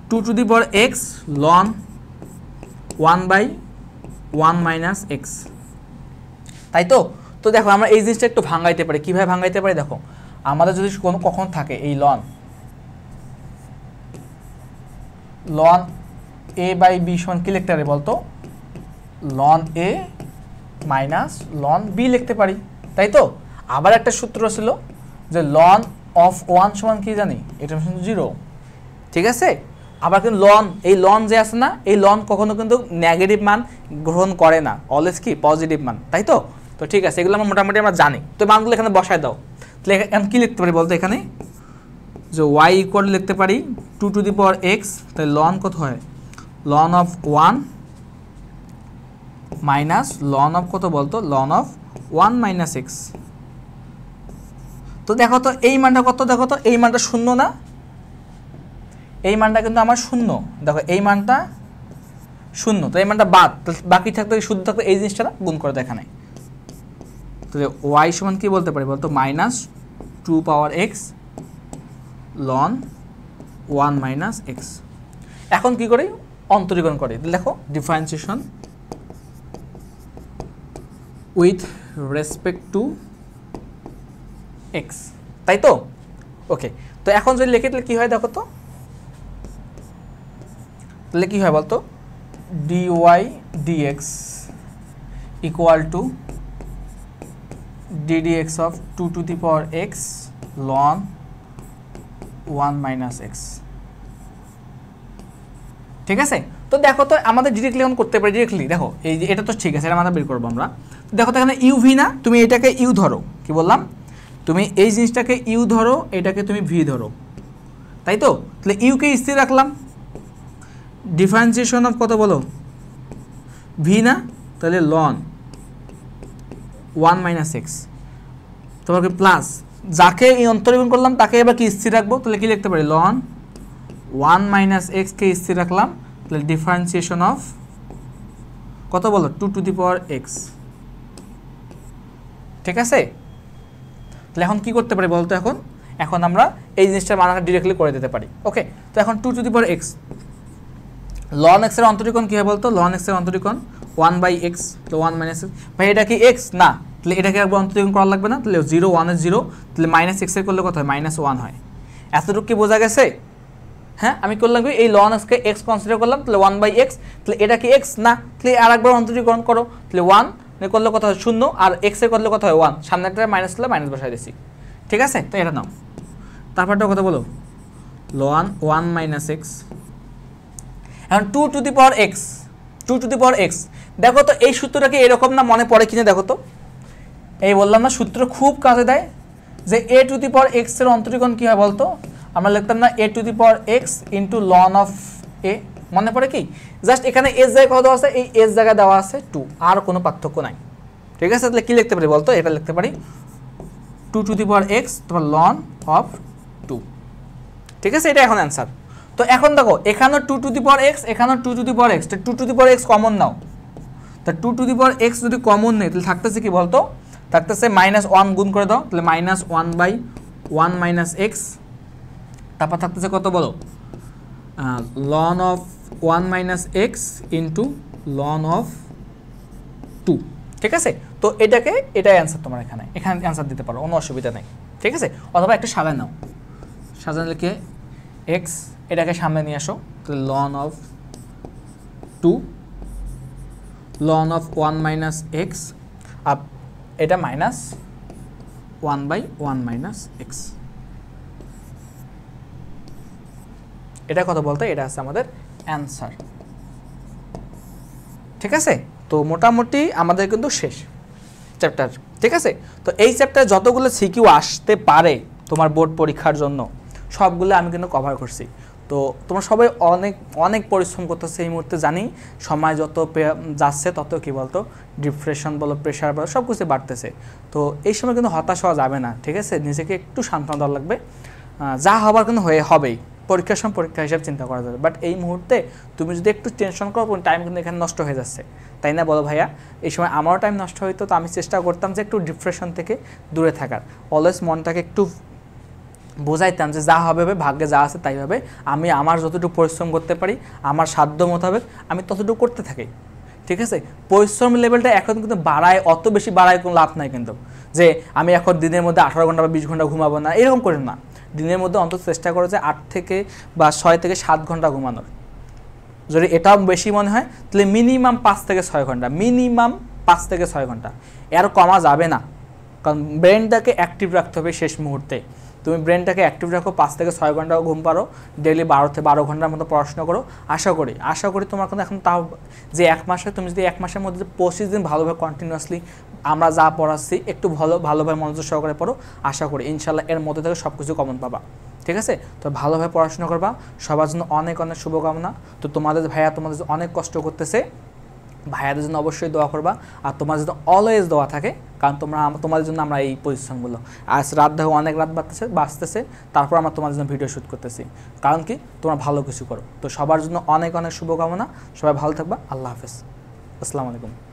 2 x ln 1/1 - x, তাই তো। তো দেখো আমরা এই জিনিসটা একটু ভাঙাইতে পারি, কিভাবে ভাঙাইতে পারি দেখো, আমাদের যদি কখন থাকে এই ln a/b সমান কি লিখতে পারি বলতো, ln a - ln b লিখতে পারি, তাই তো। আবার একটা সূত্র ছিল যে লন অফ 1 সমান কি জানি, এটা সমান 0, ঠিক আছে। আবার কিন্তু লন, এই লন যে আছে না, এই লন কখনো কিন্তু নেগেটিভ মান গ্রহণ করে না, অলওয়েজ কি পজিটিভ মান, তাই তো। তো ঠিক আছে, এগুলো আমরা মোটামুটি আমরা জানি। তো মানগুলো এখানে বসায় দাও। তাহলে এখন কি লিখতে পারি বলতো, এখানে যে y ইকুয়াল লিখতে পারি 2 টু দি পাওয়ার x, তাহলে লন কত হয়, ln of 1 minus ln of কত বলতো, লন অফ 1 মাইনাস x। তো দেখো তো এই মানটা কত, দেখো তো এই মানটা শূন্য না, এই মানটা কিন্তু আমার শূন্য, দেখো এই মানটা শূন্য, তো এই মানটা বাদ, বাকি থাকতে শুদ্ধ থাকতে এই জিনিসটা গুণ করে দেখানে। তাহলে y সমান কি বলতে পারি বলতো, মাইনাস 2 পাওয়ার x লন 1 মাইনাস x। এখন কি করি, অন্তরীকরণ করি। দেখো differentiation with respect to x, তাই তো। ওকে, তো এখন যদি লিখে তাহলে কি হয় দেখো তো, তাহলে কি হয় বলতো, dy dx equal to ddx of 2 to the power x ln 1 minus x, ঠিক আছে। তো দেখো তো আমাদের ডিরেক্টলি এখন করতে পারি, ডিরেক্টলি দেখো এই যে এটা তো ঠিক আছে, এটা আমরা বের করবো আমরা। দেখো তো এখানে ইউ ভি না, তুমি এটাকে ইউ ধরো, কি বললাম, তুমি এই জিনিসটাকে ইউ ধরো, এটাকে তুমি ভি ধরো, তাই তো। তাহলে ইউকে স্থির রাখলাম, ডিফারেন্সিয়েশন অফ কত বলো, ভি না, তাহলে লন 1 মাইনাস এক্স, তোমাকে প্লাস যাকে এই অন্তরীকরণ করলাম তাকে এবার কি স্থির রাখবো, তাহলে কি লিখতে পারি, লন 1 মাইনাস এক্সকে স্থির রাখলাম, তাহলে ডিফারেন্সিয়েশন অফ কত বলো, 2 টু দি পাওয়ার এক্স, ঠিক আছে। তাহলে এখন কি করতে পারি বলতো, এখন আমরা এই জিনিসটার মান ডিরেক্টলি করে দিতে পারি। ওকে, তো এখন 2 to the power x, ln x এর অন্তরীকরণ কি হয় বলতো, লন এক্স এর অন্তরীকরণ 1 বাই এক্স, তো 1 মাইনাস এক্স, ভাই এটা কি এক্স না, তাহলে এটাকে একবার অন্তরীকরণ করা লাগবে না, তাহলে 0 1 এর 0, তাহলে মাইনাস এক্স এর করলে কত হয়, মাইনাস 1 হয়। এতটুকু কি বোঝা গেছে? হ্যাঁ, আমি করলাম কি, এই লন এক্সকে এক্স কনসিডার করলাম, তাহলে 1 বাই এক্স, তাহলে এটা কি এক্স না, তাহলে আর একবার অন্তরীকরণ করো, তাহলে 1 করলে কত হয় 0, আর এক্স এর করলে কত হয় 1, সামনে একটা মাইনাস করলে মাইনাস বসাই দিচ্ছি, ঠিক আছে। তো এটা নাও, তারপরটা কত বলো, লন 1 মাইনাস এক্স, এখন 2 to the power x, 2 to the power x. দেখো তো এই সূত্রটাকে এরকম না মনে পড়ে কিনা দেখো তো, এই বললাম না সূত্র খুব কাজে দেয়, যে এ টু দি পাওয়ার এক্স এর অন্তরীকরণ কি হয় বলতো, আমরা লিখতাম না a to the power x into ln of a, মনে পড়ে কি, জাস্ট এখানে এস জায়গায় কত দেওয়া আছে, এই এস জায়গায় দেওয়া আছে 2, আর কোনো পার্থক্য নাই, ঠিক আছে। তাহলে কি লিখতে পারি বলতো, এটা লিখতে পারি 2 টু দি পাওয়ার এক্স তোমার লন অফ 2, ঠিক আছে, এটা এখন অ্যান্সার। তো এখন দেখো এখানেও 2 টু দি পাওয়ার এক্স, এখানেও 2 টু দি পাওয়ার এক্স, তো 2 to the power x common নাও, তা 2 টু দি পাওয়ার এক্স যদি কমন নেই তাহলে থাকতেছে কি বলতো, থাকতেছে মাইনাস 1 গুণ করে দাও, তাহলে মাইনাস 1 বাই 1 মাইনাস এক্স, তারপর থাকতেছে কত বলো, ln of 1 minus x into ln of 2, ঠিক আছে। তো এটাকে, এটাই অ্যান্সার তোমার, এখানে অ্যান্সার দিতে পারো, কোনো অসুবিধা নেই, ঠিক আছে। অথবা একটা সাজায় নাও, সাজানো লিখে এক্স, এটাকে সামনে নিয়ে আসো, তাহলে ln of 2 ln of 1 minus x, আর এটা মাইনাস 1 বাই 1 মাইনাস এক্স, এটা কত বলতে, এটা আছে আমাদের অ্যান্সার, ঠিক আছে। তো মোটামুটি আমাদের কিন্তু শেষ চ্যাপ্টার, ঠিক আছে। তো এই চ্যাপ্টার যতগুলো সিকিউ আসতে পারে তোমার বোর্ড পরীক্ষার জন্য সবগুলো আমি কিন্তু কভার করছি। তো তোমরা সবাই অনেক অনেক পরিশ্রম করতেছে এই মুহূর্তে, জানি সময় যত যাচ্ছে তত কি বলতো ডিপ্রেশন বলো, প্রেশার বলো, সব কিছু বাড়তেছে। তো এই সময় কিন্তু হতাশ হওয়া যাবে না, ঠিক আছে, নিজেকে একটু সান্ত্বনা দেওয়া লাগবে, যা হবার কিন্তু হবেই, পরীক্ষার সময় পরীক্ষা হিসাবে চিন্তা করা যাবে। বাট এই মুহূর্তে তুমি যদি একটু টেনশন করো, টাইম কিন্তু এখানে নষ্ট হয়ে যাচ্ছে, তাই না বলো ভাইয়া? এই সময় আমারও টাইম নষ্ট হইতো, তো আমি চেষ্টা করতাম যে একটু ডিপ্রেশন থেকে দূরে থাকার, অলওয়েজ মনটাকে একটু বোঝাইতাম যে যা হবে ভাগ্যে যা আছে তাই হবে, আমি আমার যতটুকু পরিশ্রম করতে পারি আমার সাধ্য মোতাবেক আমি ততটুকু করতে থাকি, ঠিক আছে। পরিশ্রম লেভেলটা এখন কিন্তু বাড়ায়, অত বেশি বাড়ায় কোনো লাভ নাই কিন্তু, যে আমি এখন দিনের মধ্যে 18 ঘন্টা বা 20 ঘন্টা ঘুমাবো না, এরকম করে না। দিনের মধ্যে অন্তত চেষ্টা করো যে 8 থেকে বা 6 থেকে 7 ঘন্টা ঘুমানোর। যদি এটাও বেশি মনে হয় তাহলে মিনিমাম 5 থেকে 6 ঘন্টা, মিনিমাম 5 থেকে 6 ঘন্টা, এর কমা যাবে না, কারণ ব্রেনটাকে অ্যাক্টিভ রাখতে হবে শেষ মুহূর্তে। তুমি ব্রেনটাকে অ্যাক্টিভ রাখো, 5 থেকে 6 ঘন্টা ঘুম পারো, ডেইলি 12 ঘন্টার মতো পড়াশোনা করো। আশা করি তোমার কিন্তু এখন তাও যে 1 মাসে তুমি যদি 1 মাসের মধ্যে 25 দিন ভালোভাবে কন্টিনিউয়াসলি আমরা যা পড়াচ্ছি একটু ভালোভাবে মনোযোগ সহকারে পড়ো, আশা করি ইনশাল্লাহ এর মধ্যে থেকে সব কিছু কমন পাবা। ঠিক আছে, তো ভালোভাবে পড়াশোনা করবা। সবার জন্য অনেক অনেক শুভকামনা। তো তোমাদের ভাইয়া তোমাদের অনেক কষ্ট করতেছে, ভাইয়াদের জন্য অবশ্যই দোয়া করবা। আর তোমার জন্য অলওয়েজ দোয়া থাকে, কারণ তোমাদের জন্য আমরা এই পজিশনগুলো, আজ রাত দেখো অনেক রাত বাঁচতেছে, তারপর আমরা তোমার জন্য ভিডিও শ্যুট করতেছি, কারণ কি তোমরা ভালো কিছু করো। তো সবার জন্য অনেক অনেক শুভকামনা, সবাই ভালো থাকবা। আল্লাহ হাফেজ, আসসালামু আলাইকুম।